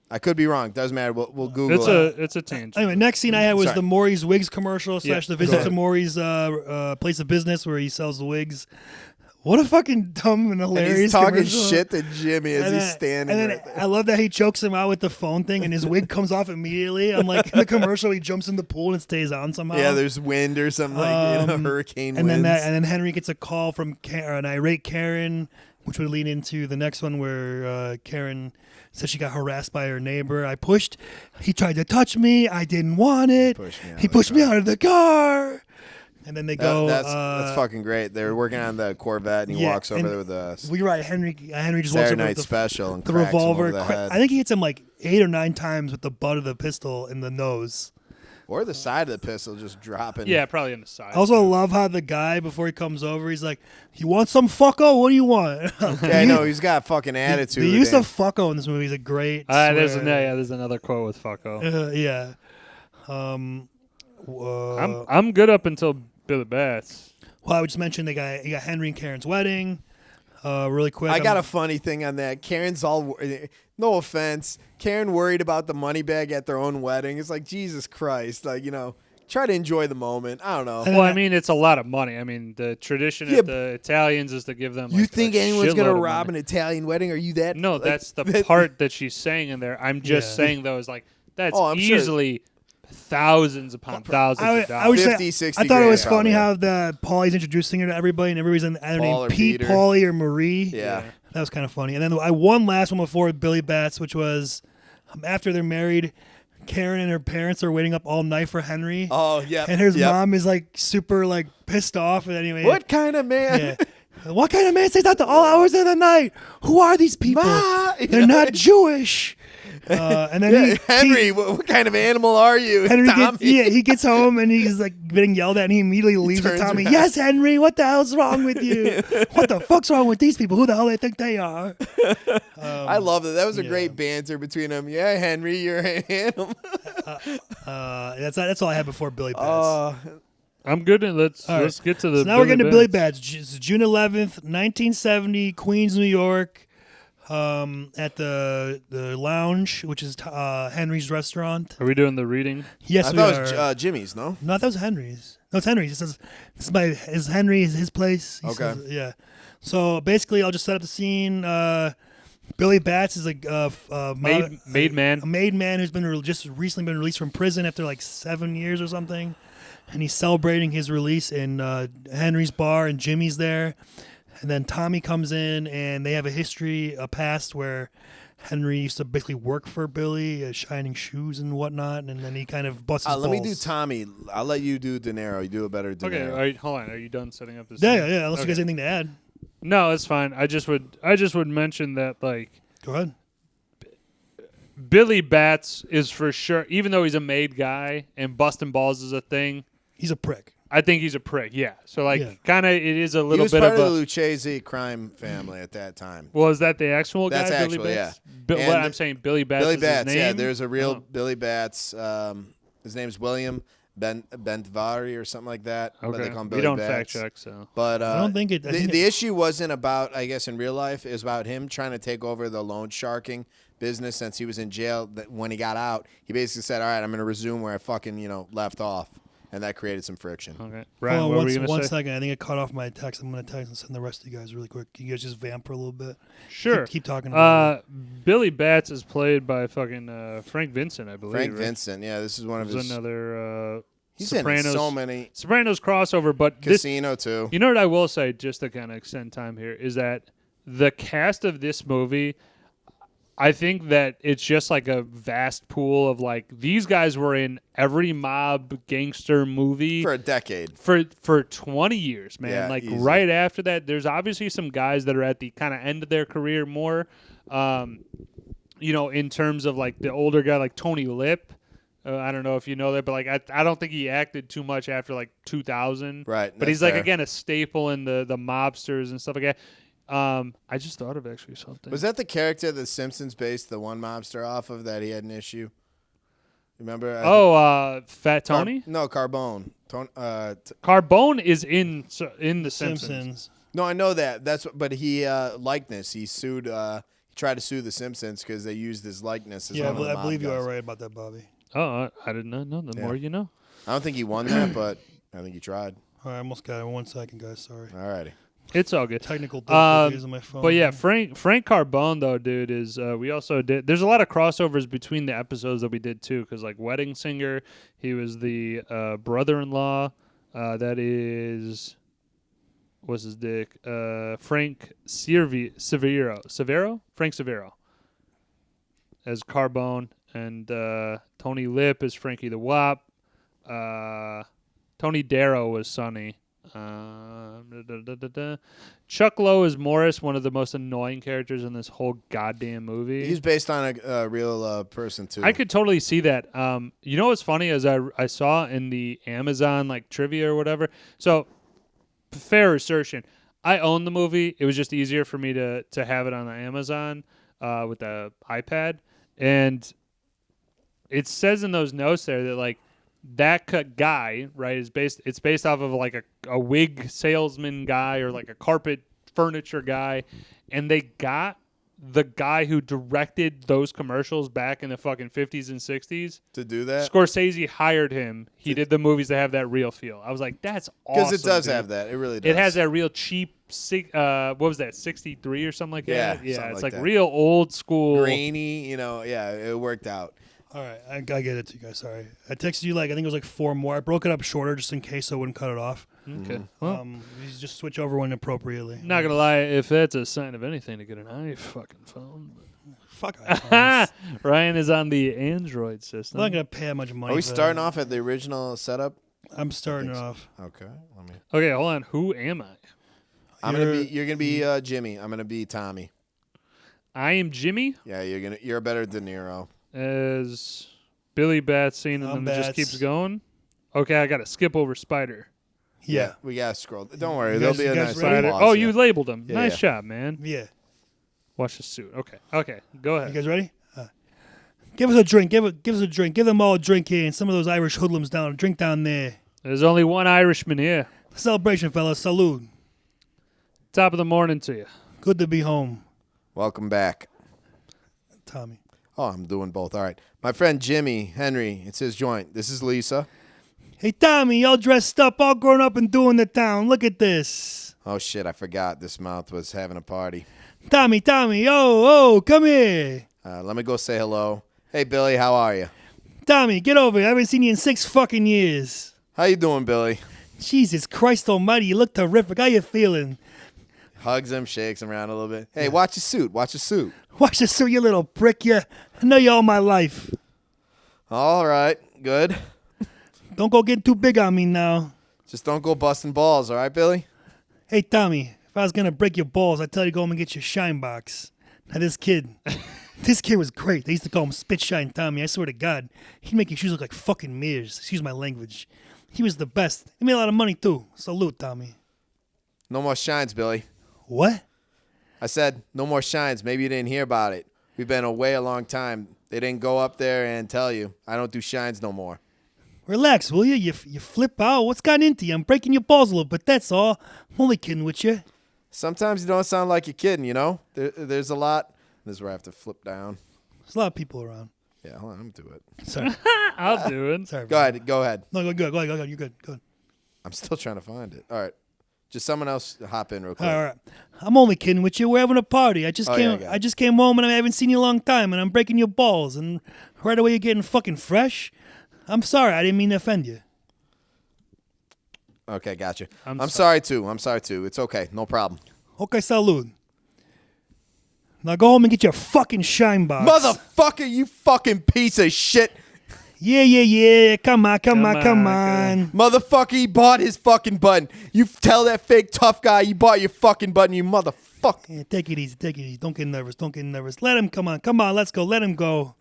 I could be wrong. Doesn't matter. We'll Google it. It's a tangent. Anyway, next scene I had was the Maury's Wigs commercial / the visit to Maury's place of business where he sells the wigs. What a fucking dumb and hilarious and he's talking commercial. shit to Jimmy as he's standing and right there. I love that he chokes him out with the phone thing and his wig comes off immediately. I'm like, in the commercial, he jumps in the pool and it stays on somehow. Yeah, there's wind or something hurricane and winds. Then Henry gets a call from an irate Karen, which would lead into the next one where Karen said she got harassed by her neighbor. He tried to touch me. I didn't want it. He pushed me out of the car. And then they go. That's fucking great. They're working on the Corvette, and he walks over there with a. Well, you're right. Henry just walks Saturday over Night with Special and the cracks revolver. him over the head. I think he hits him like 8 or 9 times with the butt of the pistol in the nose. Or the side of the pistol just dropping. Yeah, probably in the side. I also love how the guy, before he comes over, he's like, "You want some fucko? What do you want?" Yeah, I know. He's got fucking attitude. The use of fucko in this movie is a great. There's another quote with fucko. Yeah. I'm good up until Billy Bats. Well, I would just mention you got Henry and Karen's wedding. Really quick. I got a funny thing on that. Karen's all, no offense, Karen worried about the money bag at their own wedding. It's like, Jesus Christ. Like, try to enjoy the moment. I don't know. Well, I mean, it's a lot of money. I mean, the tradition of the Italians is to give them. You think anyone's going to to rob an Italian wedding? Are you that? No, that's the part that she's saying in there. I'm just saying, though, is like, that's easily thousands upon thousands of dollars. I would 50, say, 60 I thought it was grand, funny how Paulie's introducing her to everybody, and everybody's either named Pete, Peter. Paulie, or Marie. Yeah. That was kind of funny. And then I one last one before with Billy Bats, which was after they're married, Karen and her parents are waiting up all night for Henry. Oh, yeah. And his mom is like super like pissed off. And anyway, What kind of man? Yeah. What kind of man stays out to all hours of the night? Who are these people? They're not Jewish. And then Henry, what kind of animal are you? Henry Tommy? he gets home and he's like getting yelled at, and he immediately leaves with Tommy. around. Yes, Henry, what the hell's wrong with you? What the fuck's wrong with these people? Who the hell they think they are? I love that. That was a great banter between them. Yeah, Henry, you're an animal. That's all I had before Billy Bats. I'm good. Let's get to the. So now we're getting to Billy Bats. It's June 11th, 1970, Queens, New York. At the lounge, which is Henry's restaurant. Are we doing the reading? Yes, I we thought are. it was Jimmy's, no? No, that was Henry's. No, it's Henry's. It says is Henry is his place. He Okay. says, yeah. So basically, I'll just set up the scene. Billy Bats is a made man. A made man who's been just recently been released from prison after like 7 years or something, and he's celebrating his release in Henry's bar, and Jimmy's there. And then Tommy comes in, and they have a past where Henry used to basically work for Billy, shining shoes and whatnot, and then he kind of busts his balls. Let me do Tommy. I'll let you do De Niro. You do a better De Niro. Okay, hold on. Are you done setting up this? Yeah. Unless you guys have anything to add. No, it's fine. I just would mention that, like, Go ahead. Billy Bats is for sure, even though he's a made guy and busting balls is a thing. He's a prick. I think he's a prick, yeah. So, kind of, it is a little bit He was part of of the Lucchese crime family at that time. Well, is that the actual guy? That's Billy actually, Bats? yeah. What I'm saying, Billy Bats. Billy is Bats, his name? yeah. There's a real Billy Bats. His name's William Bentvari or something like that. Okay. But they call him We Billy don't Bats. fact check, so. But I don't think it. the issue wasn't about, I guess, in real life. It was about him trying to take over the loan sharking business since he was in jail. When he got out, he basically said, all right, I'm going to resume where I fucking, left off. And that created some friction. Okay. Brian, Hold what on, were you going one to say? second. I think I cut off my text. I'm going to text and send the rest of you guys really quick. Can you guys just vamp for a little bit? Sure. Keep talking about it. Billy Bats is played by fucking Frank Vincent, I believe. Frank right? Vincent, yeah. This is one of There's his... another He's Sopranos, in so many... Sopranos crossover, but Casino, too. You know what I will say, just to kind of extend time here, is that the cast of this movie, I think that it's just like a vast pool of like, these guys were in every mob gangster movie For a decade. for 20 years, man. Yeah, like easy. right after that, there's obviously some guys that are at the kind of end of their career more, in terms of like the older guy, like Tony Lip. I don't know if you know that, but like I don't think he acted too much after like 2000. Right. But he's that's like fair. again a staple in the mobsters and stuff like that. I just thought of actually something. Was that the character the Simpsons based the one mobster off of that he had an issue? Remember? Fat Tony? No, Carbone. Carbone is in the Simpsons. No, I know that. But he likeness. He sued. He tried to sue the Simpsons because they used his likeness. As Yeah, one of the I believe you mob are guys. right about that, Bobby. Oh, I did not know. The more you know. I don't think he won that, but I think he tried. All right, I almost got it. 1 second, guys. Sorry. Alrighty. It's all good. Technical difficulties on my phone. But yeah, Frank Carbone though, dude, is we also did. There's a lot of crossovers between the episodes that we did too, because like Wedding Singer, he was the brother-in-law. That is, what's his dick? Frank Severo, Frank Severo, as Carbone, and Tony Lip is Frankie the Wop. Tony Darrow was Sonny. Chuck Lowe is Morris, one of the most annoying characters in this whole goddamn movie. He's based on a real person too. I could totally see that. You know what's funny is I saw in the Amazon like trivia or whatever. So fair assertion, I own the movie. It was just easier for me to have it on the Amazon with the iPad, and it says in those notes there that like that guy, right, is it's based off of like a wig salesman guy or like a carpet furniture guy, and they got the guy who directed those commercials back in the fucking 50s and 60s to do that. Scorsese hired him. He did the movies that have that real feel. I was like, that's awesome. Because it does dude. have that. It really does. It has that real cheap, what was that, 63 or something like that? Yeah, It's like like that. real old school. Grainy, yeah, it worked out. All right, I get it to you guys. Sorry, I texted you like I think it was like 4 more. I broke it up shorter just in case I wouldn't cut it off. Okay. Well, You just switch over when appropriately. not gonna lie, if that's a sign of anything, to get an iPhone phone. Fuck iPhones. Ryan is on the Android system. I'm not gonna pay that much money. Are we for starting that. off at the original setup? I'm starting it off. Okay. Okay, hold on. Who am I? You're gonna be Jimmy. I'm gonna be Tommy. I am Jimmy Yeah, you're a better De Niro. as Billy Batson, and I'm then it just Bats. keeps going. Okay, I got to skip over Spider. Yeah. We gotta scroll. Don't worry, You there'll guys- be you a guys nice ready? little pause, Oh, yeah. you labeled him. Yeah, Nice yeah. job, man. Yeah. Watch the suit. Okay, go You ahead. guys ready? Give us a drink. Give us a drink. Give them all a drink here, and some of those Irish hoodlums down. A drink down there. There's only one Irishman here. Celebration, fellas. Salute. Top of the morning to you. Good to be home, Welcome back. Tommy. Oh, I'm doing both. All right. My friend Jimmy Henry, it's his joint. This is Lisa. Hey, Tommy, all dressed up, all grown up and doing the town. Look at this. Oh shit, I forgot this mouth was having a party. Tommy, oh, come here. Let me go say hello. Hey Billy, how are you? Tommy, get over here. I haven't seen you in 6 fucking years. How you doing, Billy? Jesus Christ almighty, you look terrific. How you feeling? Hugs him, shakes him around a little bit. Hey, watch your suit. Watch your suit. Watch this suit, you little prick. I know you all my life. All right, good. Don't go getting too big on me now. Just don't go busting balls, all right, Billy? Hey, Tommy, if I was going to break your balls, I'd tell you to go home and get your shine box. Now, this kid was great. They used to call him Spit Shine Tommy. I swear to God, he'd make your shoes look like fucking mirrors. Excuse my language. He was the best. He made a lot of money, too. Salute, Tommy. No more shines, Billy. What? I said no more shines. Maybe you didn't hear about it. We've been away a long time. They didn't go up there and tell you. I don't do shines no more. Relax, will you? You flip out. What's gotten into you? I'm breaking your balls a little bit, that's all. I'm only kidding with you. Sometimes you don't sound like you're kidding, you know? There's a lot. This is where I have to flip down. There's a lot of people around. Yeah, hold on, I'm do it. Sorry. I'll do it. Sorry. Go ahead. No, go ahead. You're good. Good. I'm still trying to find it. All right. Just someone else hop in real quick. All right. I'm only kidding with you. We're having a party. I just Oh, came. yeah, I got it. I just came home and I haven't seen you in a long time, and I'm breaking your balls. And right away you're getting fucking fresh. I'm sorry. I didn't mean to offend you. Okay, gotcha. I'm I'm sorry too. It's okay. No problem. Okay, salud. Now go home and get your fucking shine box. Motherfucker, you fucking piece of shit. Yeah. Come on. on. Motherfucker, he bought his fucking button. You tell that fake tough guy you bought your fucking button, you motherfucker. Yeah, take it easy. Don't get nervous. Let him come on. Let's go. Let him go.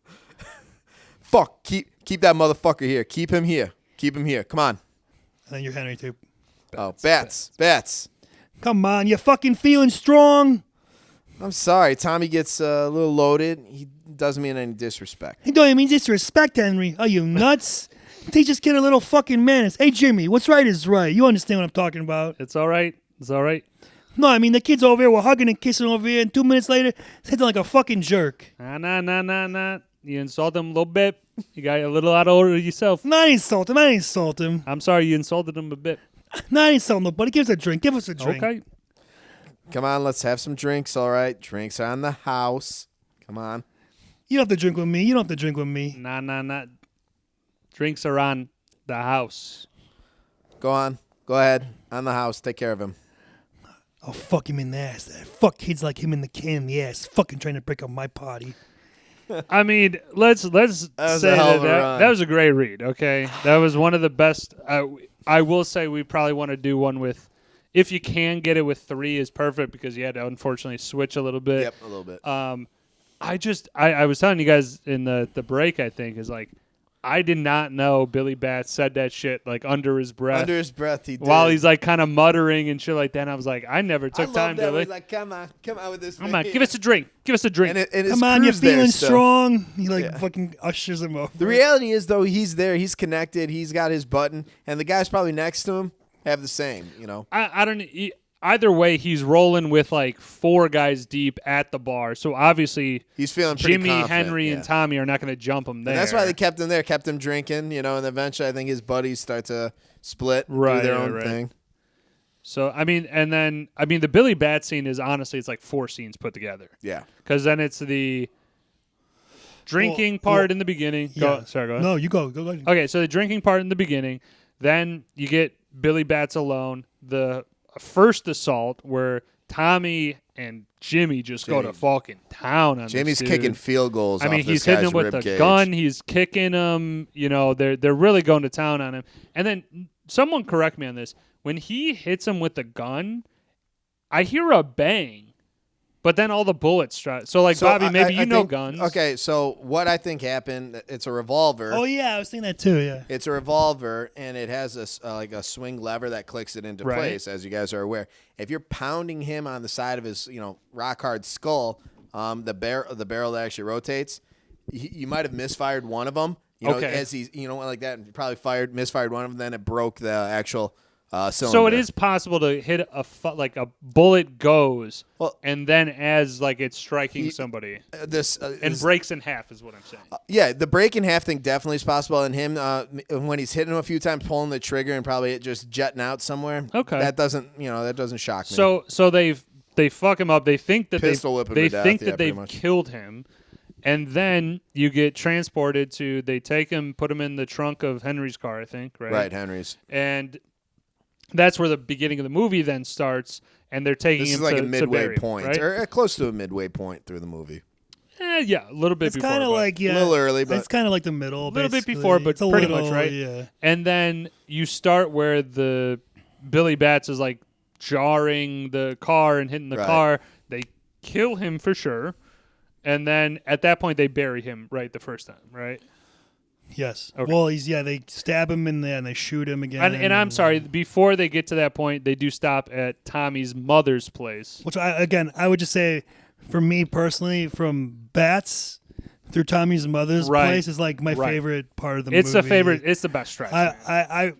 Fuck, keep that motherfucker here. Keep him here. Come on. And then you're Henry too. Bats. Come on, you fucking feeling strong? I'm sorry. Tommy gets a little loaded. He doesn't mean any disrespect. He don't even mean disrespect, Henry. Are you nuts? Teach this kid a little fucking manners. Hey, Jimmy, what's right is right. You understand what I'm talking about? It's all right. No, I mean, the kids over here were hugging and kissing over here, and 2 minutes later, he's acting like a fucking jerk. Nah. You insult him a little bit. You got a little out of order yourself. No, I didn't insult him. I'm sorry you insulted him a bit. No, I didn't insult nobody. Give us a drink. Give us a drink. Okay. Come on, let's have some drinks, all right? Drinks on the house. Come on. You don't have to drink with me. Nah. Drinks are on the house. Go on. Go ahead. On the house. Take care of him. I'll fuck him in the ass. Fuck kids like him in the ass. Fucking trying to break up my party. I mean, let's was say a hell of a run. that was a great read. Okay, that was one of the best. I will say we probably want to do one with, if you can get it with 3 is perfect because you had to unfortunately switch a little bit. Yep, a little bit. I was telling you guys in the break, I think, is like, I did not know Billy Batts said that shit like under his breath. Under his breath, he did. While he's like kind of muttering and shit like that. And I was like, I never took time to. He's like, come on with this. Come on, give us a drink. Give us a drink. And come on, you're feeling strong. He fucking ushers him over. The reality is, though, he's there. He's connected. He's got his button, and the guys probably next to him have the same. You know, I don't. Either way, he's rolling with like 4 guys deep at the bar. So obviously, he's feeling pretty Jimmy, confident, Henry, and Tommy are not going to jump him there. And that's why they kept him there, kept him drinking. You know, and eventually, I think his buddies start to split, do their own thing. So I mean, the Billy Batts scene is honestly, it's like 4 scenes put together. Yeah, because then it's the drinking part in the beginning. Yeah. Go ahead. No, you go. Okay, so the drinking part in the beginning, then you get Billy Batts alone. The first assault where Tommy and Jimmy just go to fucking town on Jimmy's this dude. kicking field goals. I mean, off he's this hitting him guy's with the ribcage. gun. He's kicking him. You know, they're really going to town on him. And then someone correct me on this. When he hits him with the gun, I hear a bang, but then all the bullets strike. So, like, Bobby, maybe you know guns. Okay, so what I think happened, it's a revolver. Oh, yeah, I was thinking that too, yeah. It's a revolver, and it has like a swing lever that clicks it into place, as you guys are aware. If you're pounding him on the side of his, rock-hard skull, the barrel that actually rotates, you might have misfired one of them. As he's, like that, and probably misfired one of them, then it broke the actual cylinder. So it is possible to hit like a bullet goes, and then as like it's striking somebody, and breaks in half is what I'm saying. Yeah, the break in half thing definitely is possible. And him when he's hitting him a few times, pulling the trigger and probably it just jetting out somewhere. Okay, that doesn't shock me. So they fuck him up. They think that they've killed him. And then you get transported to. They take him, put him in the trunk of Henry's car, I think. Right. Right, Henry's. And that's where the beginning of the movie then starts, and they're taking him to bury him. This is like a midway point, right? or close to a midway point through the movie. Yeah, a little bit before. It's kind of like, a little early, but it's kind of like the middle. A little bit before, but pretty much, right? Yeah. And then you start where the Billy Batts is like jarring the car and hitting the car. They kill him for sure. And then at that point, they bury him the first time, right? Yes. Okay. Well, they stab him in there and they shoot him again. And I'm sorry, before they get to that point, they do stop at Tommy's mother's place. Which, I would just say, for me personally, from Batts through Tommy's mother's place is like my favorite part of the movie. It's the favorite. It's the best stretch. It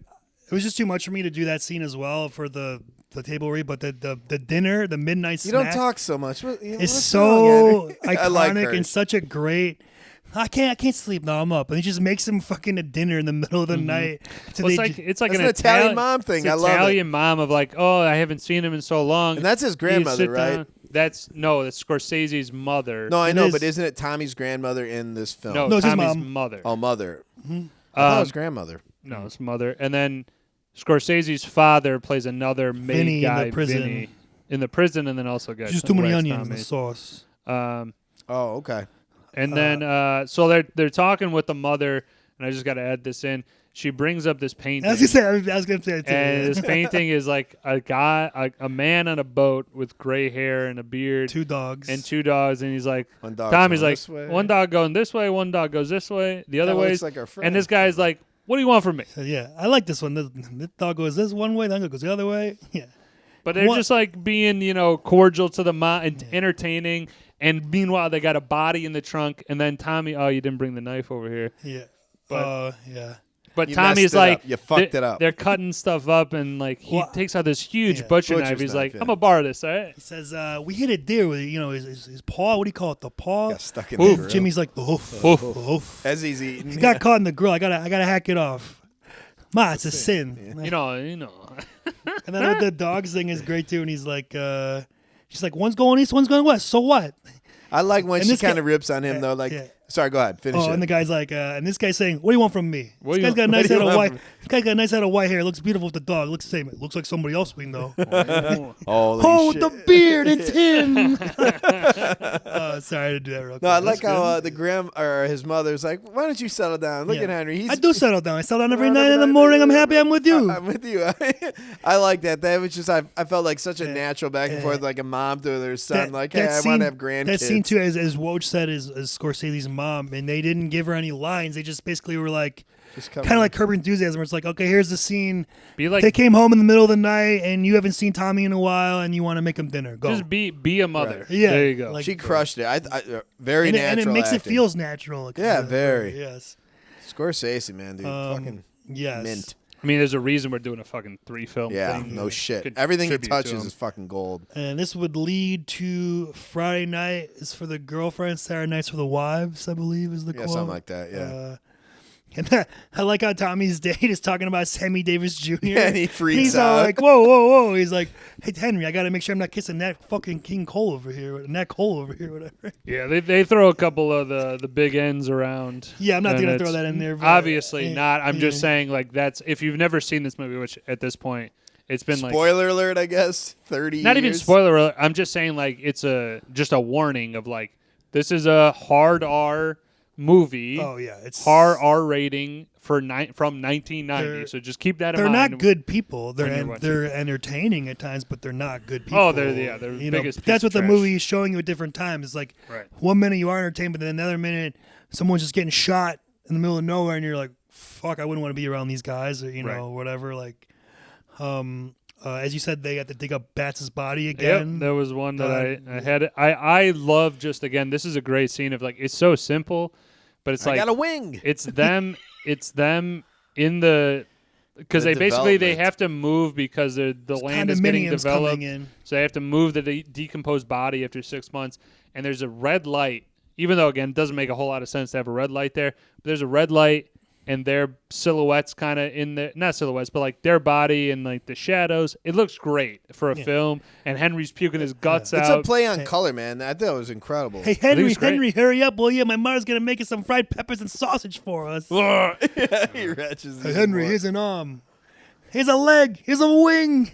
was just too much for me to do that scene as well for the table read, but the dinner, the midnight snack. You don't talk so much. It's so iconic and such a great. I can't sleep. No, I'm up, and he just makes him fucking a dinner in the middle of the night. Well, it's like an Italian mom thing. I love Italian mom of like, I haven't seen him in so long. And that's his grandmother, right? That's Scorsese's mother. No, I know, but isn't it Tommy's grandmother in this film? No, it's Tommy's his mom. mother. Oh, mother. Mm-hmm. I thought it was grandmother. No, it's mother. And then Scorsese's father plays another maid guy, Vinny, in the prison, and then also got just too many onions in the sauce. Okay. And then, so they're talking with the mother, and I just got to add this in. She brings up this painting. I was gonna say it too. And this painting is like a man on a boat with gray hair and a beard, 2 dogs, and he's like, Tommy's like, one dog going this way, one dog goes this way, the other way, and this guy's like, what do you want from me? So, yeah, I like this one. This dog goes this one way, the other goes the other way. Yeah, but they're just like being, cordial to the mom and entertaining. And meanwhile, they got a body in the trunk, and then Tommy, you didn't bring the knife over here. Yeah, yeah. But Tommy's like, you fucked it up. They're cutting stuff up, and like he takes out this huge butcher knife. He's like, I'm gonna borrow this, all right? He says, we hit a deer with his paw. What do you call it? The paw. Got stuck in the grill. Jimmy's like the hoof. As he's eating, he got caught in the grill. I gotta hack it off. Ma, it's a sin. Yeah. You know. And then the dogs thing is great too. And he's like, she's like, one's going east, one's going west. So what? I like when she kind of rips on him though. Like Sorry, go ahead. Finish it. And the guy's like, and this guy's saying, "What do you want from me?" What This do guy's you- got a what nice do you head of want white. from- This guy's got a nice head of white hair. Looks beautiful with the dog. Looks the same. It looks like somebody else we know. Holy shit. With the beard, it's him. Sorry to do that real quick. No, I like how the or his mother's like, "Why don't you settle down? Look at Henry. I do settle down. I settle down every night in the morning. I'm happy I'm with you. I'm with you." I like that. That was just I felt like such a natural back and forth, like a mom to their son. Like, hey, I want to have grandkids. That scene too, as Woj said, is Scorsese's mom, and they didn't give her any lines. They just basically were like, kind of like Curb Your Enthusiasm, where it's like, okay, here's the scene. Be like, they came home in the middle of the night, and you haven't seen Tommy in a while, and you want to make him dinner. Go. just be a mother. Right. Yeah, there you go. She crushed it. Very natural, and it makes acting. it feels natural. Yeah, very. Yes. Scorsese, man, dude, fucking yes. mint. I mean, there's a reason we're doing a fucking 3-film Yeah, thing. no shit. Could Everything he contribute to touches him. is fucking gold. And this would lead to Friday night is for the girlfriends, Saturday night's for the wives, I believe is the quote. Something like that. Yeah. And I like how Tommy's date is talking about Sammy Davis Jr. Yeah, and he freaks He's out. all like, whoa. He's like, hey, Henry, I got to make sure I'm not kissing that fucking King Cole over here, Nat Cole over here, whatever. Yeah, they throw a couple of the big ends around. Yeah, I'm not and going to it's throw that in there. But Obviously not. I'm just saying, like, that's if you've never seen this movie, which at this point it's been Spoiler alert, I guess. 30 not years. even spoiler alert. I'm just saying, like, it's just a warning of like this is a hard R movie. Oh yeah, it's hard R rating from 1990. So just keep that in they're mind. They're not good people. when you're They're entertaining at times, but they're not good people. Oh, they're you biggest know, piece that's of what the trash. movie is showing you at different times. It's like Right. one minute you are entertained, but then another minute someone's just getting shot in the middle of nowhere, and you're like, "Fuck, I wouldn't want to be around these guys," or Right. whatever. Like, as you said, they had to dig up Batts' body again. Yep, there was one that I had. I love just again. This is a great scene of like it's so simple, but it's I like got a wing. It's them in the because The they basically they development. have to move because the land is getting Condominiums developed. coming in. So they have to move the decomposed body after 6 months. And there's a red light, even though again it doesn't make a whole lot of sense to have a red light there. But there's a red light. And their silhouettes kind of in the not silhouettes, but like their body and like the shadows. It looks great for a film. And Henry's puking his guts It's out. a play on color, man. I thought it was incredible. Hey it's great. Henry, hurry up, will you? My mother's gonna make us some fried peppers and sausage for us. He retches Hey, Henry, here's an arm. Here's a leg. Here's a wing.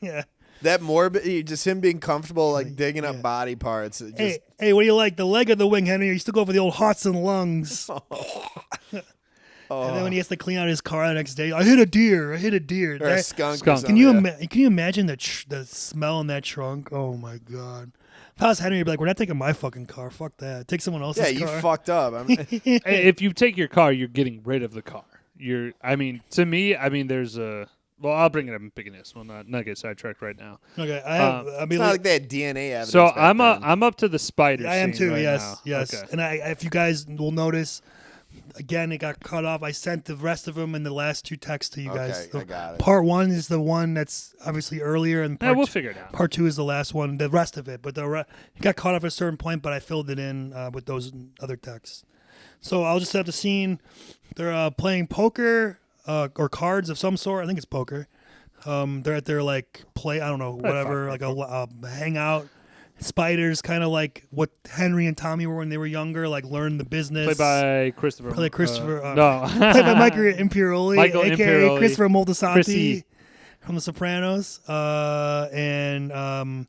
Yeah. that morbid, just him being comfortable, like digging up body parts. It just, Hey, what do you like, the leg or the wing, Henry? Or you still go for the old hearts and lungs? And then when he has to clean out his car the next day, I hit a deer. or a skunk. Skunk. Can you imagine the smell in that trunk? Oh my god! If I was Henry, I'd be like, "We're not taking my fucking car. Fuck that. Take someone else's Yeah, you car." fucked up. Hey, if you take your car, you're getting rid of the car. To me, there's a. Well, I'll bring it up in beginnings. We'll not get sidetracked right now. Okay, I It's mean, not like they had DNA evidence. So back then. I'm up to the spider. I am scene too. right Yes. now. Okay. Okay. And if you guys will notice, again, it got cut off. I sent the rest of them in the last two texts to you guys. Okay, I got it. Part one is the one that's obviously earlier, and Yeah, we'll figure it out. Part two is the last one. The rest of it, but it got caught off at a certain point. But I filled it in with those other texts. So I'll just set the scene. They're playing poker or cards of some sort. I think it's poker. They're at their like play. I don't know, whatever, like a hangout. Spiders, kind of like what Henry and Tommy were when they were younger, like learn the business. Played by Christopher. Played by Christopher. No. Played by Michael Imperioli, Michael aka Imperioli. Christopher Moltisanti Chrissy. from The Sopranos. And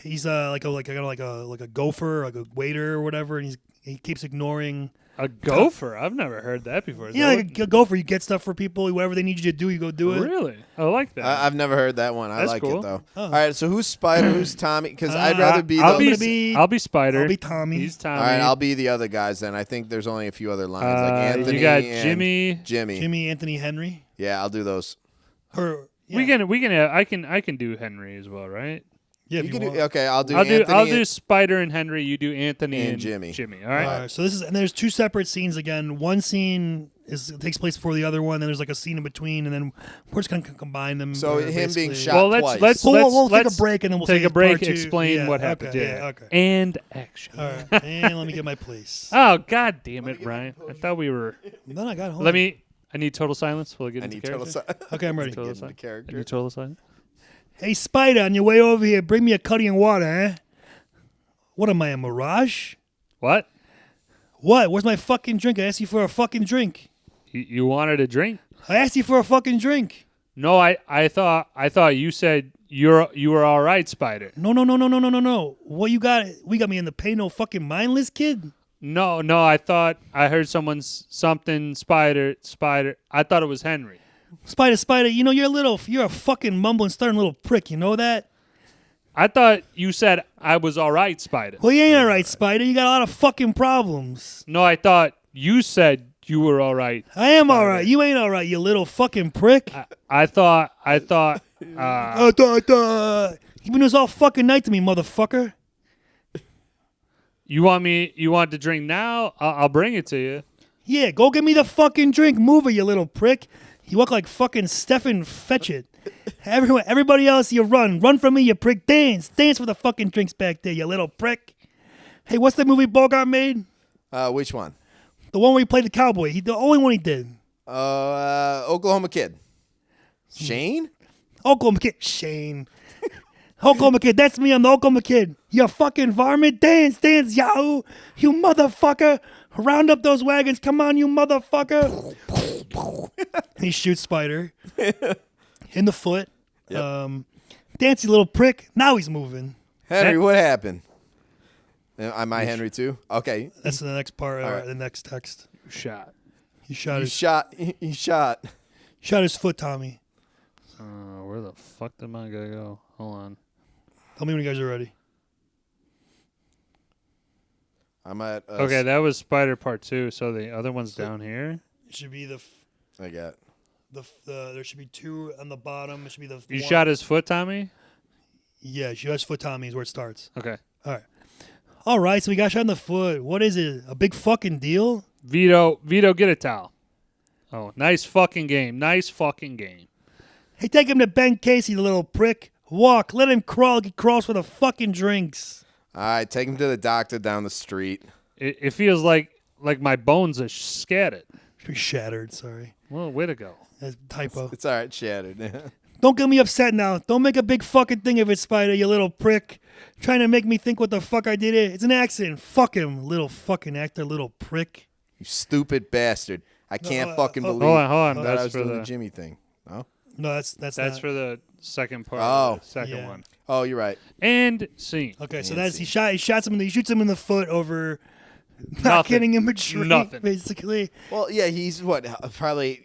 he's like a gopher, like a waiter or whatever, and he keeps ignoring. A gopher? I've never heard that before. Is Yeah, that like a gopher. You get stuff for people, whatever they need you to do, you go do it. Really? I like that. I've never heard that one. I That's like cool. it though. Oh. All right, so who's Spider? Who's Tommy? Because I'd rather be. I'll the, be Spider. I'll be Tommy. He's Tommy. All right, I'll be the other guys then. I think there's only a few other lines like Anthony. You got and Jimmy. Jimmy, Anthony, Henry. Yeah, I'll do those. Or yeah. We can have, I can do Henry as well, right? Yeah, if You you can want. do, okay, I'll do. I'll Anthony do Spider and Henry. You do Anthony and and Jimmy. All right. All right, so this is, and there's two separate scenes again. One scene takes place before the other one, and there's like a scene in between, and then we're just gonna combine them. So him being basically. shot Well, twice. We'll take a break, and then we'll take say a break. part two. Explain Yeah, what happened. Okay, Yeah. okay. And action. All right, and let me get my place. Oh God damn it, Ryan! I thought we were. Then I got home. I need total silence. Will I get I into need character? total. Okay, I'm ready. Total Get into silence. character. I need total silence. Hey, Spider, on your way over here, bring me a cutty and water, eh? What am I, a mirage? What? What? Where's my fucking drink? I asked you for a fucking drink. You wanted a drink? I asked you for a fucking drink. No, I thought you said you were all right, Spider. No. What you got? We got me in the pay no fucking mindless kid. No, I thought I heard something Spider. I thought it was Henry. Spider, you know you're a fucking mumbling, starting little prick. You know that? I thought you said I was all right, Spider. Well, you ain't all right, Spider. You got a lot of fucking problems. No, I thought you said you were all right. I am all right. You ain't all right, you little fucking prick. I thought. You've been doing this all fucking night to me, motherfucker. You want the drink now? I'll bring it to you. Yeah, go get me the fucking drink. Move it, you little prick. You look like fucking Stefan Fetchit. Everybody else, you run from me, you prick. Dance for the fucking drinks back there, you little prick. Hey, what's the movie Bogart made? Which one? The one where he played the cowboy. The only one he did. Oklahoma Kid. Shane? Oklahoma Kid. Shane. Oklahoma Kid. That's me. I'm the Oklahoma Kid. You fucking varmint. Dance, Yahoo. You motherfucker. Round up those wagons. Come on, you motherfucker. He shoots Spider in the foot. Yep. Dance, you little prick. Now he's moving. Henry, what happened? Am I Henry too? Okay. That's the next part. right. The next text. Shot. He shot his foot, Tommy. Where the fuck did mine go? Hold on. Tell me when you guys are ready. I'm at. Okay, that was Spider Part 2. So the other one's down here. It should be I got. There should be 2 on the bottom. It should be the. You one. shot his foot, Tommy? Yeah, she has foot, Tommy, is where it starts. Okay. All right, so we got shot in the foot. What is it? A big fucking deal? Vito, get a towel. Oh, nice fucking game. Hey, take him to Ben Casey, you little prick. Walk. Let him crawl. He crawls for the fucking drinks. All right, take him to the doctor down the street. It feels like my bones are scattered. Shattered, sorry. Well, way to go. That's a typo. It's all right, shattered. Don't get me upset now. Don't make a big fucking thing of it, Spider, you little prick. Trying to make me think what the fuck I did here. It's an accident. Fuck him, little fucking actor, little prick. You stupid bastard. I can't fucking believe Hold on. that I was doing the Jimmy thing. No? No, that's not. for the second part. Oh. The second Yeah. one. Oh, you're right. And scene. Okay, so Nancy. he shoots him in the foot over not Nothing. getting him a drink, Nothing. basically. Well, yeah, he's probably,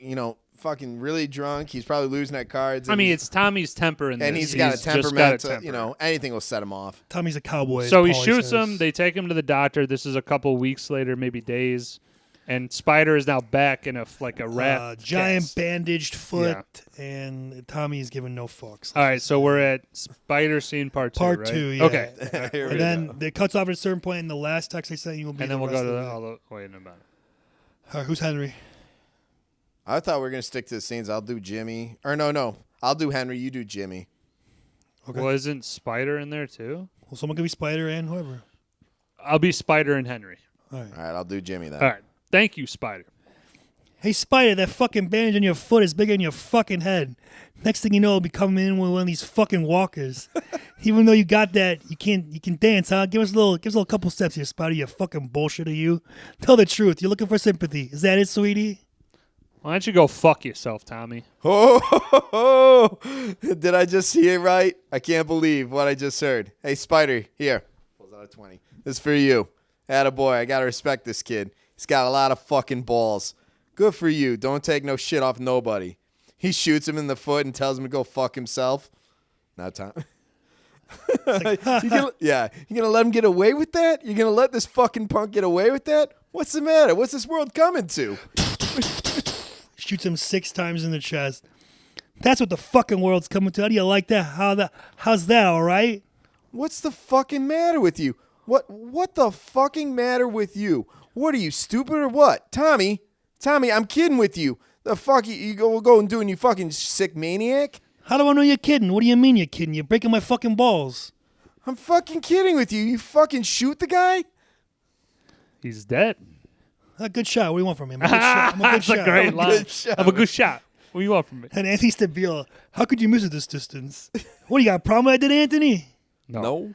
fucking really drunk. He's probably losing at cards. I mean, it's Tommy's temper in this. and he's got a just got temperament. a temper. Anything will set him off. Tommy's a cowboy. So as he Paulie shoots says. him. They take him to the doctor. This is a couple weeks later, maybe days. And Spider is now back in a rat giant cast. bandaged foot, and Tommy's giving no fucks. All right, so we're at Spider scene part 2, Part right? 2, yeah. Okay. Here we And then go. it cuts off at a certain point in the last text I sent you. Will be And then the we'll go rest to of the it. all the wait a minute. All right, who's Henry? I thought we were going to stick to the scenes. I'll do Jimmy. Or no. I'll do Henry. You do Jimmy. Okay. Well, isn't Spider in there too? Well, someone could be Spider and whoever. I'll be Spider and Henry. All right. All right, I'll do Jimmy then. All right. Thank you, Spider. Hey, Spider, that fucking bandage on your foot is bigger than your fucking head. Next thing you know, I'll be coming in with one of these fucking walkers. Even though you got that, you can dance, huh? Give us a little couple steps here, Spider. You fucking bullshitter, you. Tell the truth. You're looking for sympathy. Is that it, sweetie? Why don't you go fuck yourself, Tommy? Oh, did I just hear it right? I can't believe what I just heard. Hey, Spider, here. Pulls out a 20. This is for you. Attaboy, I got to respect this kid. He's got a lot of fucking balls. Good for you. Don't take no shit off nobody. He shoots him in the foot and tells him to go fuck himself. Now, Tom. You're gonna let him get away with that? You're gonna let this fucking punk get away with that? What's the matter? What's this world coming to? Shoots him 6 times in the chest. That's what the fucking world's coming to. How do you like that? How's that, all right? What's the fucking matter with you? What the fucking matter with you? What are you, stupid or what? Tommy, I'm kidding with you. The fuck you go and doing, you fucking sick maniac? How do I know you're kidding? What do you mean you're kidding? You're breaking my fucking balls. I'm fucking kidding with you. You fucking shoot the guy? He's dead. A good shot. What do you want from me? I'm a good shot. I'm a good That's shot. a great line. good shot. I'm a good shot. What do you want from me? And Anthony Stabile, how could you miss at this distance? What, do you got a problem with that, Anthony? No.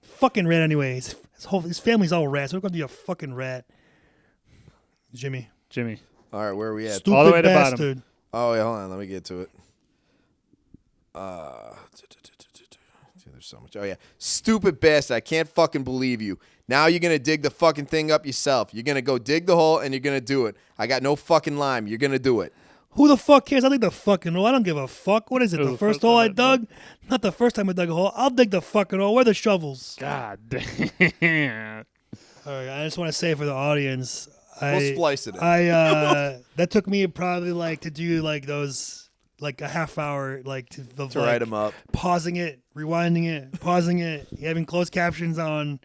Fucking rat anyways. His family's all rats. We're going to be a fucking rat. Jimmy. All right, where are we at? Stupid all the way to bastard. bottom. Oh, wait, hold on. Let me get to it. There's so much. Oh, yeah. Stupid bastard. I can't fucking believe you. Now you're going to dig the fucking thing up yourself. You're going to go dig the hole, and you're going to do it. I got no fucking lime. You're going to do it. Who the fuck cares? I dig the fucking hole. I don't give a fuck. What is it? The first hole I dug? Not the first time I dug a hole. I'll dig the fucking hole. Where are the shovels? God damn. All right, I just want to say for the audience, We'll splice it in. That took me probably like to do like those like a half hour like to write them up, pausing it, rewinding it, pausing it, having closed captions on,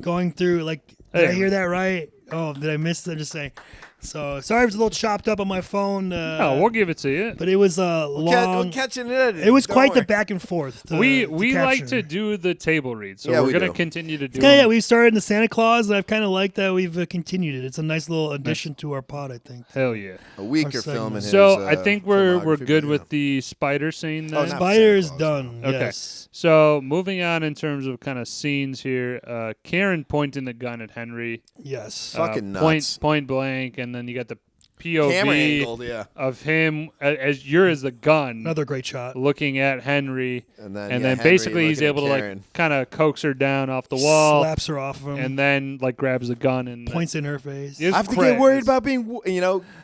going through like did I hear that right? Oh, did I miss it? I'm just saying. So sorry, it was a little chopped up on my phone. We'll give it to you. But it was long. We'll catch it in. It was quite the back and forth. We like to do the table read, so we're going to continue to do it. Yeah, we started in the Santa Claus, and I've kind of liked that we've continued it. It's a nice little addition to our pod, I think. Hell yeah. A weaker film in his So I think we're good with the spider scene then. Spider's done. Okay. Yes. So moving on in terms of kind of scenes here, Karen pointing the gun at Henry. Yes. Fucking nuts. Point blank, and then you got the POV angled, of him as you're as the gun. Another great shot. Looking at Henry, and then Henry basically he's able to Karen. like kind of coax her down off the wall, slaps her off of him, and then like grabs the gun and points in her face. I have to get worried about being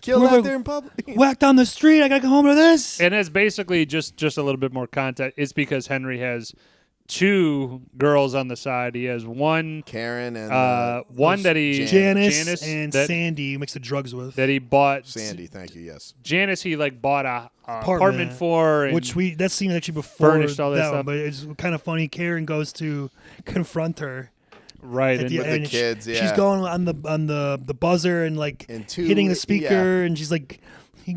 killed out there in public. Whacked on the street. I gotta go home to this. And it's basically just a little bit more context. It's because Henry has two girls on the side. He has one Karen and one that he Janice and Sandy mixed the drugs with. that he bought. Sandy, thank you. Yes, Janice he like bought a apartment for, and which that scene actually before furnished all that that stuff. One, but it's kind of funny. Karen goes to confront her. Right, and with the kids. She's going on the buzzer and like hitting the speaker, and she's like,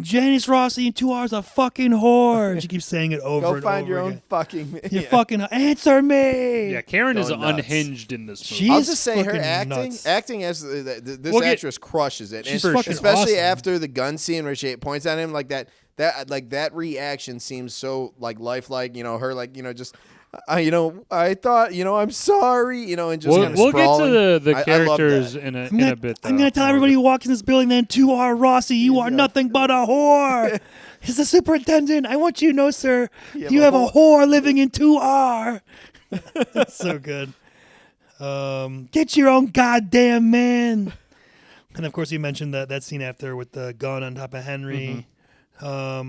Janice Rossi in 2 hours, a fucking whore. And she keeps saying it over and over. Go find your again. own fucking. You fucking answer me. Yeah, Karen is unhinged in this movie. I'll just say her nuts. acting as this actress crushes it. She's and fucking especially awesome. after the gun scene where she points at him like that reaction seems so like lifelike. Her just. I thought, I'm sorry, and just kind of we'll sprawling. get to the characters in a bit. I'm going to tell everybody who walks in this building that 2R Rossi, you are nothing but a whore. He's the superintendent. I want you to know, sir, you have a whore living in 2R. That's so good. Get your own goddamn man. And, of course, you mentioned that scene after with the gun on top of Henry. I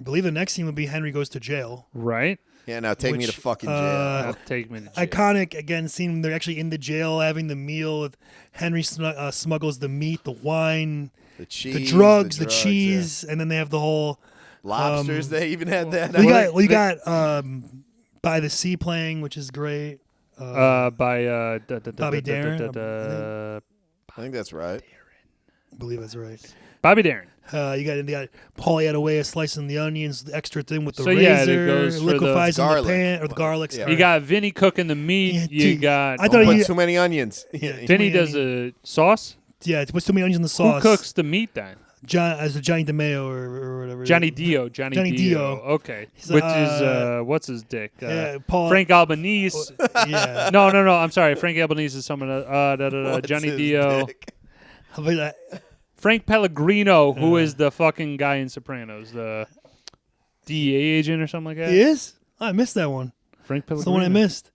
believe the next scene would be Henry goes to jail. Right. Yeah, now take me to fucking jail. Take me to jail. Iconic, again, scene they're actually in the jail having the meal. Henry smuggles the meat, the wine, the cheese, the drugs, the cheese, and then they have the whole... lobsters, they even had that. We got By the Sea playing, which is great. By Bobby Darin. I think that's right. I believe that's right. Bobby Darin. You got Paulie had a way of slicing the onions the extra thin with the So, razor. yeah, it goes for liquefies the in the garlic. pan or the garlic. Yeah. You got Vinny cooking the meat. Yeah, you dude, got. I thought Put you- too many onions. Vinny does a sauce. Yeah, it puts too many onions in the sauce. Who cooks the meat then? As a Johnny DeMeo or whatever. Johnny Dio. Johnny Dio. Okay. Which is what's his dick? Paul, Frank Albanese. Yeah. No. I'm sorry. Frank Albanese is someone. Johnny his Dio. dick? Frank Pellegrino, who is the fucking guy in Sopranos, the DEA agent or something like that. He is? Oh, I missed that one. Frank Pellegrino. That's the one I missed.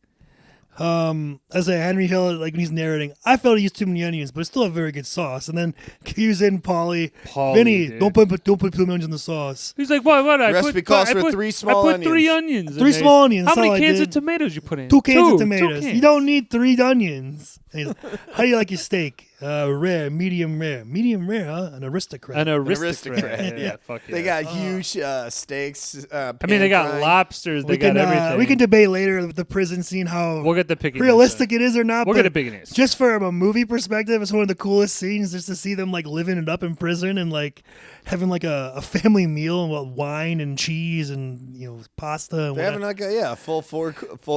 As a Henry Hill, like when he's narrating, I felt he used too many onions, but it's still a very good sauce. And then Q's in Paulie, Vinny, dude. don't put too many onions in the sauce. He's like, what? Recipe calls for 3 small I put 3 onions. Three small onions. How that's many all I cans did. of tomatoes you put in? 2 cans of 2 tomatoes. cans. You don't need 3 onions. And he's like, how do you like your steak? Rare, medium rare. Medium rare, huh? An aristocrat. An aristocrat. Yeah. Fuck yeah. They got huge steaks. I mean, they got lobsters. They got everything. We can debate later with the prison scene how We'll get the pickiness. realistic it is or not. We'll but get a pickiness. just from a movie perspective, it's one of the coolest scenes just to see them like living it up in prison and like having like a family meal and wine and cheese and pasta. And They're having like a full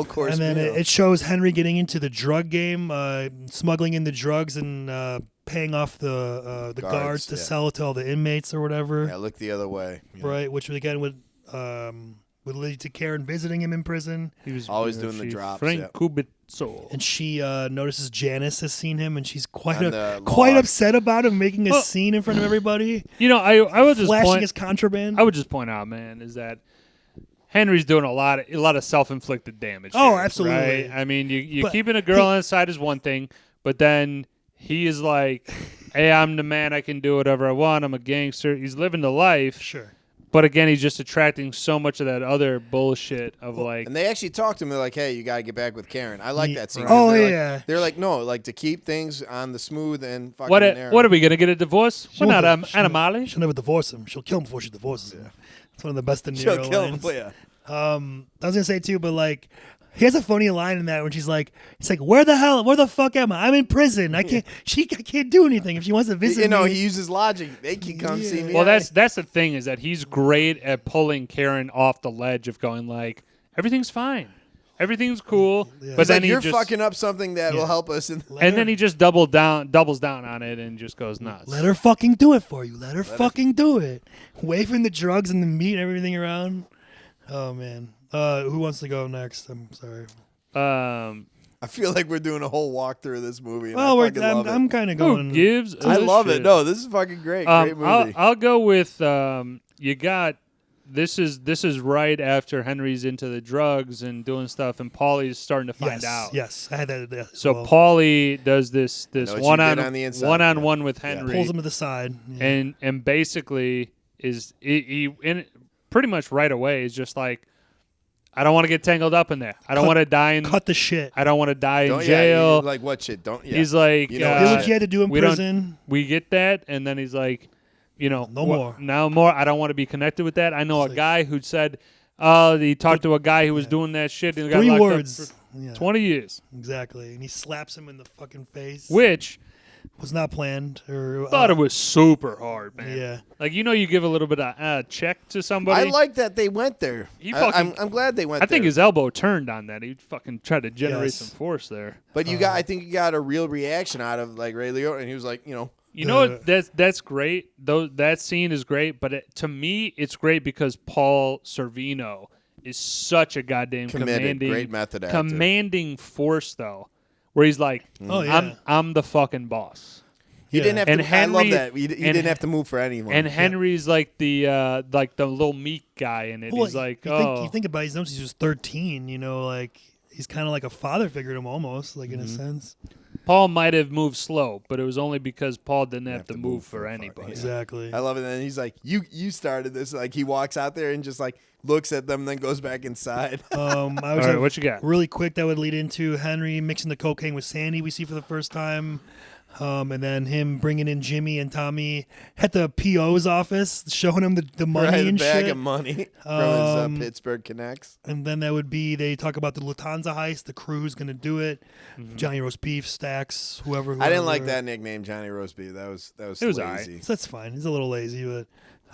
course and then meal. it shows Henry getting into the drug game, smuggling in the drugs and paying off the guards to sell it to all the inmates or whatever. Yeah, look the other way. Right, which again would lead to Karen visiting him in prison. He was always doing the drops. Frank yeah. soul. And she notices Janice has seen him, and she's quite On the quite log. upset about him making a scene in front of everybody, You know, I would just flashing point. his contraband. I would just point out, man, is that Henry's doing a lot of self-inflicted damage. Oh, here, absolutely. Right? I mean, you But keeping a girl on his side is one thing, but then he is like, "Hey, I'm the man. I can do whatever I want. I'm a gangster." He's living the life. Sure. But again, he's just attracting so much of that other bullshit of like. And they actually talked to him. They're like, "Hey, you got to get back with Karen." I like that scene. Oh, They're yeah. Like, they're like, "No, like to keep things on the smooth and fucking." What narrow. are we gonna get a divorce? We're not animali. She'll never divorce him. She'll kill him before she divorces him. It's one of the best De Niro She'll kill him. lines. Yeah. I was gonna say too, but like, he has a funny line in that when she's like, "It's like, where the fuck am I? I'm in prison. I can't do anything. If she wants to visit You know, me, he uses logic. They can come see me. Well, that's the thing is that he's great at pulling Karen off the ledge of going like, everything's fine, everything's cool, but It's then like, he you're just fucking up something that will help us. and then he just doubles down on it and just goes nuts. let her fucking do it for you. Let her fucking do it. Waving the drugs and the meat and everything around. Oh man, who wants to go next? I'm sorry. I feel like we're doing a whole walkthrough of this movie. And Well, I fucking love I'm it. kind of Who going. gives? I love shit? it. No, this is fucking great. Great movie. I'll go with you got. This is right after Henry's into the drugs and doing stuff, and Paulie's starting to find out. Yes, I had that. As So well. Paulie does this what you one did on the inside, one-on-one with Henry, pulls him to the side. Yeah. and basically is he pretty much right away is just like, I don't want to get tangled up in there. I don't want to die in. Cut the shit. I don't want to die in Don't- jail. like what shit? Don't. Yeah. He's like, You know Did what you had to do in we don't- prison. we get that, and then he's like, No more. No more. I don't want to be connected with that. I know a guy who said, he talked to a guy who was doing that shit and got 3 locked words. up for Yeah, 20 years, exactly. And he slaps him in the fucking face. which Was not planned. Or thought it was super hard, man. Yeah. Like, you give a little bit of check to somebody. I like that they went there. I'm glad they went. I think there. his elbow turned on that. He fucking tried to generate Yes. some force there. But I think you got a real reaction out of like Ray Liotta, and he was like, You know what? That's great. Though that scene is great, but to me, it's great because Paul Sorvino is such a goddamn committed, great method actor. commanding force, though, where he's like, Oh, yeah. I'm the fucking boss." He didn't have And to. I Henry- love that. He and- didn't have to move for anyone. And Henry's like the little meek guy in it. Well, He's like, you think about it, he's known since he was 13. Like he's kind of like a father figure to him, almost like in Mm-hmm. a sense. Paul might have moved slow, but it was only because Paul didn't have to move for anybody. Exactly. I love it. And he's like, you started this. Like he walks out there and just like looks at them, then goes back inside. I All was right, what you got? really quick. That would lead into Henry mixing the cocaine with Sandy. We see for the first time. And then him bringing in Jimmy and Tommy at the PO's office, showing him the money Right, and a bag shit. of money from his Pittsburgh Connects. And then that would be they talk about the Lufthansa heist, the crew who's going to do it, Johnny Roast Beef, Stacks, whoever. I didn't like that nickname, Johnny Roast Beef. That was It was lazy. alright. So that's fine. He's a little lazy, but.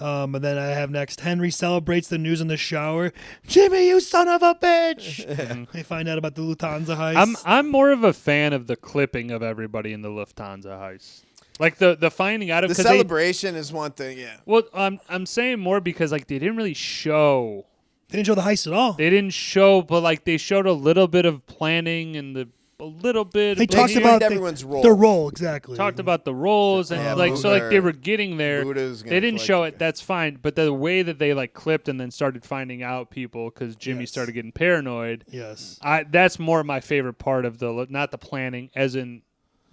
And then I have next Henry celebrates the news in the shower. Jimmy, you son of a bitch! They find out about the Lufthansa heist. I'm more of a fan of the clipping of everybody in the Lufthansa heist. Like the finding out of The 'cause celebration is one thing, yeah. Well, I'm saying more because like they didn't really show. They didn't show the heist at all. They didn't show, but like they showed a little bit of planning and a little bit. They of talked showed about everyone's role. their role, exactly. talked about the roles and Yeah, like so like they Buddha- were getting there. Buddha's gonna They didn't collect show it. it. That's fine, but the way that they like clipped and then started finding out people because Jimmy Yes. started getting paranoid. Yes. That's more my favorite part of not the planning, as in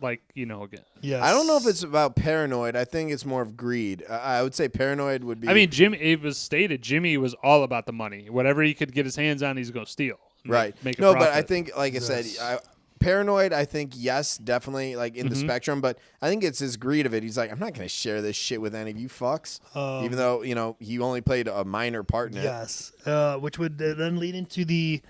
like again. Yes. I don't know if it's about paranoid. I think it's more of greed. I would say paranoid would be. I mean, Jimmy. It was stated Jimmy was all about the money. Whatever he could get his hands on, he's gonna steal. right. Make a No, but I profit. think, like I said, paranoid. I think yes, definitely like in the spectrum. But I think it's his greed of it. He's like, I'm not going to share this shit with any of you fucks. Even though he only played a minor part in it. Yes. Which would then lead into the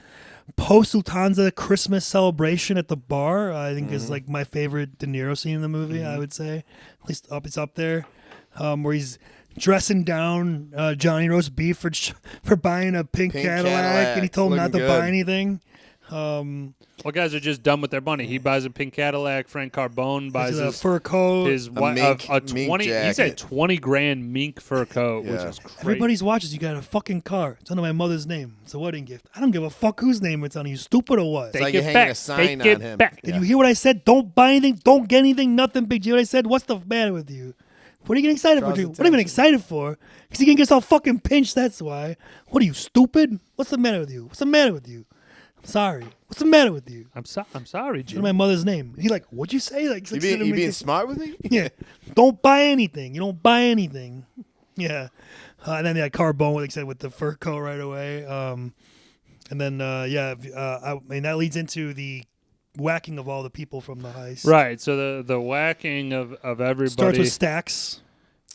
post Lufthansa Christmas celebration at the bar. I think is like my favorite De Niro scene in the movie. I would say, at least it's up there, where he's dressing down Johnny Roast Beef for buying a pink Cadillac, and he told him not to Looking buy good. anything. Well, guys are just done with their money. He buys a pink Cadillac. Frank Carbone buys a fur coat. His mink 20. He said $20,000 mink fur coat, which is crazy. Everybody's watches. You got a fucking car. It's under my mother's name. It's a wedding gift. I don't give a fuck whose name it's on. Are you stupid or what? It's like you're hanging a sign on him. Back. Did you hear what I said? Don't buy anything. Don't get anything. Nothing big. Do you know what I said? What's the matter with you? What are you getting excited for? What are you even excited for? Because you're going to get yourself fucking pinched, that's why. What are you, stupid? What's the matter with you? What's the matter with you? I'm sorry. What's the matter with you? I'm sorry, Jim. It's my mother's name. He's like, what'd you say? Like, you being smart with me? Yeah. Don't buy anything. You don't buy anything. Yeah. And then that Carbone, like I said, with the fur coat right away. And then, I mean, that leads into the whacking of all the people from the heist. Right. So the whacking of everybody starts with Stax.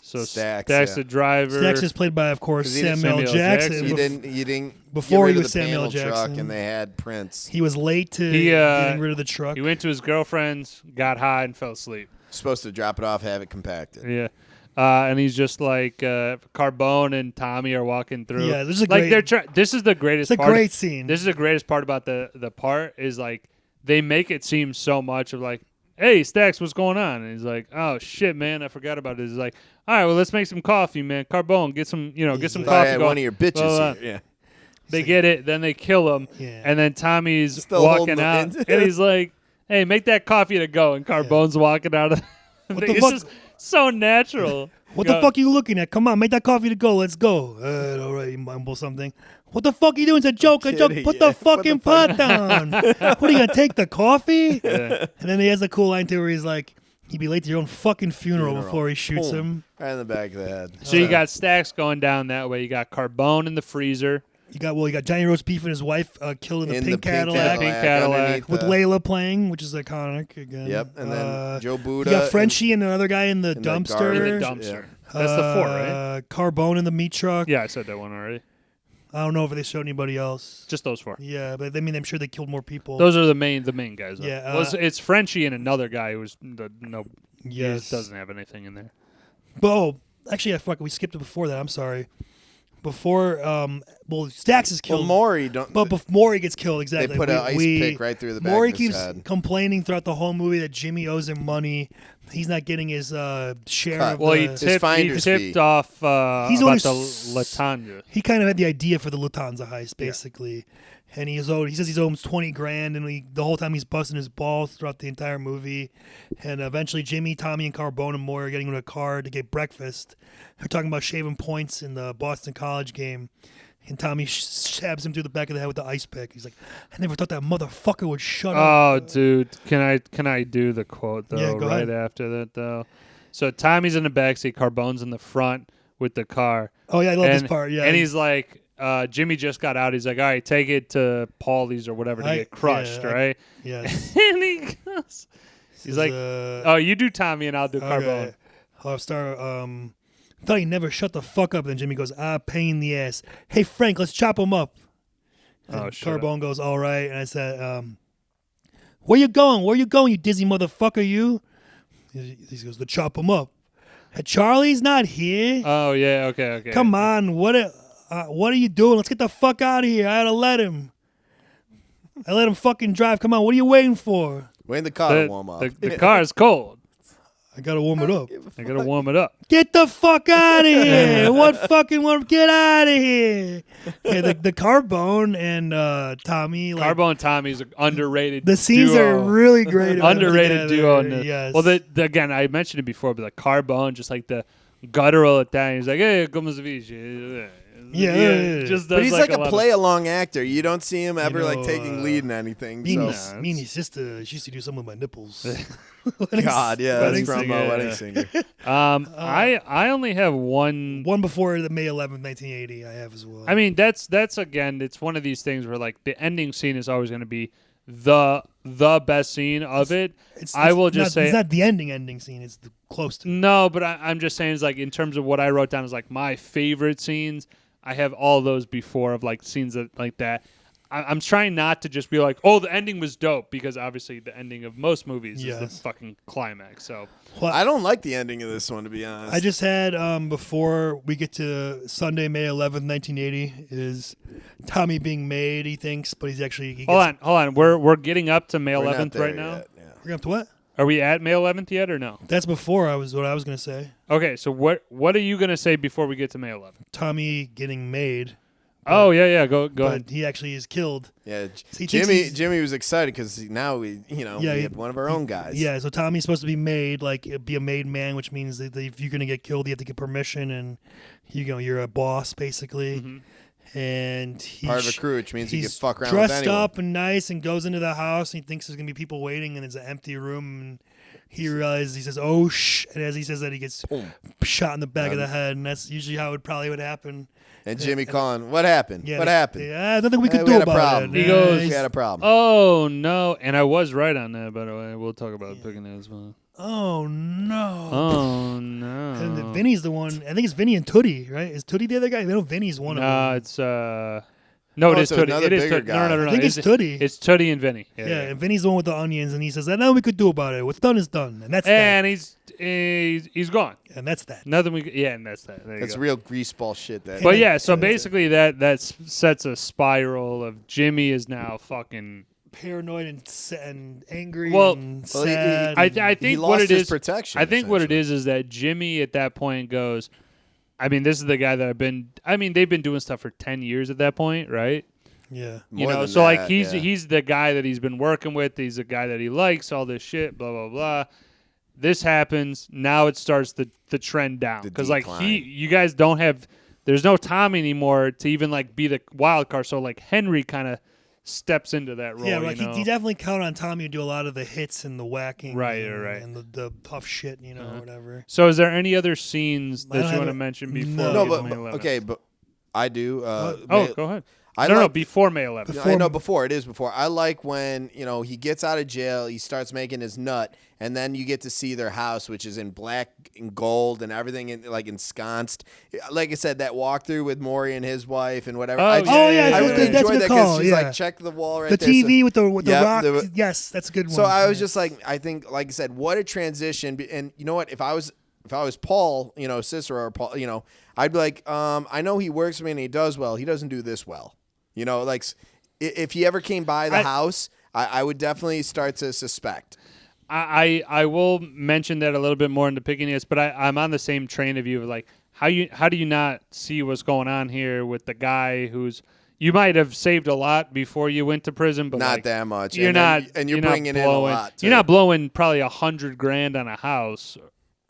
So Stax the driver. Stax is played by, of course, Samuel Jackson. You didn't before get rid he was of the Samuel panel Jackson, truck and they had Prince. He was late to getting rid of the truck. He went to his girlfriend's, got high, and fell asleep. Supposed to drop it off, have it compacted. Yeah. And he's just like Carbone and Tommy are walking through. Yeah, this is this is the greatest. It's a great scene. This is the greatest part about the part is like they make it seem so much of like, hey, Stax, what's going on? And he's like, oh shit, man, I forgot about it. He's like, all right, well, let's make some coffee, man. Carbone, get some coffee. I had one of your bitches here. Yeah. They get it, then they kill him, and then Tommy's walking out, and he's like, hey, make that coffee to go, and Carbone's walking out of it's just so natural. What the fuck are you looking at? Come on, make that coffee to go. Let's go. All right, you mumble something. What the fuck are you doing? It's a joke. Put the fucking pot down. What are you going to take, the coffee? Yeah. And then he has a cool line, too, where he's like, you'd be late to your own fucking funeral before he shoots him. Right in the back of the head. So you got Stax going down that way. You got Carbone in the freezer. You got Johnny Roast Beef and his wife killed in the pink Cadillac. Pink Cadillac. With Layla playing, which is iconic again. Yep, and then Joe Buddha. You got Frenchie and another guy in the dumpster. In the dumpster. Yeah. That's the 4, right? Carbone in the meat truck. Yeah, I said that one already. I don't know if they showed anybody else. Just those 4. Yeah, but I mean, I'm sure they killed more people. Those are the main guys. Though. Yeah, well, it's Frenchie and another guy who's he Yes, doesn't have anything in there. But actually, we skipped it before that. I'm sorry. Before, Stax is killed. Well, But Maury gets killed, exactly. They put an ice pick right through the back Maury of his keeps head. complaining throughout the whole movie that Jimmy owes him money. He's not getting his share of he tipped off about the Lufthansa. He kind of had the idea for the Lufthansa heist, basically. Yeah. And he says he's owed him $20,000, and the whole time he's busting his balls throughout the entire movie. And eventually, Jimmy, Tommy, and Carbone and Maury are getting into a car to get breakfast. They're talking about shaving points in the Boston College game. And Tommy stabs him through the back of the head with the ice pick. He's like, I never thought that motherfucker would shut up. Oh, dude. Can I do the quote, though, yeah, go right ahead. after that, though? So Tommy's in the backseat. Carbone's in the front with the car. Oh, yeah, I love this part. Yeah, and he's like, Jimmy just got out. He's like, all right, take it to Paulie's or whatever to get crushed, right? Yes. And he goes, he's like, oh, you do Tommy and I'll do Carbone. I'll start, I thought he never shut the fuck up. And then Jimmy goes, pain in the ass. Hey, Frank, let's chop him up. And Carbone goes, all right. And I said, where you going? Where you going, you dizzy motherfucker, you? He goes, to chop him up. Hey, Charlie's not here. Oh, yeah, okay. Come on, what are you doing? Let's get the fuck out of here. I had to let him. I let him fucking drive. Come on, what are you waiting for? Wait in the car to warm up. The car is cold. I gotta warm it up. I gotta warm it up. Get the fuck out of here! What fucking warm? Get out of here! Yeah, the Carbone and Tommy. Carbone and Tommy's an underrated. The scenes duo. are really great. Underrated duo. Yes. Well, again, I mentioned it before, but the Carbone, just like the guttural Italian. He's like, hey, come vici. Yeah. Just but he's like a play-along of... actor. You don't see him ever taking lead in anything. Mimi's sister, she used to do some of my nipples. God, yeah, that's from Wedding Singer. I only have one before the May 11th, 1980. I have as well. I mean, that's again, it's one of these things where like the ending scene is always going to be the best scene of it. I will just say it's not the ending scene. It's the close to. No, but I'm just saying it's like in terms of what I wrote down is like my favorite scenes. I have all those before of like scenes like that. I'm trying not to just be like, oh, the ending was dope, because obviously the ending of most movies is the fucking climax. So I don't like the ending of this one, to be honest. I just had before we get to Sunday, May 11th, 1980, is Tommy being made. He thinks, but he's actually. Hold on. We're getting up to May 11th right now. Yet, yeah. We're up to what? Are we at May 11th yet or no? That's before what I was gonna say. Okay, so what are you gonna say before we get to May 11th? Tommy getting made. Oh yeah, go ahead. He actually is killed. Yeah, So Jimmy was excited because now we had one of our own guys. Yeah, so Tommy's supposed to be made, be a made man, which means that if you're gonna get killed, you have to get permission, and you're a boss basically. Mm-hmm. And he's part of a crew, which means he can fuck around dressed with anyone. up and nice, and goes into the house. And he thinks there's gonna be people waiting, and it's an empty room. And he realizes, he says, "Oh shh!" And as he says that, he gets shot in the back of the head, and that's usually how it probably would happen. And Jimmy calling, "What happened? Yeah, what happened? Yeah, nothing we could do about it." He goes, "We had a problem." Oh no! And I was right on that, by the way. We'll talk about picking that as well. Oh no! Oh no! And Vinny's the one. I think it's Vinny and Tootie, right? Is Tootie the other guy? No, Vinny's one of them. It's No, it is Tootie. It is Tootie. No. I think it's Tootie. It's Tootie and Vinny. Yeah, and Vinny's the one with the onions, and he says, "Nothing we could do about it. What's done is done," and that's and that. he's gone. And that's that. Nothing and that's that. That's real greaseball shit. That. But yeah, so basically that sets a spiral of Jimmy is now fucking paranoid and angry. Well, and sad. I think he what lost it his is. protection. I think what it is that Jimmy at that point goes. I mean, this is the guy that they've been doing stuff for 10 years at that point, right? Yeah. So like he's the guy that he's been working with. He's the guy that he likes. All this shit. Blah blah blah. This happens. Now it starts the trend down because like you guys don't have. There's no Tommy anymore to even like be the wild card. So like Henry kind of steps into that role. Yeah, like he definitely counted on Tommy to do a lot of the hits and the whacking, right, and the tough shit, or whatever. So is there any other scenes that you want to mention before? No, but I do. Go ahead. No, before May 11th. I know before. It is before. I like when, he gets out of jail, he starts making his nut, and then you get to see their house, which is in black and gold and everything ensconced. Like I said, that walkthrough with Maury and his wife and whatever. I really enjoyed that because she's like, check the wall right there. The TV with the rock. Yes, that's a good one. So I was just like, I think, like I said, what a transition. And you know what? If I was Paul, Cicero or Paul, I'd be like, I know he works for me and he does well. He doesn't do this well. Like if he ever came by the house, I would definitely start to suspect. I will mention that a little bit more in the pickiness, but I'm on the same train of you. Like how do you not see what's going on here with the guy who's you might have saved a lot before you went to prison, but not that much. You're you're bringing in a lot. You're not blowing probably $100,000 on a house.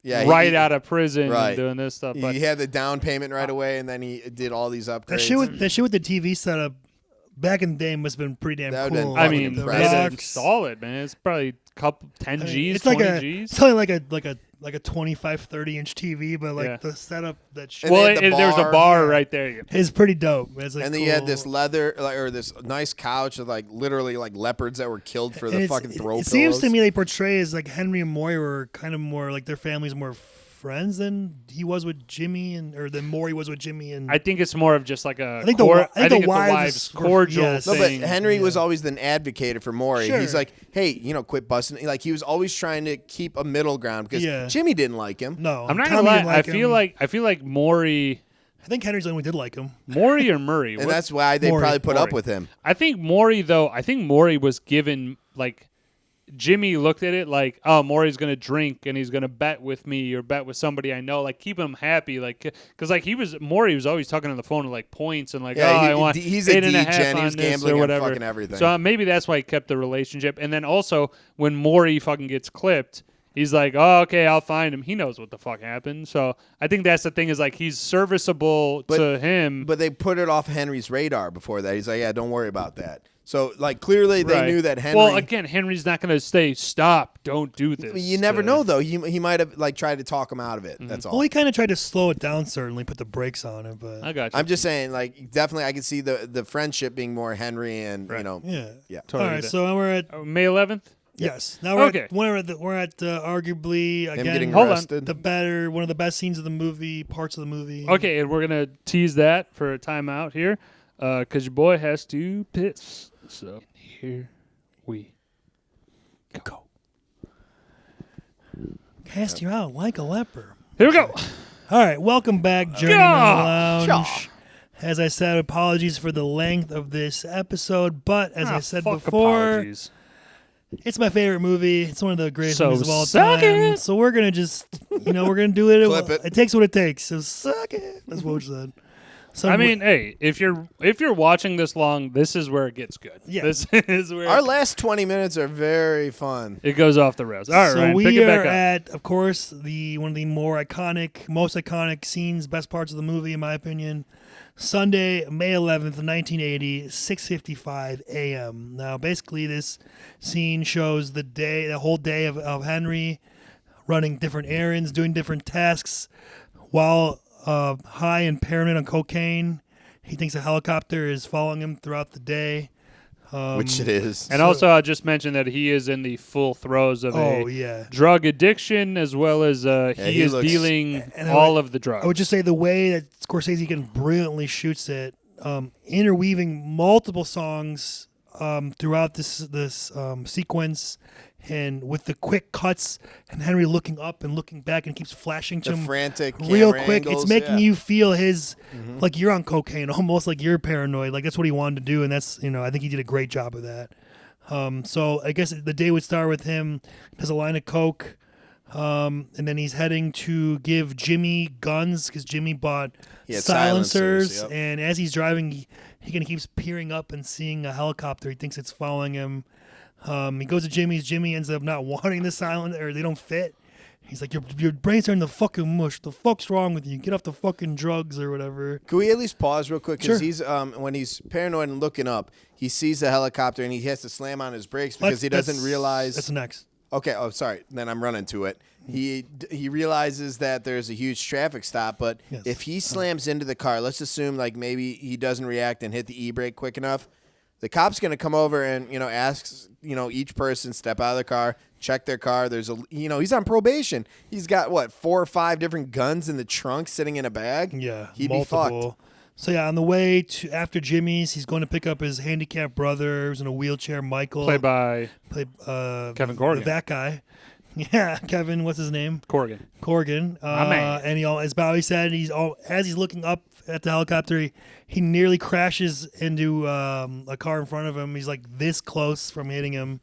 Yeah, out of prison and doing this stuff. But he had the down payment right away, and then he did all these upgrades. That shit with the TV setup back in the day must have been pretty damn cool. I mean, they install it, man. It's probably 10 Gs, it's 20 like Gs. It's only like a 25, 30-inch TV, but the setup that shit. Well, there's a bar right there. It's pretty dope. It's and then you had this leather or this nice couch with literally leopards that were killed for the fucking throw pillows. It seems to me they portray as like Henry and Maury were kind of more like their families more friends than he was with Jimmy or than Maury was with Jimmy. And I think it's more of just like a. I think the wives cordial. Yes. Thing. No, but Henry was always an advocate for Maury. Sure. He's like, hey, quit busting. Like he was always trying to keep a middle ground because Jimmy didn't like him. No, I'm not gonna lie. I feel like Maury. I think Henry's the one who did like him. Maury or Murray, and that's why they probably put up with him. I think Maury was given Jimmy looked at it like, oh, Maury's going to drink and he's going to bet with me or bet with somebody I know, like keep him happy. Because Maury was always talking on the phone with points and I want he's a 8.5 degen. He was on this gambling or on whatever. fucking everything. So maybe that's why he kept the relationship. And then also when Maury fucking gets clipped, he's like, oh, okay, I'll find him. He knows what the fuck happened. So I think that's the thing is he's serviceable to him. But they put it off Henry's radar before that. He's like, yeah, don't worry about that. So, clearly they knew that Henry... Well, again, Henry's not going to say, stop, don't do this. You never know, though. He might have, tried to talk him out of it. Mm-hmm. That's all. Well, he kind of tried to slow it down, certainly, put the brakes on it, but... I got you. I'm just saying, definitely I can see the friendship being more Henry and, Yeah. Totally. All right, so we're at... May 11th? Yes. Now we're at arguably, him again, getting arrested. one of the best scenes of the movie, parts of the movie. Okay, and we're going to tease that for a timeout here. Because your boy has to piss. So here we go. Cast you out like a leper. Here we go. All right, welcome back, Journeymen Yeah. Lounge. As I said, apologies for the length of this episode, but as I said before, apologies. it's my favorite movie. It's one of the greatest So movies of all suck time. it. So we're gonna just, we're gonna do it. Clip it. It takes what it takes. So suck it. That's what we said. So I mean, hey, if you're watching this long, this is where it gets good. Yeah. This is where Our last 20 minutes are very fun. it goes off the rails. All right, so Ryan, we pick it are back up. at, of course, one of the most iconic scenes, best parts of the movie, in my opinion. Sunday, May 11th, 1980, 6:55 a.m. Now, basically, this scene shows the whole day of Henry running different errands, doing different tasks, while high and paranoid on cocaine. He thinks a helicopter is following him throughout the day. Which it is. And also, I just mentioned that he is in the full throes of a drug addiction, as well as he is dealing all of the drugs. I would just say the way that Scorsese again brilliantly shoots it, interweaving multiple songs throughout this sequence, and with the quick cuts, and Henry looking up and looking back and keeps flashing to the him frantic real camera quick. angles, It's making you feel his like you're on cocaine, almost like you're paranoid. Like that's what he wanted to do, and that's I think he did a great job of that. So I guess the day would start with him has a line of coke, and then he's heading to give Jimmy guns because Jimmy bought silencers, yep. and as he's driving, he kind of keeps peering up and seeing a helicopter. He thinks it's following him. He goes to Jimmy's. Jimmy ends up not wanting the silencer, or they don't fit. He's like, your brain's turning to fucking mush. The fuck's wrong with you? Get off the fucking drugs or whatever. Can we at least pause real quick? Because Sure. he's when he's paranoid and looking up, he sees the helicopter and he has to slam on his brakes because he doesn't realize. That's next. Okay. Oh, sorry. Then I'm running to it. He realizes that there's a huge traffic stop, but Yes. if he slams into the car, let's assume like maybe he doesn't react and hit the e-brake quick enough. The cop's going to come over and, asks, each person step out of the car, check their car. There's he's on probation. He's got 4 or 5 different guns in the trunk sitting in a bag. Yeah, He'd multiple. be fucked. So yeah, on the way to after Jimmy's, he's going to pick up his handicapped brother who's in a wheelchair, Michael. Played by Kevin Corrigan. That guy. Yeah, Kevin. What's his name? Corrigan. My man. And as Bowie said, as he's looking up at the helicopter, he nearly crashes into a car in front of him. He's like this close from hitting him.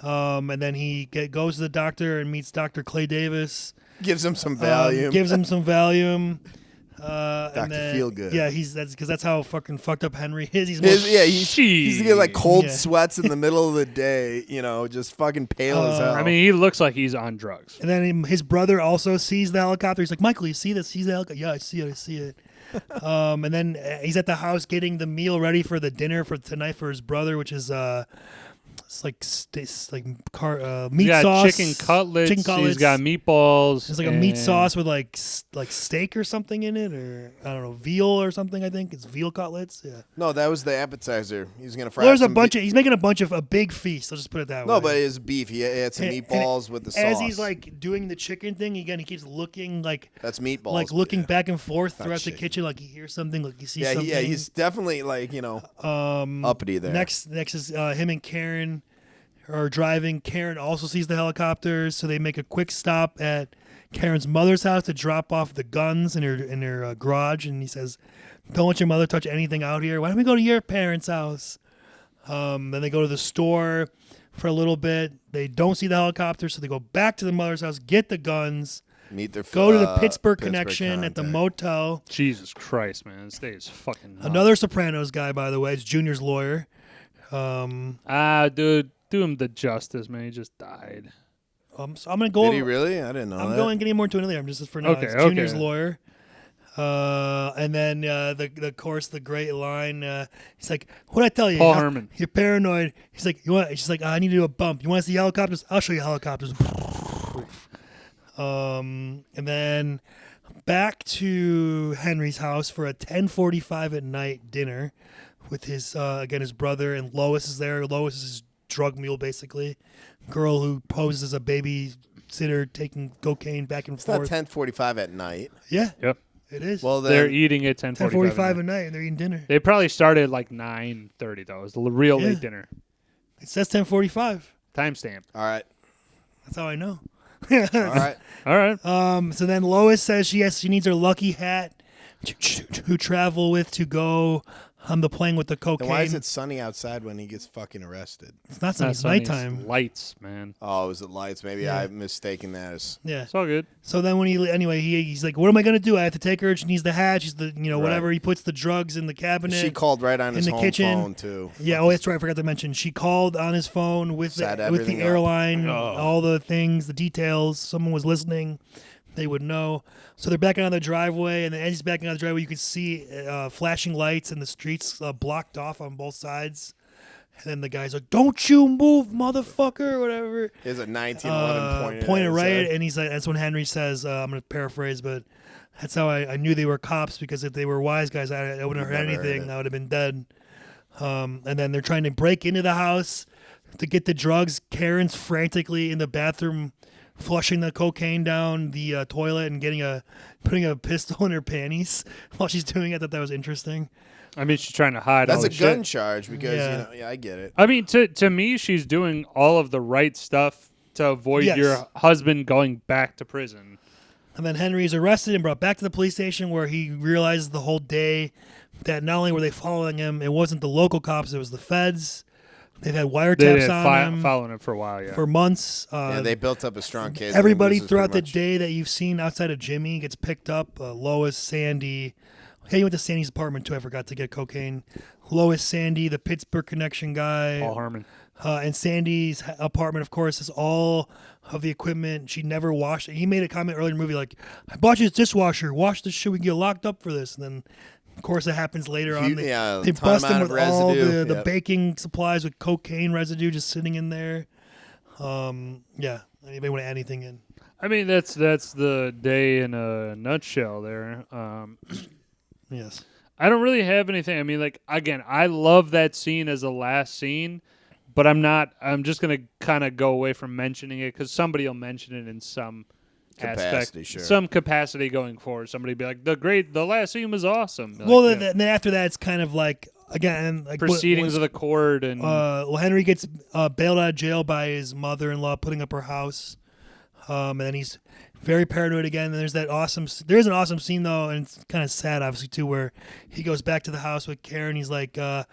And then he goes to the doctor and meets Dr. Clay Davis. Gives him some Valium. Dr. Feelgood. Yeah, that's how fucking fucked up Henry is. He's getting like cold Yeah. sweats in the middle of the day, just fucking pale as hell. I mean, he looks like he's on drugs. And then his brother also sees the helicopter. He's like, Michael, you see this? Sees the helicopter? Yeah, I see it. And then he's at the house getting the meal ready for the dinner for tonight for his brother, which is meat sauce, chicken cutlets. He's got meatballs. It's like a meat sauce with like steak or something in it, or I don't know, veal or something. I think it's veal cutlets. Yeah. No, that was the appetizer. He's gonna fry. There's he's making a big feast. Let's just put it that way. No, but it's beef. He had some meatballs with the sauce. As he's like doing the chicken thing again, he keeps looking like that's meatballs. Like looking back and forth throughout the chicken. kitchen, like he hears something, like he sees something. Yeah, he's definitely like uppity there. Next is him and Karen are driving. Karen also sees the helicopters, so they make a quick stop at Karen's mother's house to drop off the guns in her garage, and he says, "Don't let your mother touch anything out here. Why don't we go to your parents' house?" Then they go to the store for a little bit. They don't see the helicopter, so they go back to the mother's house, get the guns, go to the Pittsburgh Connection at the motel. Jesus Christ, man, this day is fucking nuts. Another Sopranos guy, by the way. It's Junior's lawyer. Dude, do him the justice, man. He just died. So I'm gonna go. Did he really? I didn't know. I'm going getting more into it later. I'm just for now. Okay, It's Junior's lawyer. And then the great line. He's like, "What'd I tell you? Paul Herman. You're paranoid." He's like, She's like, "I need to do a bump. You want to see helicopters? I'll show you helicopters." And then back to Henry's house for a 10:45 at night dinner with his brother, and Lois is there. Lois is his drug mule, basically, girl who poses as a babysitter taking cocaine back and It's forth. not 10:45 at night. Yeah. Yep. It is. Well, They're then eating at 10:45 10:45 at at night, and they're eating dinner. They probably started like 9:30 though. It was the real late dinner. It says 10:45. Timestamp. all right, That's how I know. all right. All right. So then Lois says she needs her lucky hat to travel with to go on the plane with the cocaine. And why is it sunny outside when he gets fucking arrested? It's not sunny. Not It's sunny, nighttime. Lights, man. Oh, is it lights? Maybe Yeah. I'm mistaken that as. Yeah. It's all good. So then when he's like, what am I gonna do? I have to take her. She needs the hat. She's the whatever. He puts the drugs in the cabinet. She called right on his the home kitchen. phone too. Yeah. Oh, that's right. I forgot to mention. She called on his phone with Set the everything up. airline, Oh. all the things, the details. Someone was listening. They would know. So they're backing out of the driveway, and then as he's backing out of the driveway, you can see flashing lights and the streets blocked off on both sides. And then the guy's like, "Don't you move, motherfucker," or whatever. There's a 1911 Pointed right, and he's like, "That's when Henry says, I'm going to paraphrase, but that's how I knew they were cops, because if they were wise guys, I wouldn't have heard Never heard anything. it. I would have been dead." And then they're trying to break into the house to get the drugs. Karen's frantically in the bathroom, flushing the cocaine down the toilet and putting a pistol in her panties while she's doing it. I thought that was interesting. I mean, she's trying to hide all That's a the gun shit. charge because Yeah. I get it. I mean, to me, she's doing all of the right stuff to avoid Yes. your husband going back to prison. And then Henry's arrested and brought back to the police station, where he realizes the whole day that not only were they following him, it wasn't the local cops, it was the feds. They've had They wiretaps had on him following him for a while, yeah. for months. Yeah, they built up a strong case. Everybody This is throughout the pretty much- day that you've seen outside of Jimmy gets picked up. Lois, Sandy. Hey, you went to Sandy's apartment too. I forgot to get cocaine. Lois, Sandy, the Pittsburgh connection guy. Paul Harmon. And Sandy's apartment, of course, is all of the equipment. She never washed it. He made a comment earlier in the movie like, "I bought you this dishwasher. Wash this shit. We can get locked up for this." And then, of course, it happens later on. They ton bust him amount with of all residue. the Yep. baking supplies with cocaine residue just sitting in there. Yeah. Anybody want to add anything in? I mean, that's the day in a nutshell there. Yes. I don't really have anything. I mean, like, again, I love that scene as a last scene, but I'm just going to kind of go away from mentioning it because somebody will mention it in some Capacity, aspect, sure. some capacity going forward. Somebody be like, the last scene was awesome. Like, Well, yeah. then after that, it's kind of like, again, like Proceedings of the court and Henry gets bailed out of jail by his mother-in-law putting up her house, and then he's very paranoid again. And there's an awesome scene though, and it's kind of sad, obviously too, where he goes back to the house with Karen. He's like, "Where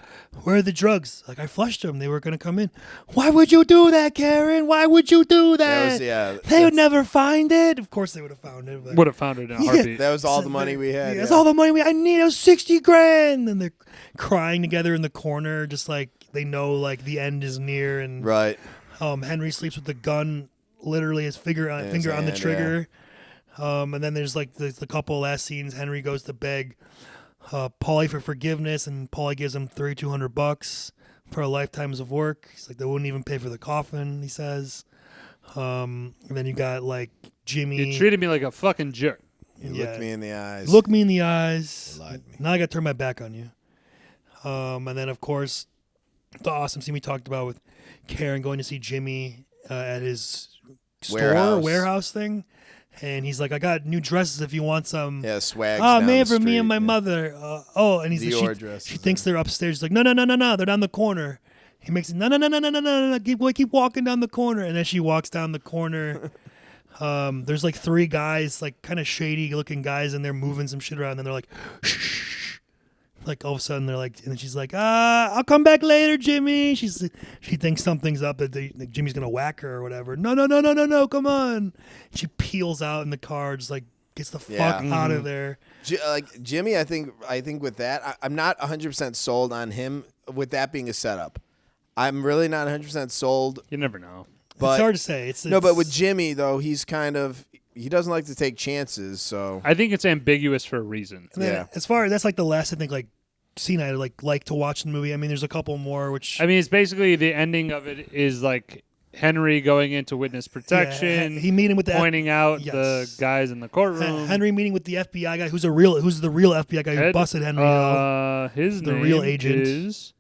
are the drugs? Like I flushed them. They were gonna come in. Why would you do that, Karen? Why would you do that? They would never find it. Of course they would have found it. But would have found it in a heartbeat. That was all the money we had. That's all the money I need. It was $60,000. And they're crying together in the corner, just like they know like the end is near. And Right. Henry sleeps with the gun, literally his finger on his the hand, trigger. And then there's like the couple last scenes. Henry goes to beg Paulie for forgiveness, and Paulie gives him $3,200 for a lifetimes of work. He's like, they wouldn't even pay for the coffin, he says. And then you got like Jimmy. You treated me like a fucking jerk. He looked me in the eyes. Look me in the eyes. He lied to me. Now I got to turn my back on you. And then, of course, the awesome scene we talked about with Karen going to see Jimmy at his warehouse thing. And he's like, I got new dresses if you want some. Yeah, swag. Oh, made for me and my mother. And he's Dior like, dresses, she thinks they're upstairs. She's like, no, they're down the corner. He makes it, no, keep walking down the corner. And then she walks down the corner. There's like three guys, like kind of shady looking guys, and they're moving some shit around. And they're like, shh. Like all of a sudden they're like, and then she's like, I'll come back later, Jimmy. She thinks something's up, that like Jimmy's gonna whack her or whatever. No, come on. She peels out in the car, just like gets the fuck out of there. Like Jimmy, I think with that, I'm not 100% sold on him with that being a setup. I'm really not 100% sold. You never know. But it's hard to say. No, but with Jimmy though, he's kind of. He doesn't like to take chances, so I think it's ambiguous for a reason. And then as far as that's like the last, I think, like scene I like to watch in the movie. I mean, there's a couple more which I mean, it's basically the ending of it is like Henry going into witness protection. he meeting with the pointing out yes. the guys in the courtroom. Henry meeting with the FBI guy who's the real FBI guy who busted Henry. His the name real agent is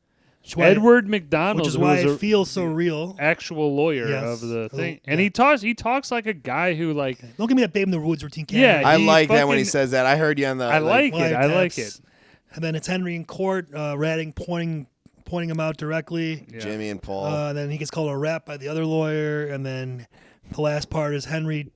Edward McDonald, which is who why was it feels so real. Actual lawyer Yes. of the thing, Yeah. and he talks like a guy who like. Don't give me that Babe in the Woods routine. Yeah, I he like that when he fucking- says that. I heard you on the. I like it. I like wiretaps. it. And then it's Henry in court, ratting, pointing him out directly. Yeah. Jimmy and Paul. Then he gets called a rat by the other lawyer, and then the last part is Henry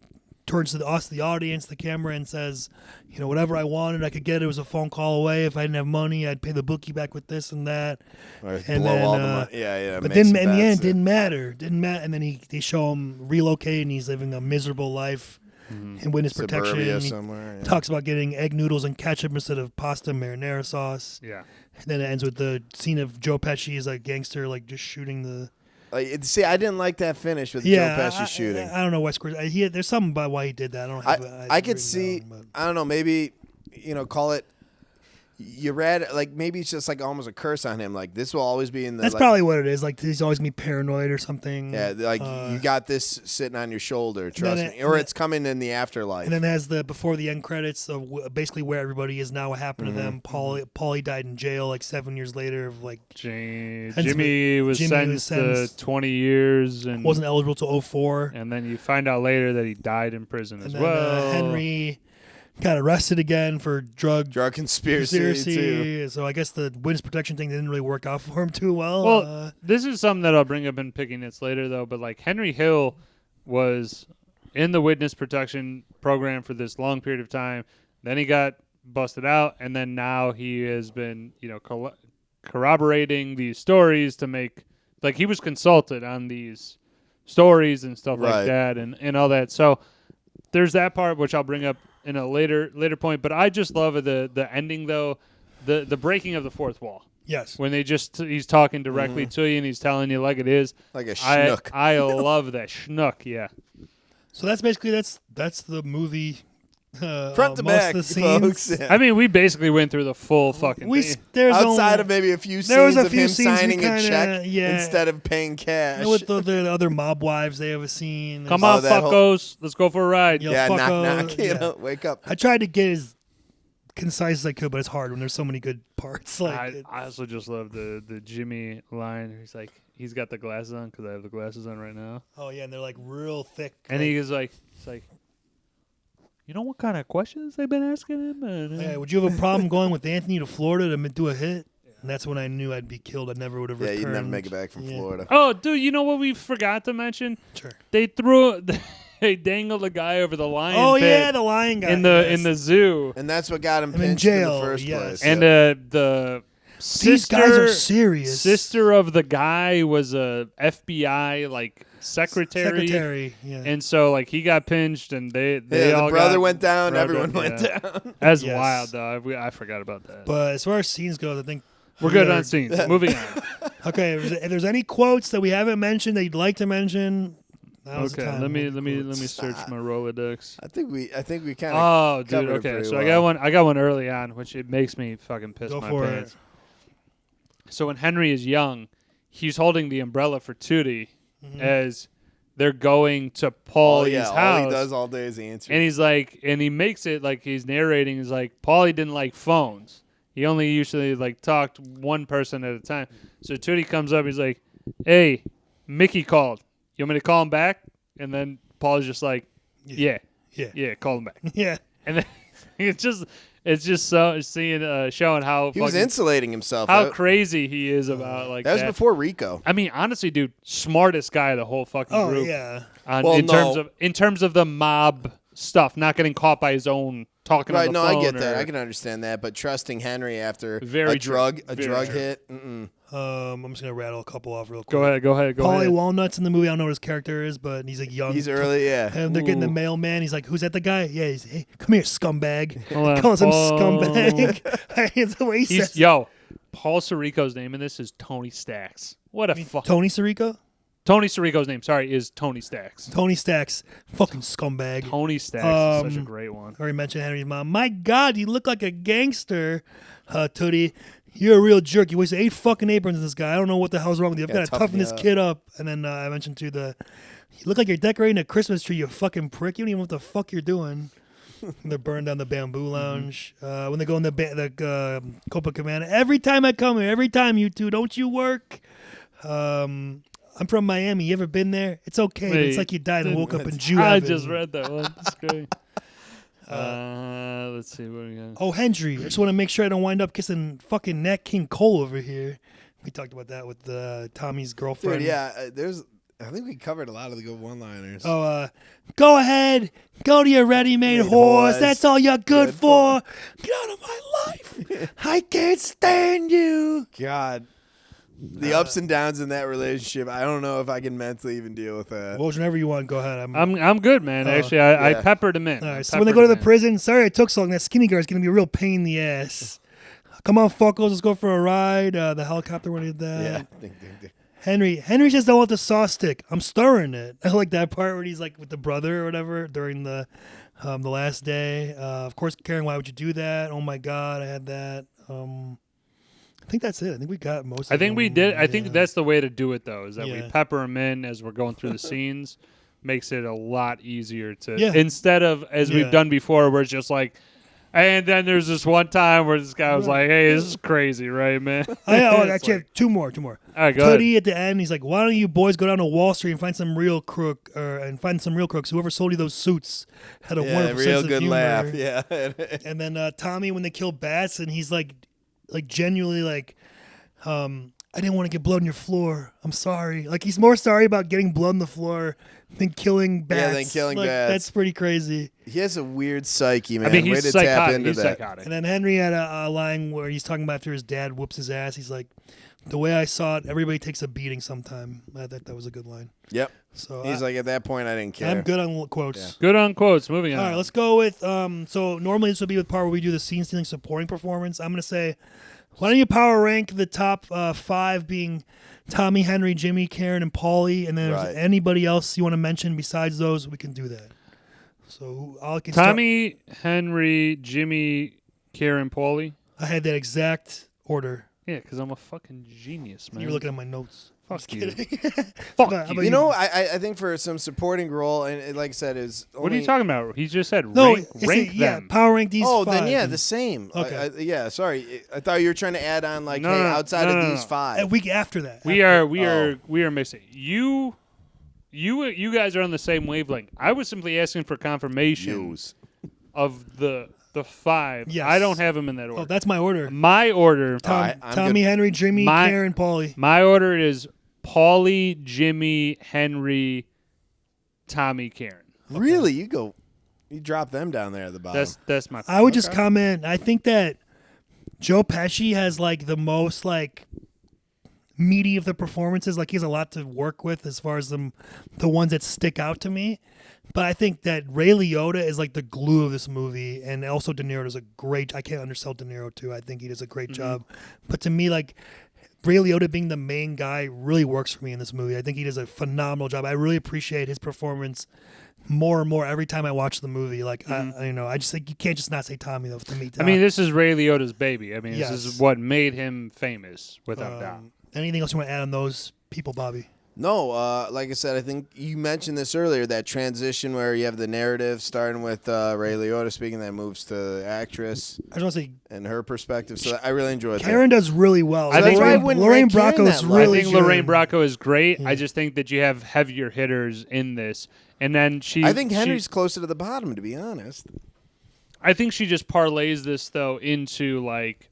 turns to the audience, the camera, and says, whatever I wanted, I could get. It was a phone call away. If I didn't have money, I'd pay the bookie back with this and that. Or and blow then, all the money. Yeah. But make then some in the bets end, there. didn't matter. And then they show him relocate, and he's living a miserable life in witness protection. Suburbia He somewhere. Yeah. talks about getting egg noodles and ketchup instead of pasta marinara sauce. Yeah. And then it ends with the scene of Joe Pesci as a gangster, like just shooting the. See, I didn't like that finish with Joe Pesci shooting. I don't know what Scorsese. There's something about why he did that. I don't have. I could see. I don't know. Maybe call it. You read like maybe it's just like almost a curse on him. Like this will always be in the. That's probably what it is. Like he's always gonna be paranoid or something. Yeah, like you got this sitting on your shoulder. Trust me, or it's coming in the afterlife. And then it has the before the end credits of basically where everybody is now. What happened to them? Paulie died in jail like 7 years later. Of like Jimmy was sentenced to 20 years and wasn't eligible to 04. And then you find out later that he died in prison as then, well. Henry got arrested again for drug conspiracy too. So I guess the witness protection thing didn't really work out for him too well. Well, this is something that I'll bring up in Picking Nits later, though. But like Henry Hill was in the witness protection program for this long period of time. Then he got busted out, and then now he has been, corroborating these stories to make like he was consulted on these stories and stuff like that, and all that. So there's that part which I'll bring up in a later point, but I just love the ending though, the breaking of the fourth wall. Yes, when he's talking directly to you and he's telling you like it is, like a schnook. I love that schnook. Yeah. So that's basically that's the movie. Front to most back, of the scenes. folks. Yeah. I mean, we basically went through the full fucking thing. Outside of maybe a few scenes of him signing a check instead of paying cash. With the other mob wives, they have a scene. Come on, fuckos. Let's go for a ride. Yeah, knock. Wake up. I tried to get as concise as I could, but it's hard when there's so many good parts. I also just love the Jimmy line. He's like, he's got the glasses on because I have the glasses on right now. Oh, yeah, and they're like real thick. And he's like, you know what kind of questions they've been asking him? Yeah, would you have a problem going with Anthony to Florida to do a hit? And that's when I knew I'd be killed. I never would have returned. Yeah, you'd never make it back from Florida. Oh, dude, you know what we forgot to mention? Sure. They dangled a guy over the lion. Oh pit yeah, the lion guy in the zoo, and that's what got him in pinched jail, in the first yes. place. And the these guys are serious. Sister of the guy was a FBI secretary, yeah. And so like he got pinched, and they all the brother got went down. Everyone went down. That's Yes. wild, though. I forgot about that. But as far as scenes go, I think we're good on scenes. Moving on. Okay, if there's any quotes that we haven't mentioned that you'd like to mention, okay. Let me search my Rolodex. I think we kind of. Oh, dude. Okay, so well. I got one early on, which it makes me fucking piss my pants. So when Henry is young, he's holding the umbrella for Tootie as they're going to Paulie's house. All he does all day is answer. And he's like, and he makes it like he's narrating. He's like, Paulie didn't like phones. He only usually talked one person at a time. So Tootie comes up. He's like, "Hey, Mickey called. You want me to call him back?" And then Paul's just like, "Yeah, call him back." Yeah. And then it's just so showing how he was insulating himself. How crazy he is about that. That was before Rico. I mean, honestly, dude, smartest guy of the whole fucking group. Oh yeah. In terms of the mob stuff, not getting caught by his own talking on the phone. I get that. I can understand that. But trusting Henry after a drug hit. I'm just gonna rattle a couple off real quick. Go ahead. Paulie Walnut's in the movie. I don't know what his character is, but he's like young. He's early, yeah. And they're getting the mailman. He's like, "Who's that? The guy? Yeah." He's, "Hey, come here, scumbag." Hold on. Calls him scumbag. It's the way he says. Yo, Paul Sirico's name in this is Tony Stacks. What a fuck. Tony Sirico? Tony Sirico's name, is Tony Stacks. Tony Stacks, fucking scumbag. Tony Stacks is such a great one. I already mentioned Henry's mom. My God, you look like a gangster, Tootie. You're a real jerk. You wasted 8 fucking aprons on this guy. I don't know what the hell's wrong with you. I've got to toughen this kid up. And then I mentioned you look like you're decorating a Christmas tree, you fucking prick. You don't even know what the fuck you're doing. They're burned down the Bamboo Lounge. When they go in the Copacabana. Every time I come here, every time you two, don't you work? I'm from Miami. You ever been there? It's okay. But it's like you died and woke up in Jew I heaven. just read that one. That's great. Let's see what we got. Oh, Hendry. I just want to make sure I don't wind up kissing fucking Nat King Cole over here. We talked about that with Tommy's girlfriend. Dude, yeah, I think we covered a lot of the good one-liners. Oh, go ahead. Go to your ready-made horse. That's all you're good for. Get out of my life. I can't stand you. God. The ups and downs in that relationship, I don't know if I can mentally even deal with that. Well, whenever you want, go ahead. I'm good, man. Actually, I peppered him in. All right, so when they go to the prison, sorry I took so long. That skinny guard's going to be a real pain in the ass. Come on, fuckos, let's go for a ride. The helicopter when he did that. Yeah. Henry just don't want the saw stick. I'm stirring it. I like that part where he's like with the brother or whatever during the last day. Of course, Karen, why would you do that? Oh my God, I had that. I think that's it. I think we got most of I think them. we did. I think that's the way to do it, though, is that we Yeah. pepper them in as we're going through the scenes. Makes it a lot easier to, Yeah. instead of, as Yeah. we've done before, where it's just like, and then there's this one time where this guy was like, hey, this is crazy, right, man? I It's actually have two more. all right, go Tootie ahead. at the end, he's like, "Why don't you boys go down to Wall Street and find some real crooks? Whoever sold you those suits had a wonderful real sense of good humor." laugh. Yeah. And then Tommy, when they kill Bats, and he's like genuinely like, "I didn't want to get blood on your floor. I'm sorry." Like he's more sorry about getting blood on the floor than killing Bats. than killing Like, Bats. That's pretty crazy. He has a weird psyche, man. I mean, Way he's to tap psychotic. into He's that. psychotic. And then Henry had a line where he's talking about after his dad whoops his ass. He's like, "The way I saw it, everybody takes a beating sometime." I thought that was a good line. Yep. So He's like, at that point, I didn't care. I'm good on quotes. Good on quotes. Moving on. All right, let's go with so normally this would be the part where we do the scene stealing supporting performance. I'm gonna say, why don't you power rank the top 5 being Tommy, Henry, Jimmy, Karen, and Paulie, and then if Right. there's anybody else you want to mention besides those, we can do that. So I'll can Tommy, Henry, Jimmy, Karen, Paulie. I had that exact order. Yeah, because I'm a fucking genius, man. You were looking at my notes. Fuck you. Fuck Fuck you. you. You know, I think for some supporting role, and like I said, is What are you talking about? He just said No, rank yeah, them. power rank these. Oh, 5. then yeah, the same. Okay. Yeah, sorry. I thought you were trying to add on like, No, hey, no, no. outside No, of no, these no. 5. A week after that. We are missing. You guys are on the same wavelength. I was simply asking for confirmation Use. of the 5. Yes. I don't have them in that order. Oh, that's my order. My order. right, I'm Tommy, good. Henry, Jimmy, My- Karen, Paulie. My order is Paulie, Jimmy, Henry, Tommy, Karen. Really? You drop them down there at the bottom. That's my. I would just comment. I think that Joe Pesci has like the most like meaty of the performances. Like he has a lot to work with as far as the ones that stick out to me. But I think that Ray Liotta is like the glue of this movie, and also De Niro does a great. I can't undersell De Niro too. I think he does a great job. But to me, like Ray Liotta being the main guy really works for me in this movie. I think he does a phenomenal job. I really appreciate his performance more and more every time I watch the movie. Like I just think you can't just not say Tommy though. To me, I mean, this is Ray Liotta's baby. I mean, Yes. this is what made him famous, without doubt. Anything else you want to add on those people, Bobby? No, like I said, I think you mentioned this earlier, that transition where you have the narrative starting with Ray Liotta speaking, that moves to the actress I just want to say and her perspective. So I really enjoyed Karen does really well. I think- Lorraine, wouldn't Lorraine rank Karen Bracco is that low. really I think good. Lorraine Bracco is great. Yeah. I just think that you have heavier hitters in this, and then I think Henry's closer to the bottom, to be honest. I think she just parlays this though into like.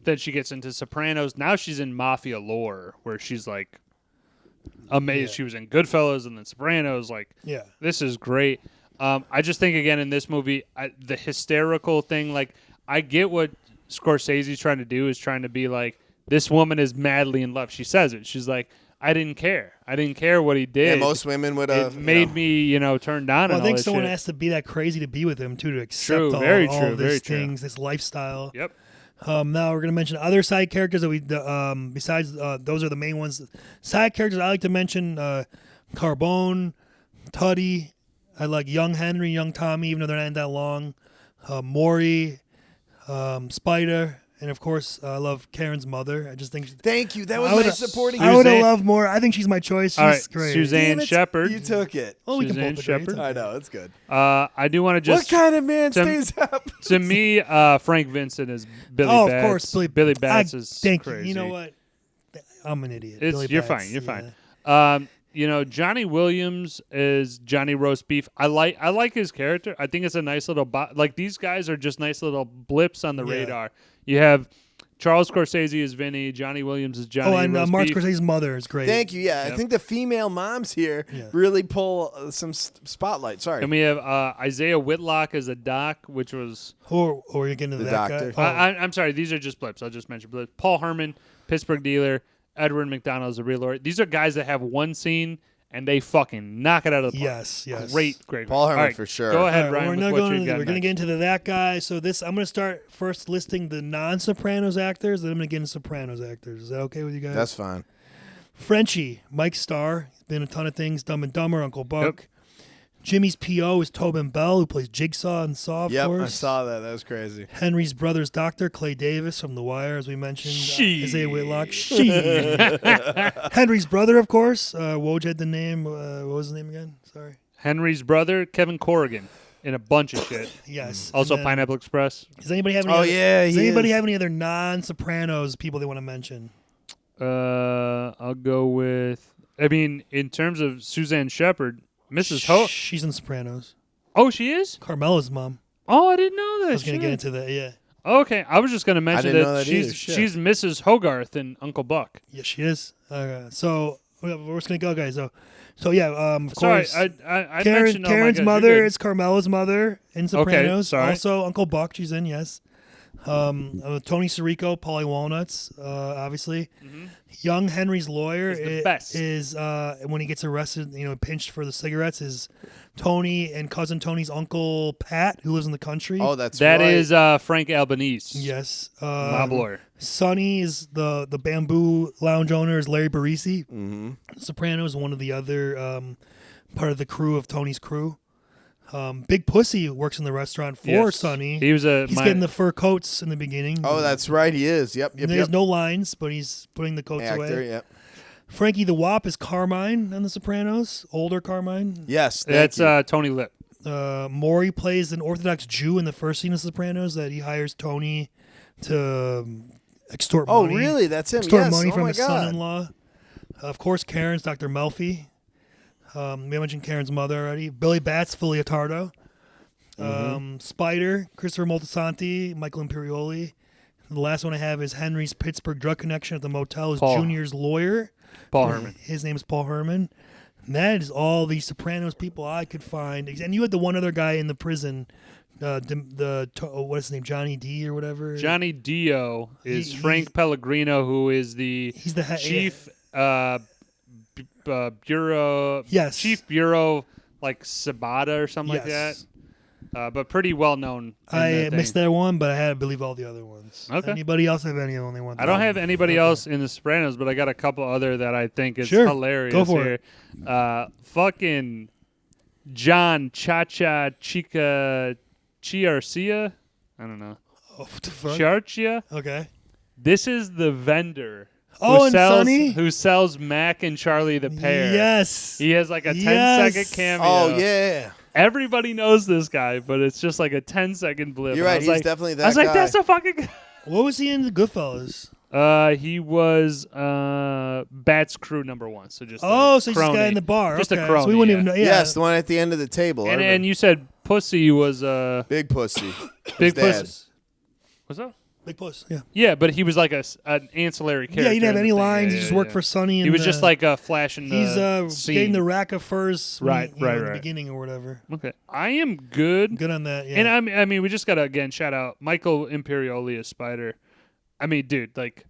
Then she gets into Sopranos. Now she's in mafia lore, where she's like amazed. Yeah. She was in Goodfellas and then Sopranos. Like, Yeah. this is great. I just think again in this movie, the hysterical thing. Like, I get what Scorsese's trying to do, is trying to be like, this woman is madly in love. She says it. She's like, I didn't care. I didn't care what he did. Yeah, most women would have. It made me, turn down. Well, and I all think this someone shit. has to be that crazy to be with him too, to accept True, all, very all true, of very these true. things, this lifestyle. Yep. Now we're gonna mention other side characters that we besides those are the main ones. Side characters I like to mention: Carbone, Tuddy. I like young Henry, young Tommy, even though they're not that long. Maury, Spider, And of course, I love Karen's mother. I just think. Thank you. That was I my would've- supporting. I would have Suzanne- loved more. I think she's my choice. She's All right, great. Suzanne Damn it, Shepard. You took it. Oh, we can Suzanne both agree. It's Shepard. okay. I know it's good. I do want to just. What kind of man to- stays up? To me, Frank Vincent is Billy Oh, Batts. of course, Billy Batts is Thank crazy. you. You know what? I'm an idiot. It's, Billy you're Batts, fine. You're yeah. fine. Johnny Williams is Johnny Roast Beef. I like his character. I think it's a nice little like these guys are just nice little blips on the Yeah. radar. You have Charles Scorsese as Vinny, Johnny Williams as Johnny. Oh, and Roast Martin Beef. Scorsese's mother is great. Thank you. Yeah, Yep. I think the female moms here Yeah. really pull some spotlight. Sorry. And we have Isaiah Whitlock as a doc, which was. Or you're getting into The that doctor. guy. I'm sorry, these are just blips. I'll just mention blips. Paul Herman, Pittsburgh dealer. Edward McDonald is a real lawyer. These are guys that have one scene and they fucking knock it out of the park. Yes. Great. Paul Herman All right, for sure. Go ahead, All right, Ryan. we're with not what going you into, got we're going to next. get into that guy. So I'm going to start first listing the non-Sopranos actors, then I'm going to get into Sopranos actors. Is that okay with you guys? That's fine. Frenchie, Mike Starr, he's been in a ton of things. Dumb and Dumber, Uncle Buck. Yep. Jimmy's P.O. is Tobin Bell, who plays Jigsaw in Saw, of Yep, course. I saw that. That was crazy. Henry's brother's doctor, Clay Davis from The Wire, as we mentioned. She. Isaiah Whitlock. She. Henry's brother, of course. Woj had the name. What was his name again? Sorry. Henry's brother, Kevin Corrigan, in a bunch of shit. Yes. Also, And then- Pineapple Express. Does anybody have any? Oh, other, yeah, Does he anybody is. have any other non-Sopranos people they want to mention? I'll go with. I mean, in terms of Suzanne Shepard, Mrs. Ho. She's in Sopranos. Oh, she is. Carmela's mom. Oh, I didn't know that. I was going to get Shit. into that. Yeah. Okay, I was just going to mention didn't know that either. she's Shit. she's Mrs. Hogarth in Uncle Buck. Yeah, she is. So we're just going to go, guys. So yeah. Of Sorry, course. I mentioned. Karen's oh my God, mother you're good. is Carmela's mother in Sopranos. sorry. Also, Uncle Buck, she's in, yes. Tony Sirico, Paulie Walnuts, obviously. Young Henry's lawyer He's the best. is when he gets arrested, pinched for the cigarettes, is Tony and cousin Tony's uncle Pat, who lives in the country. Oh, that's That right. is Frank Albanese. yes. Mob lawyer. Sonny is the Bamboo Lounge owner is Larry Barisi. Mm-hmm. Sopranos, one of the other part of the crew of Tony's crew. Big Pussy works in the restaurant for Yes. Sonny. He was He's getting the fur coats in the beginning. Oh, that's right. He is. Yep. There's no lines, but he's putting the coats Actor. away. Yep. Frankie the Wop is Carmine on The Sopranos, older Carmine. Yes. That's thank you. Tony Lip. Maury plays an Orthodox Jew in the first scene of Sopranos that he hires Tony to extort Oh, money. really? That's him. Extort Yes. money Oh from my his God. son-in-law. Of course, Karen's Dr. Melfi. We mentioned Karen's mother already. Billy Batts, Filiatardo. Spider, Christopher Moltisanti, Michael Imperioli. The last one I have is Henry's Pittsburgh drug connection at the motel is Paul. Junior's lawyer. Paul Herman. His name is Paul Herman. And that is all the Sopranos people I could find. And you had the one other guy in the prison, what is his name, Johnny D or whatever. Johnny Dio is He- Frank Pellegrino, who is the He's the chief bureau. Yes. Chief bureau, like Sabata or something like that. Yes. But pretty well known. I missed that one, but I had to believe all the other ones. Okay. Anybody else have any only one? I don't have anybody else in The Sopranos, but I got a couple other that I think is Sure. hilarious Go for here. Fucking John Cha-Cha Chica Chiarcia. I don't know. Oh, what the fuck? Chiarcia. Okay. This is the vendor Oh, who and sells Sonny? who sells Mac and Charlie the pear. Yes. He has like a 10-second Yes. cameo. Oh, yeah. Everybody knows this guy, but it's just like a 10-second blip. You're And I right. was He's like, definitely that I was guy. like, that's a fucking guy. What was he in the Goodfellas? He was Bat's crew #1. So just Oh, a so he's this crony. guy in the bar. Just a okay. crony, So we wouldn't yeah. even know. Yeah. Yes, the one at the end of the table. I And remember. you said Pussy was Big Pussy. Big His dad. Pussy. What's that? Big Puss. Yeah. Yeah, but he was like an ancillary character. Yeah, he didn't have in any the thing. lines. Yeah, He just yeah, worked yeah. for Sonny. He and, was just like a flash in the he's scene. getting the rack of furs. Right, in the right. beginning or whatever. Okay, I am good. Good on that. Yeah. And I mean, we just gotta again shout out Michael Imperioli as Spider. I mean, dude, like,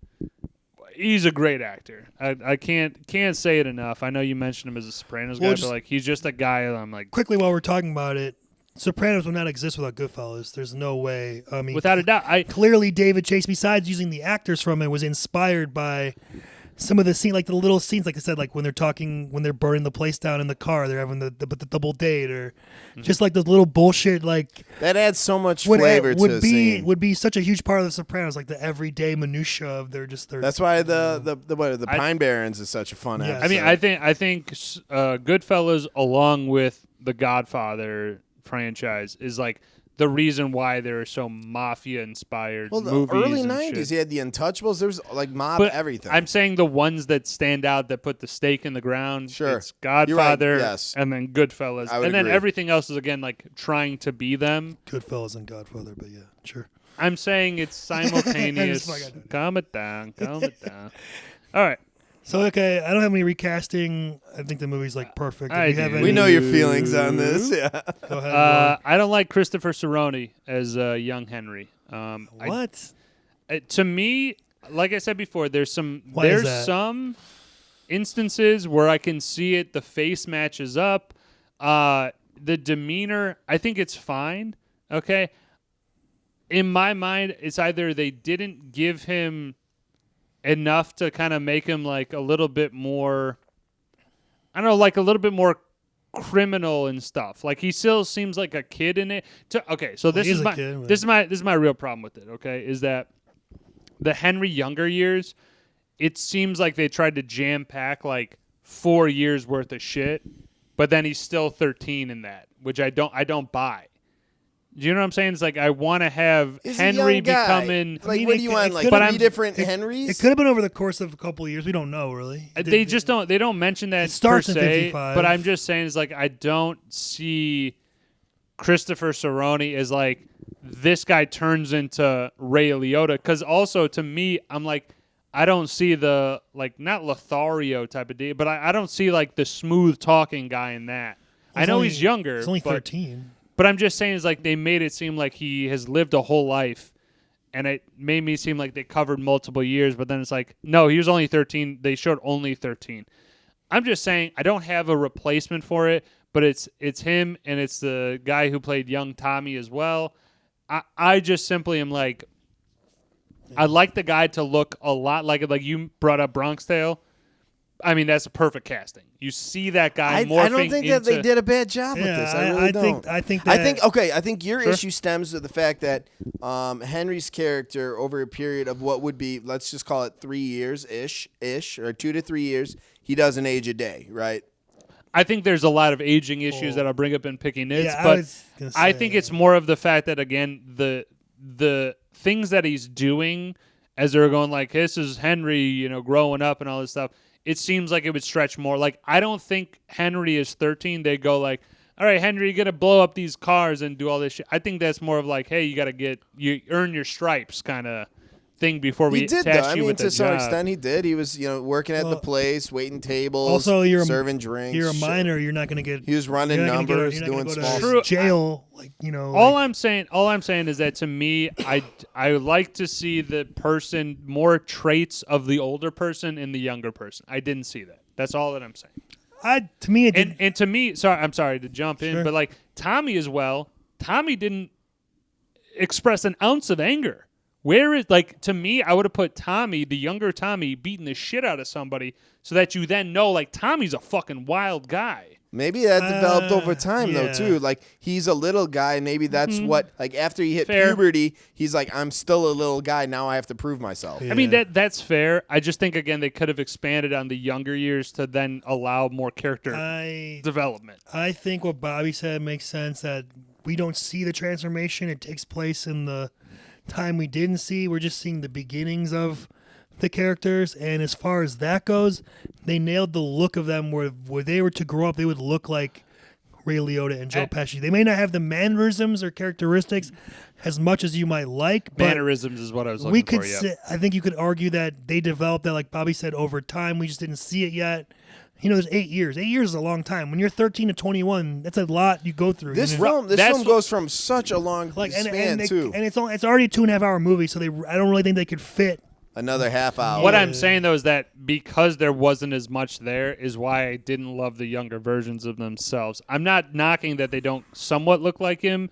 he's a great actor. I can't say it enough. I know you mentioned him as a Sopranos Well, guy, just- but like, he's just a guy that I'm like, Quickly, while we're talking about it, Sopranos would not exist without Goodfellas. There's no way. I mean, without a doubt, clearly David Chase, besides using the actors from it, was inspired by some of the scene, like the little scenes, like I said, like when they're talking, when they're burning the place down in the car, they're having the double date, or just like the little bullshit, like that adds so much flavor to the scene. Would be such a huge part of The Sopranos, like the everyday minutia of their. That's why the Pine Barrens is such a fun episode. I mean, I think Goodfellas, along with the Godfather franchise, is like the reason why there are so mafia-inspired movies. Well, the early and 90s, shit. you had the Untouchables. There was like mob everything. I'm saying the ones that stand out, that put the stake in the ground. Sure. It's Godfather, right, yes. and then Goodfellas. And then agree. everything else is, again, like trying to be them. Goodfellas and Godfather, but yeah, sure. I'm saying it's simultaneous. Calm it down. Calm it down. All right. So, okay, I don't have any recasting. I think the movie's like perfect. We know your feelings on this. Yeah. Go ahead. I don't like Christopher Cerrone as young Henry. What? To me, like I said before, there's some instances where I can see it. The face matches up. The demeanor, I think it's fine. Okay. In my mind, it's either they didn't give him enough to kind of make him like a little bit more, I don't know, like a little bit more criminal and stuff. Like he still seems like a kid in it. So this is my real problem with it. Okay, is that the Henry younger years, it seems like they tried to jam pack like 4 years worth of shit, but then he's still 13 in that, which I don't buy. Do you know what I'm saying? It's like I want to have Henry becoming. Like, what do you want? Like 3 different Henrys? It could have been over the course of a couple of years. We don't know really. They just don't. They don't mention that per se. But I'm just saying, it's like I don't see Christopher Cerrone as like this guy turns into Ray Liotta. Because also to me, I'm like, I don't see the like not Lothario type of deal, but I don't see like the smooth talking guy in that. I know he's younger. He's only 13. But I'm just saying, it's like they made it seem like he has lived a whole life, and it made me seem like they covered multiple years. But then it's like, no, he was only 13. They showed only 13. I'm just saying I don't have a replacement for it, but it's him, and it's the guy who played young Tommy as well. I just simply am like, I'd like the guy to look a lot like you brought up Bronx Tale. I mean, that's a perfect casting. You see that guy morphing. I don't think that they did a bad job with this. I really don't. I think your issue stems with the fact that Henry's character, over a period of what would be, let's just call it 3 years ish, or 2 to 3 years, he doesn't age a day, right? I think there's a lot of aging issues that I'll bring up in Picking Nits, but I think it's more of the fact that, again, the things that he's doing as they're going like, this is Henry, growing up and all this stuff. It seems like it would stretch more. Like, I don't think Henry is 13. They go like, all right, Henry, you got to blow up these cars and do all this shit. I think that's more of like, hey, you earn your stripes kind of thing before we attach you with the job. To some extent, he did. He was, working at the place, waiting tables, also serving drinks. You're a minor. You're not going to get. He was running numbers, doing small jail. All I'm saying is that to me, I like to see the person more traits of the older person in the younger person. I didn't see that. That's all that I'm saying. To me, it didn't. And to me, I'm sorry to jump in, but like Tommy as well. Tommy didn't express an ounce of anger. Where is, like, to me, I would have put Tommy, the younger Tommy, beating the shit out of somebody so that you then know, like, Tommy's a fucking wild guy. Maybe that developed over time, though, too. Like, he's a little guy. Maybe that's what, like, after he hit puberty, he's like, I'm still a little guy. Now I have to prove myself. Yeah. I mean, that's fair. I just think, again, they could have expanded on the younger years to then allow more character development. I think what Bobby said makes sense, that we don't see the transformation. It takes place in the time we didn't see. We're just seeing the beginnings of the characters, and as far as that goes, they nailed the look of them. Where they were to grow up, they would look like Ray Liotta and Joe Pesci. They may not have the mannerisms or characteristics as much as you might like, but mannerisms is what I was looking for. I think you could argue that they developed that, like Bobby said, over time. We just didn't see it yet. There's 8 years. 8 years is a long time. When you're 13 to 21, that's a lot you go through. This film goes from such a long span, too. And it's already a 2.5 hour movie, so I don't really think they could fit another half hour. What I'm saying, though, is that because there wasn't as much there is why I didn't love the younger versions of themselves. I'm not knocking that they don't somewhat look like him,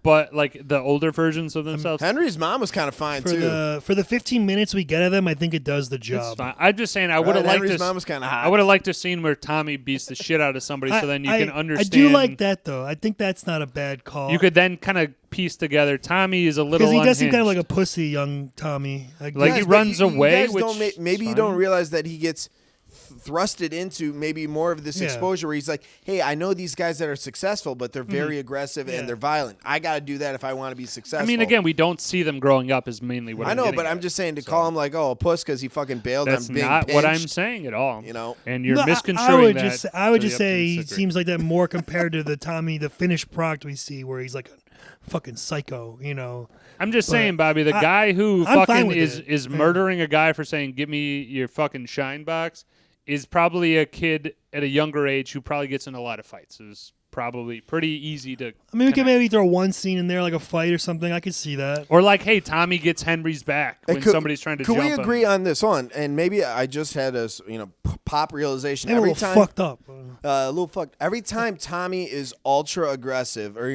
but like the older versions of themselves. Henry's mom was kind of fine too. For the 15 minutes we get of them, I think it does the It's job. fine. I'm just saying I would have liked Henry's this. mom was kind of hot. I would have liked a scene where Tommy beats the shit out of somebody, so then you can understand. I do like that though. I think that's not a bad call. You could then kind of piece together. Tommy is a little because he does seem kind of like unhinged. a pussy, young Tommy. Like he runs away. Which maybe you don't realize that he gets thrusted into maybe more of this exposure where he's like, hey, I know these guys that are successful, but they're very aggressive and they're violent. I got to do that if I want to be successful. I mean, again, we don't see them growing up is mainly what I know, but at. I'm just saying to call him like, oh, a puss because he fucking bailed That's on being not what I'm pinched. saying at all. You know, and you're No, misconstruing that. I would to just the say he upteenth degree. seems like that more compared to the Tommy, the finished product we see, where he's like a fucking psycho. You know. I'm just saying, Bobby, the guy who I'm fine fucking with is it. murdering a guy for saying, give me your fucking shine box is probably a kid at a younger age who probably gets in a lot of fights. It's probably pretty easy to I mean, we could connect. maybe throw one scene in there, like a fight or something. I could see that. Or like, hey, Tommy gets Henry's back when somebody's trying to Could jump we him. agree on this one? And maybe I just had a pop realization. They were a Every little time fucked up. a little fucked. Every time Tommy is ultra aggressive or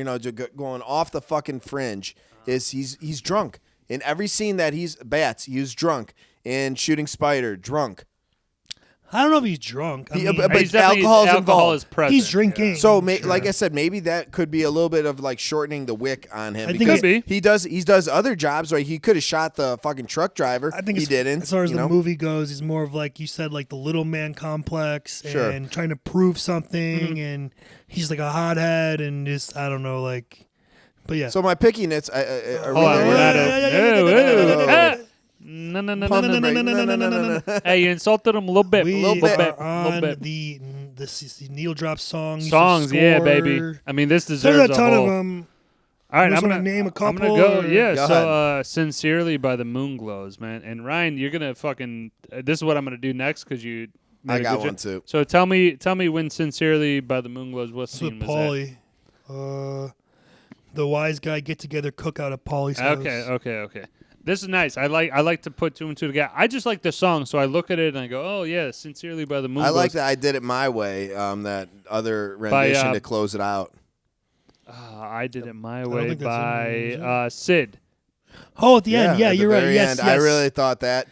going off the fucking fringe, he's drunk. In every scene that he's drunk. In Shooting Spider, drunk. I don't know if he's drunk. I mean, but He's definitely- alcohol's alcohol involved. is present. he's drinking. So, sure. like I said, maybe that could be a little bit of like shortening the wick on him. I think because Could be. he does other jobs. Right? He could have shot the fucking truck driver. I think he didn't. As far as you the know? movie goes, he's more of like you said, like the little man complex Sure. and trying to prove something, Mm-hmm. and he's like a hothead and just I don't know, like. But yeah. So my pickiness, Hold on, we're not Oh. No. Pump the brake. No. Hey, you insulted him a little bit. we a little bit. are A little on bit. the needle drop song. Songs, yeah, baby. I mean, this deserves There's a ton whole. of them. All right, You I'm just gonna wanna name a I'm couple, gonna go. or- Yeah. Go So, "Sincerely" by the Moonglows, man. And Ryan, you're gonna fucking. This is what I'm gonna do next because you. made I a got good one job. too. So tell me when "Sincerely" by the Moonglows. What It's with scene was Paulie. The wise guy get together cookout at Paulie's that? house. Okay. This is nice. I like to put two and two together. I just like the song, so I look at it and I go, "Oh yeah, Sincerely" by the Moonglows. I like that I did it my way. That other rendition to close it out. I did it my don't way think that's in there, by Sid. Oh, at the end, yeah, at the you're right. very Yes, end. yes. I really thought that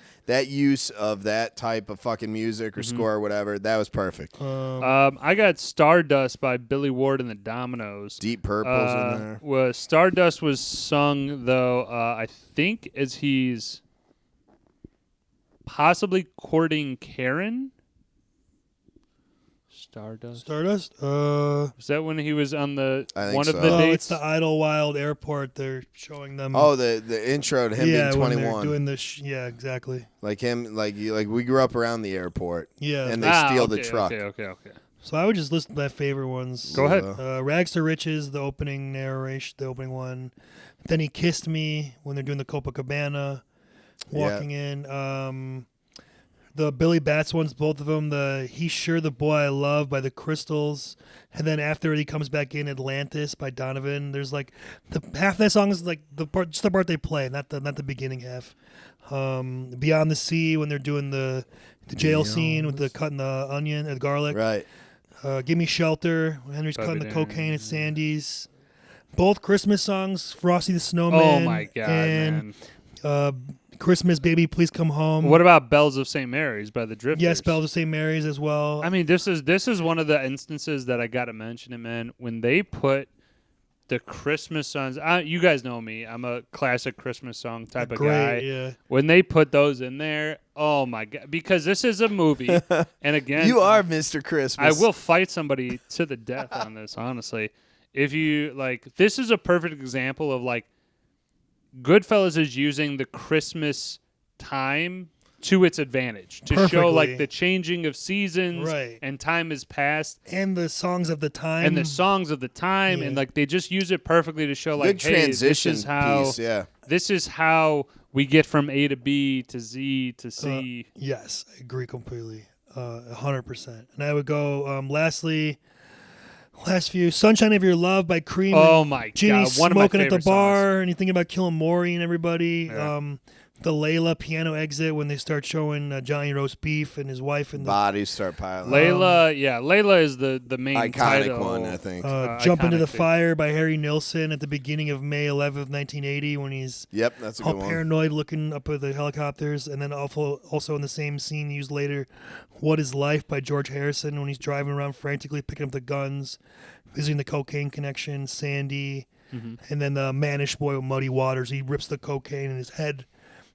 use of that type of fucking music Mm-hmm. or score or whatever, that was perfect. I got Stardust by Billy Ward and the Dominoes. Deep Purple's in there. Stardust was sung, though, I think as he's possibly courting Karen. Stardust? Was that when he was on I think one so. of the Oh, dates? it's the Idlewild Airport. They're showing them. Oh, the intro to him yeah, being when they're 21. doing the yeah, exactly. Like him, like we grew up around the airport. Yeah. And they steal the okay, truck. Okay. So I would just list my favorite ones. Go ahead. Rags to Riches, the opening narration, the opening one. Then He Kissed Me when they're doing the Copacabana, walking in. The Billy Bats ones, both of them. The He's Sure the Boy I Love by the Crystals, and then after he comes back in Atlantis by Donovan. There's like half that song is like just the part they play, not the beginning half. Beyond the Sea when they're doing the jail scene with the cutting the onion and garlic. Right. Give Me Shelter when Henry's cutting the cocaine at Sandy's. Both Christmas songs, Frosty the Snowman. Oh, my God, and, man. Christmas Baby Please Come Home. What about Bells of St. Mary's by the Drifters? Yes, Bells of St. Mary's as well. I mean, this is one of the instances that I got to mention it, man. When they put the Christmas songs, you guys know me. I'm a classic Christmas song type of guy. Yeah. When they put those in there, oh my God. Because this is a movie. And again, You are Mr. Christmas. I will fight somebody to the death on this, honestly. If you, this is a perfect example of, Goodfellas is using the Christmas time to its advantage to show Perfectly. the changing of seasons Right. and time has passed And the songs of the time. and the songs of the time and they just use it perfectly to show Good hey, transition this is how piece, yeah. this is how we get from A to B to Z to C. Yes, I agree completely. 100%. And I would go, last few, Sunshine of Your Love by Cream. Oh and my Ginny God, one of my smoking at the favorite bar, songs. and you think about killing Maury and everybody. Yeah. the Layla piano exit when they start showing Johnny roast beef and his wife and the Bodies start piling. Layla is the main Iconic title. one, I think. Jump into the iconic Fire by Harry Nilsson at the beginning of May 11th, 1980, when he's Yep, that's a all good one. paranoid looking up at the helicopters. And then also in the same scene used later, What is Life by George Harrison, when he's driving around frantically picking up the guns, visiting the cocaine connection, Sandy. And then the Manish Boy with Muddy Waters, he rips the cocaine and his head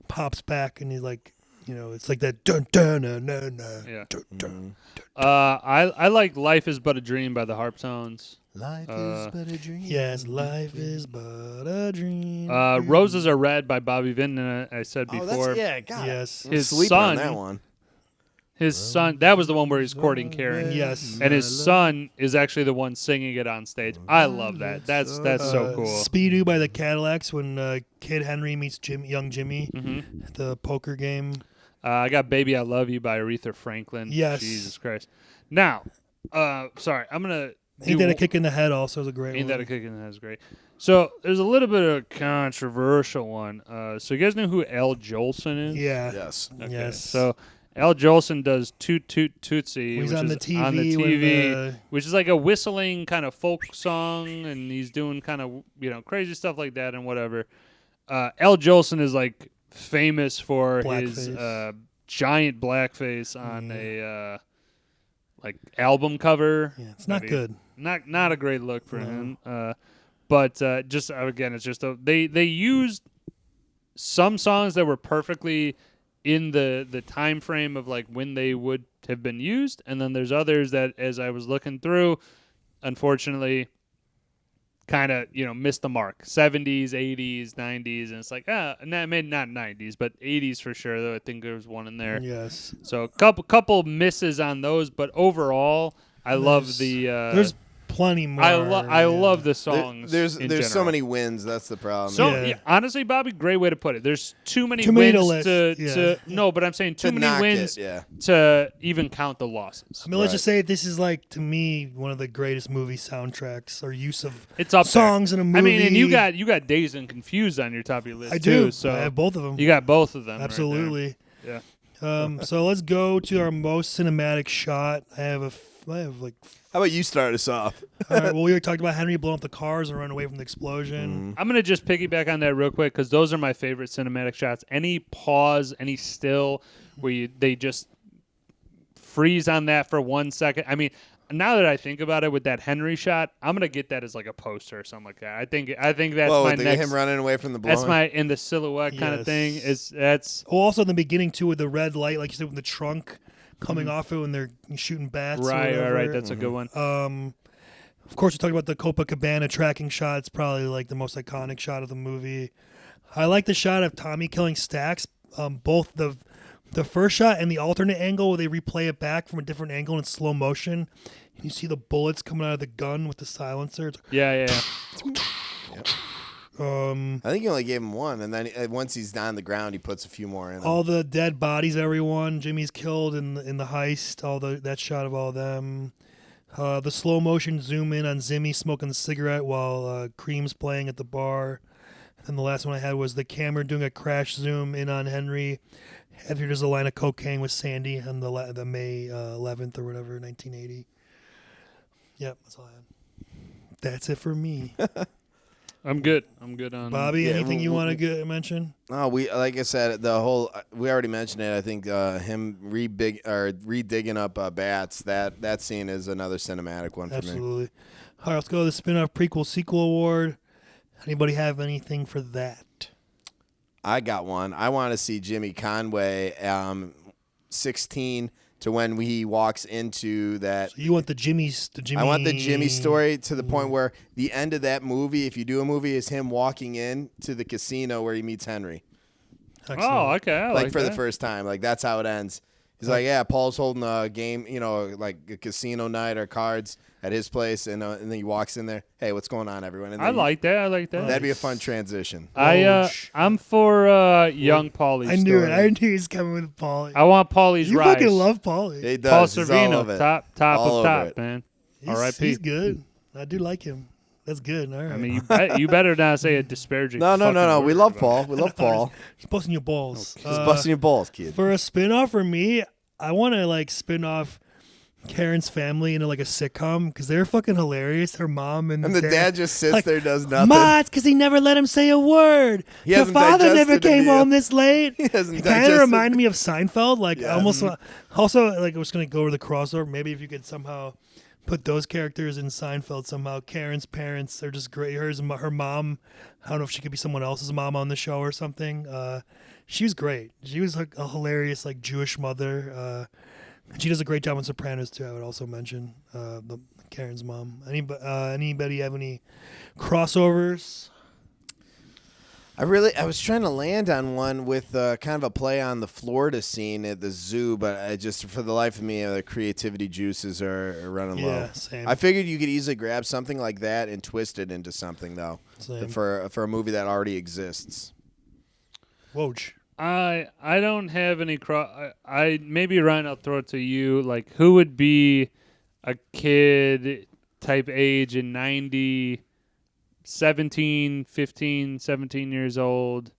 pops back, and he's like, it's like that dun dun dun dun dun. Yeah. Dun, dun. I like Life is But a Dream by the Harp Tones. Life is but a dream. Yes, life is but a dream. Roses Are Red by Bobby Vinton. I said Oh, before. God. Yes. His Sleeping on son. that one. His son. That was the one where he's courting Karen. Yes. And his son is actually the one singing it on stage. I love that. That's so cool. Speedoo by the Cadillacs, when Kid Henry meets young Jimmy at the poker game. I got Baby I Love You by Aretha Franklin. Yes. Jesus Christ. Now, sorry, I'm going to Ain't That a Kick in the Head also is a great Ain't one. That a Kick in the Head is great. So there's a little bit of a controversial one. So you guys know who Al Jolson is? Yeah. Yes. Okay. Yes. So Al Jolson does Toot Toot Tootsie, He's which on is the on the TV when TV, which is like a whistling kind of folk song, and he's doing kind of crazy stuff like that and whatever. Al Jolson is like famous for his giant blackface on a like album cover. Yeah, it's not good. Not a great look for him. But just again, it's just they used some songs that were perfectly in the time frame of like when they would have been used, and then there's others that, as I was looking through, unfortunately kind of missed the mark. 70s, 80s, 90s, and it's like maybe not 90s, but 80s for sure, though I think there was one in there. Yes. So a couple misses on those, but overall I love the there's plenty more. I love the songs. There's in so general. many wins. That's the problem. So honestly, Bobby, great way to put it. There's too many Tomato wins list, to no, but I'm saying too To many knock wins it, to even count the losses. I mean, let's just say this is like, to me, one of the greatest movie soundtracks or use of It's up songs there. in a movie. I mean, and you got Dazed and Confused on your top of your list I do. too. So I have both of them. you got both of them. Absolutely. Right there. Yeah. So let's go to our most cinematic shot. I have like. How about you start us off? All right, well, we already talked about Henry blowing up the cars and running away from the explosion. I'm going to just piggyback on that real quick because those are my favorite cinematic shots. Any pause, any still where they just freeze on that for 1 second. I mean, now that I think about it with that Henry shot, I'm going to get that as like a poster or something like that. I think that's my next. Him running away from the blowing. That's my in the silhouette kind of thing. That's also in the beginning, too, with the red light, like you said, with the trunk coming off it when they're shooting bats. Right. That's a good one. Of course, we talked about the Copacabana tracking shot. It's probably like the most iconic shot of the movie. I like the shot of Tommy killing Stax. Both the first shot and the alternate angle where they replay it back from a different angle in slow motion. And you see the bullets coming out of the gun with the silencer. Yeah. I think he only gave him one, and then once he's on the ground, he puts a few more in. All the dead bodies, everyone. Jimmy's killed in the heist. That shot of all of them. The slow motion zoom in on Zimmy smoking the cigarette while Cream's playing at the bar. And the last one I had was the camera doing a crash zoom in on Henry. After there's a line of cocaine with Sandy on the May 11th or whatever, 1980. Yep, that's all I had. That's it for me. I'm good on Bobby, anything you want to mention? No, like I said, we already mentioned it. I think him redigging up bats. That scene is another cinematic one for me. Absolutely. All right, let's go to the Spinoff Prequel Sequel Award. Anybody have anything for that? I got one. I want to see Jimmy Conway 16 to when he walks into that. So you want the Jimmy. I want the Jimmy story to the point where the end of that movie, if you do a movie, is him walking in to the casino where he meets Henry. Excellent. Oh, okay. I like for that. the first time. Like, that's how it ends. He's like, yeah, Paul's holding a game, like a casino night or cards at his place, and then he walks in there. Hey, what's going on, everyone? And I like that. That'd be a fun transition. I'm for young Paulie's I knew story. it. I knew he was coming with Paulie. I want Paulie's You rise. fucking love Paulie. He Paul does. He's all Sorvino, of it. top All of over top, it. man. He's R.I.P. good. I do like him. That's good. All right. I mean, you better not say a disparaging. No. word We love about Paul. We love Paul. He's busting your balls. He's busting your balls, kid. For a spinoff for me, I want to like spin off Karen's family into like a sitcom because they're fucking hilarious. Her mom and the dad just sits like, there, does nothing. Ma, it's because he never let him say a word. He Your hasn't father never digested the came meal. home this late. He hasn't It kind of digested- reminded me of Seinfeld. Like Yeah. almost. Also, like I was gonna go over the crossover. Maybe if you could somehow put those characters in Seinfeld somehow. Karen's parents are just great. Her mom. I don't know if she could be someone else's mom on the show or something. She was great. She was like a hilarious like Jewish mother. She does a great job on Sopranos too. I would also mention the Karen's mom. Anybody have any crossovers? I was trying to land on one with kind of a play on the Florida scene at the zoo, but I just for the life of me, the creativity juices are running low. Yeah, same. I figured you could easily grab something like that and twist it into something though, Same. for a movie that already exists. Woj. I don't have any I maybe Ryan, I'll throw it to you. Like, who would be a kid type age in 90, 17, 15, 17 years old?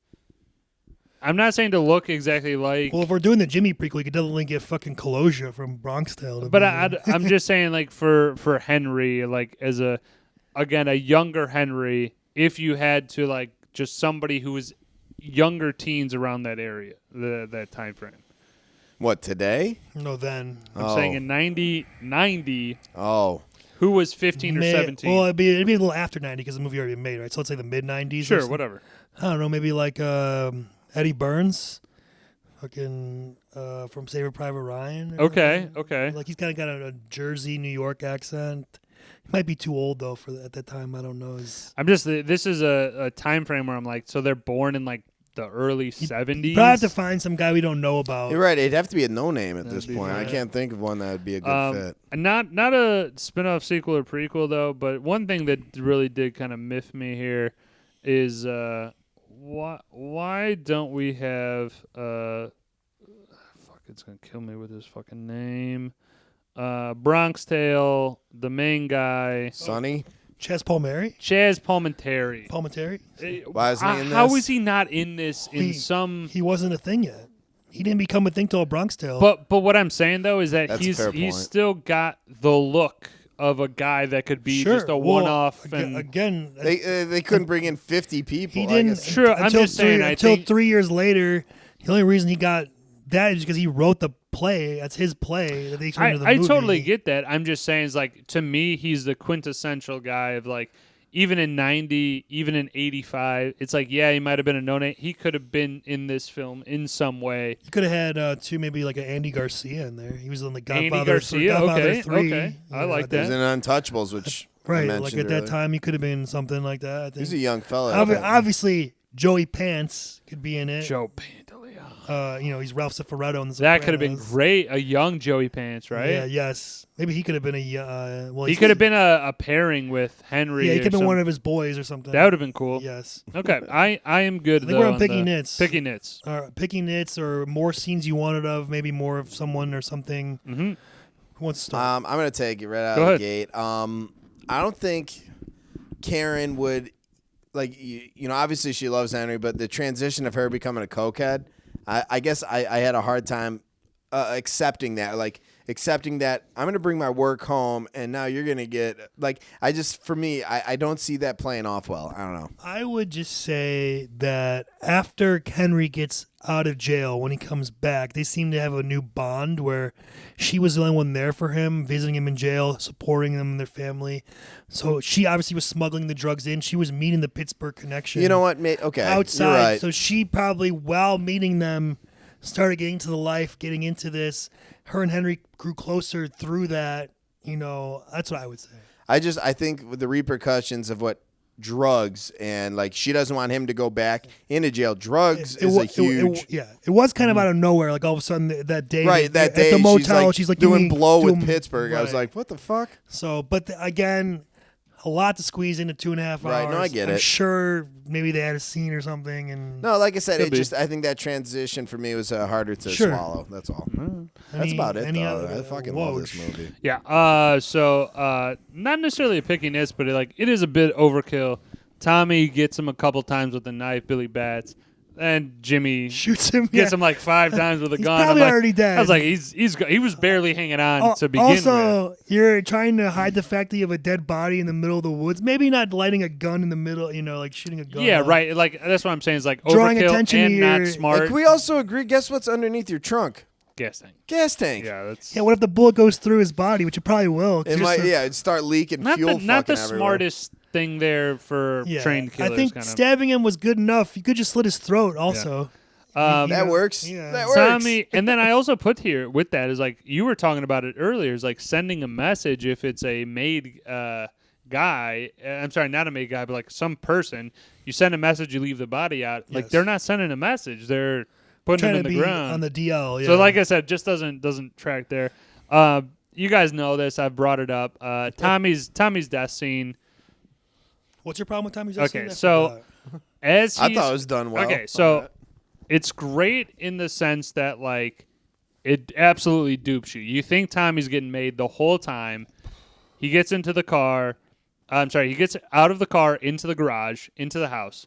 I'm not saying to look exactly like. Well, if we're doing the Jimmy prequel, you could definitely get fucking Kaloja from Bronx Tale. to But be in. I'm just saying, like, for Henry, like, as a younger Henry, if you had to, like, just somebody who was younger teens around that area, that time frame. What, today? No, then. I'm saying in 90, Oh. who was 15 or 17? Well, it'd be a little after 90 because the movie already made, right? So let's say the mid 90s. Sure, whatever. I don't know, maybe like Eddie Burns, fucking from Saving Private Ryan. or Okay, something. okay. Like he's kind of got a Jersey, New York accent. He might be too old though at that time. I don't know. I'm just this is a time frame where I'm like, so they're born in like the early 70s. You probably have to find some guy we don't know about. You're right. It'd have to be a no-name at That'd this be point. I right. can't think of one that would be a good fit. Not a spin-off, sequel, or prequel though. But one thing that really did kind of miff me here is why don't we have it's gonna kill me with his fucking name. Bronx Tale, the main guy, Sonny? Chaz Palmieri. Chaz Palminteri. Palminteri. Why isn't he in How this? is he not in this? He wasn't a thing yet. He didn't become a thing till Bronx Tale. But what I'm saying though is that That's a he's fair point. still got the look of a guy that could be sure. just a Well, one-off. again, They couldn't bring in 50 people. he I didn't. guess. Sure, I'm until just saying, I Until think- 3 years later, the only reason he got that is because he wrote the play. That's his play that they turned into the I movie. totally get that. I'm just saying, is like, to me, he's the quintessential guy of like, even in 90, even in 85, it's like, yeah, he might have been a no-name. He could have been in this film in some way. You could have had maybe like an Andy Garcia in there. He was in the Godfather. Andy Garcia, Godfather okay, 3. okay. I You know, like He was that. in Untouchables, which I Right, mentioned like at that earlier. time, he could have been something like that. I think. He's a young fella. I think. Obviously, Joey Pants could be in it. Joe Pantoliano. He's Ralph Cifaretto in the That could have been Sopranos. great. A young Joey Pants, right? Yeah, yes. Maybe he could have been He could have been a pairing with Henry. Yeah, he or could have been one some- of his boys or something. That would have been cool. Yes. Okay, I am good. I think though, we're on on Picky the- Nits. Picky Nits. Picking Nits or more scenes you wanted of, maybe more of someone or something. Mm-hmm. Who wants to start? I'm going to take it right out Go of ahead. the gate. I don't think Karen would, like, obviously she loves Henry, but the transition of her becoming a cokehead, I guess I had a hard time accepting that. Like, accepting that I'm going to bring my work home and now you're going to get, like, for me, I don't see that playing off well. I don't know. I would just say that after Henry gets out of jail, when he comes back, they seem to have a new bond where she was the only one there for him, visiting him in jail, supporting them and their family. So she obviously was smuggling the drugs in. She was meeting the Pittsburgh connection. You know what, mate? Okay. Outside. You're right. So she probably, while meeting them, started getting to the life, getting into this. Her and Henry grew closer through that. That's what I would say. I think with the repercussions of what drugs and, like, she doesn't want him to go back into jail. Drugs is a huge. It was kind of out of nowhere. Like all of a sudden that day, Right, that at day the motel, she's like doing blow with doing- Pittsburgh. I was right. like, what the fuck? So, but again, a lot to squeeze into 2.5 hours. Right, no, I get I'm it. sure maybe they had a scene or something. And No, like I said, Could be. I think that transition for me was harder to Sure. swallow. That's all. That's about it, though. I fucking love this movie. Yeah. So not necessarily a picky nits, but it is a bit overkill. Tommy gets him a couple times with a knife. Billy bats. And Jimmy shoots him. Gets him like 5 times with a He's gun. probably already dead. I was like, he was barely hanging on to begin with. Also, you're trying to hide the fact that you have a dead body in the middle of the woods. Maybe not lighting a gun in the middle, like shooting a gun. Yeah, off. right. Like that's what I'm saying. Is like Drawing overkill attention and to not your- smart. Like, can we also agree? Guess what's underneath your trunk? Gas tank. Gas tank. Yeah, that's Yeah, what if the bullet goes through his body, which it probably will? It might. It'd start leaking not fuel. not the fucking everywhere. smartest thing there for trained killers. I think kind of. stabbing him was good enough. You could just slit his throat also. That works. Yeah. That works. Tommy, and then I also put here with that is like you were talking about it earlier. Is like sending a message if it's a made guy. I'm sorry, not a made guy, but like some person. You send a message, you leave the body out. Like Yes. they're not sending a message. They're putting Trying it in to the be ground on the DL. Yeah. So like I said, just doesn't track there. You guys know this. I've brought it up. Tommy's death scene. What's your problem with Tommy's? Okay, so as I he's, thought it was done well. Okay, so it's great in the sense that like it absolutely dupes you. You think Tommy's getting made the whole time. He gets into the car. I'm sorry, he gets out of the car into the garage, into the house,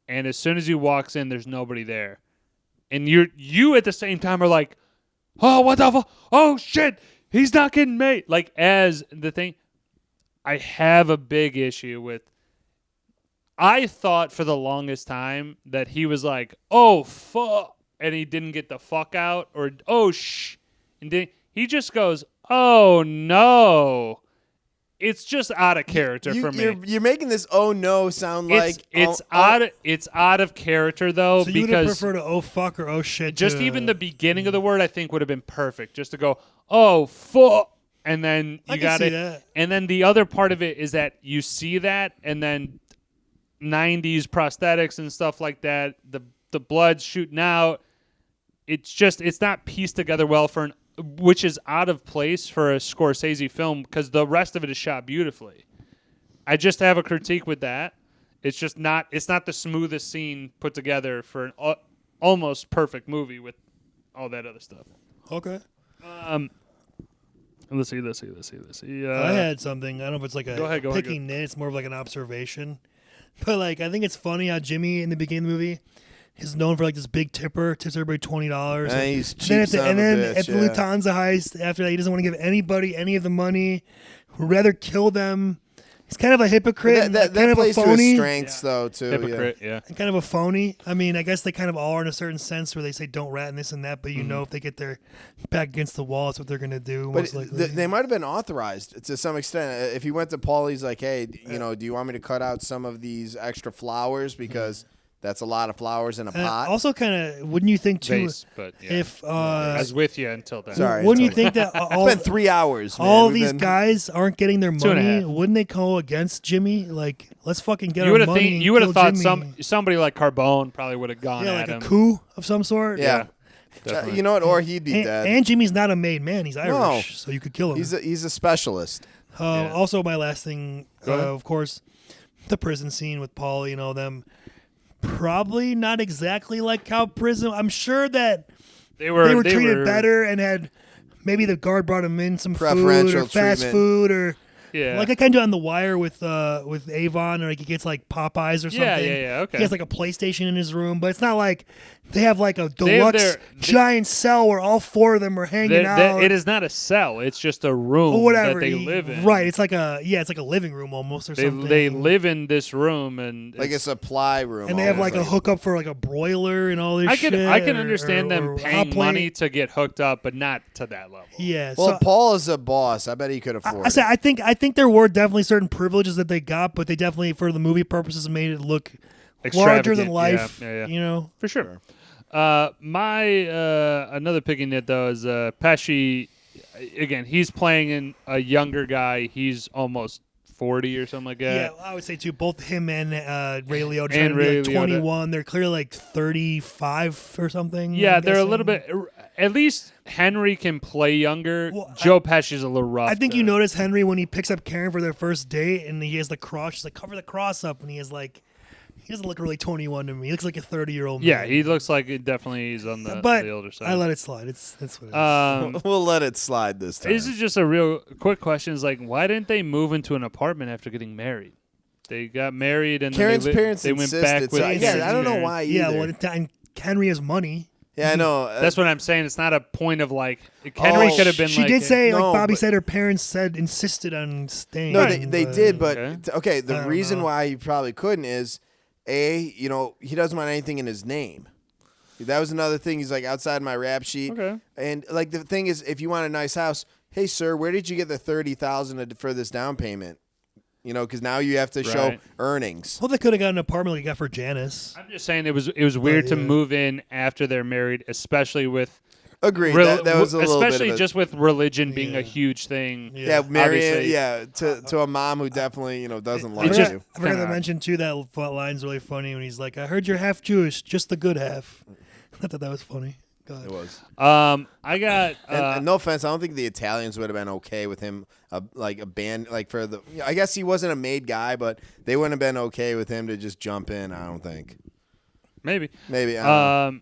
and as soon as he walks in, there's nobody there. And you at the same time are like, oh, what the fuck? Oh shit, he's not getting made. Like as the thing, I have a big issue with. I thought for the longest time that he was like, oh, fuck, and he didn't get the fuck out, or, oh, shh, and he just goes, oh, no. It's just out of character for me. You're making this "oh no" sound like It's out of character, though, So you would have because preferred to "oh fuck" or "oh shit." just to, even the beginning of the word, I think, would have been perfect, just to go, oh, fuck, and then I you can got see it. that. And then the other part of it is that you see that, and then 90s prosthetics and stuff like that, the blood's shooting out. It's not pieced together well which is out of place for a Scorsese film because the rest of it is shot beautifully. I just have a critique with that. It's just not the smoothest scene put together for an almost perfect movie with all that other stuff. Okay. Let's see. I had something. I don't know if it's like Go ahead, picking nit. It's more of like an observation. But like, I think it's funny how Jimmy in the beginning of the movie is known for like this big tipper, tips everybody $20. And he's cheap then son of a bitch, at the yeah. Lufthansa heist, after that, he doesn't want to give anybody any of the money. Would rather kill them. He's kind of a hypocrite. and That kind of a plays to phony. his strengths, though, too. Hypocrite, yeah. And kind of a phony. I mean, I guess they kind of all are in a certain sense where they say don't rat and this and that, but you know if they get their back against the wall, that's what they're going to do. But most likely. they might have been authorized to some extent. If he went to Paul, he's like, hey, do you want me to cut out some of these extra flowers because that's a lot of flowers in a pot? Also, kind of, wouldn't you think too? Base, but yeah. If I was with you until then. Sorry. wouldn't you think that all, It's been 3 hours, man. all We've these been- guys aren't getting their 2.5. money? Wouldn't they go against Jimmy? Like, let's fucking get You our would money. have you would have thought Jimmy. somebody like Carbone probably would have gone yeah, at like him. a coup of some sort. Yeah. Definitely. You know what? Or he'd be And, dead. and Jimmy's not a made man; he's Irish, No. so you could kill him. He's a specialist. Yeah. Also, my last thing, Go ahead. of course, the prison scene with Paul. Them probably not exactly like how prison. I'm sure that They were treated better and had maybe the guard brought him in some food Preferential or fast treatment. food or Yeah. like I kind of do on The Wire with Avon, or like he gets like Popeyes or something. Yeah, okay. He has like a PlayStation in his room, but it's not like they have like a They have deluxe giant cell where all 4 of them are hanging out. It is not a cell. It's just a room or whatever that they live in. Right, it's like a living room almost or something. They live in this room and Like a supply room. and they have like almost, a hookup for like a broiler and all this I shit. can understand them or paying hot plate. money to get hooked up, but not to that level. Yeah, Well, so Paul is a boss. I bet he could afford I say it. I think there were definitely certain privileges that they got, but they definitely for the movie purposes made it look larger than Extravagant, life. yeah. For sure. My another picking nit though is Pesci. Again, he's playing in a younger guy. He's almost 40 or something like that. Yeah, I would say too. Both him and Ray Liotta, And trying to be Ray like Liotta. 21. They're clearly like 35 or something. Yeah, I'm they're a guessing. little bit. at least Henry can play younger. Well, Joe Pesci's a little rough. I think you notice Henry when he picks up Karen for their first date and he has the cross. She's like, cover the cross up, and he doesn't look really 21 to me. He looks like a 30-year-old man. Yeah, he looks like it definitely he's on the older side. I let it slide. That's what it is. We'll let it slide this time. This is just a real quick question. Is like, why didn't they move into an apartment after getting married? They got married and Karen's then parents they went insisted, back with. so, yeah, I don't know why either. Yeah, well, and Henry has money. Yeah, I know. That's what I'm saying. It's not a point of like Henry could have been. She like, did say, no, like Bobby but- said, her parents insisted on staying. No, they did, but I the don't reason know. why he probably couldn't is, he doesn't want anything in his name. That was another thing. He's like, outside my rap sheet. Okay. And like the thing is, if you want a nice house, hey sir, where did you get the $30,000 for this down payment? Because now you have to show Right. earnings. Well, they could have got an apartment like he got for Janice. I'm just saying it was weird to yeah. move in after they're married, especially with Agreed. That was a little bit especially of a, just with religion being Yeah. a huge thing. yeah, marrying obviously. to a mom who definitely doesn't It like just- you. I forgot to kinda- mention too that line's really funny when he's like, "I heard you're half Jewish, just the good half." I thought that was funny. Go ahead. It was. I got And no offense, I don't think the Italians would have been okay with him, like a band, like for the. I guess he wasn't a made guy, but they wouldn't have been okay with him to just jump in. I don't think. maybe. Maybe. I don't know.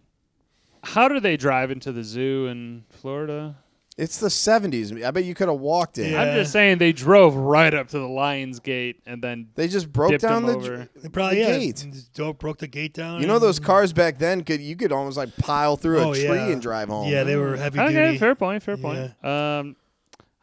How do they drive into the zoo in Florida? It's the 70s. I bet you could have walked in. Yeah. I'm just saying they drove right up to the Lions Gate and then They just broke Dipped down him the, over. They probably the gate. broke the gate down. You know those and- cars back then you could almost like pile through Oh, a tree yeah. and drive home. Yeah, they were heavy okay, duty. fair point.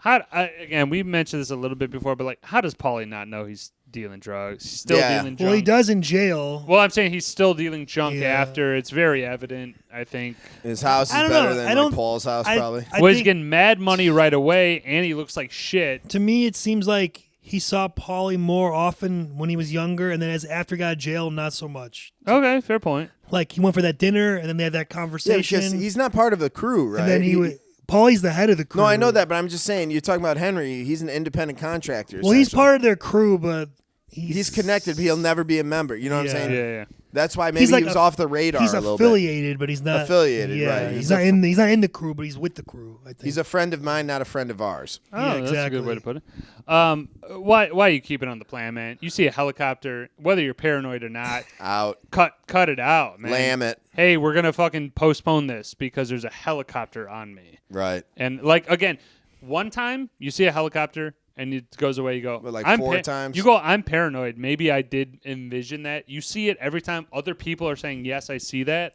Again, we mentioned this a little bit before, but like, how does Paulie not know he's dealing drugs? He's still Yeah. dealing Well, he junk. does in jail. Well, I'm saying he's still dealing junk Yeah. after. It's very evident, I think. His house is I don't better know. than I like don't- Paul's house, probably. I Well, he's think, getting mad money right away, and he looks like shit. to me, it seems like he saw Paulie more often when he was younger, and then after he got out of jail, not so much. Okay, fair point. Like he went for that dinner, and then they had that Yeah, conversation. because he's not part of the crew, right? and then Paulie's the head of the crew. No, I know that, but I'm just saying. You're talking about Henry. He's an independent contractor. Well, he's essentially. part of their crew, but He's connected, but he'll never be a member. You know what I'm Yeah. saying? Yeah. That's why maybe He's like he was a- off the radar He's a little bit. affiliated, but he's not Affiliated, yeah, right. He's not in the crew, but he's with the crew. I think. He's a friend of mine, not a friend of ours. Oh, Yeah, that's a good way to exactly. put it. Why are you keeping on the plan, man? You see a helicopter, whether you're paranoid or not, Out. cut it out, man. Lamb it. Hey, we're gonna fucking postpone this because there's a helicopter on me. Right. And like again, one time you see a helicopter and it goes away, you go. But like I'm 4 times? You go. I'm paranoid. Maybe I did envision that. You see it every time. Other people are saying, "Yes, I see that."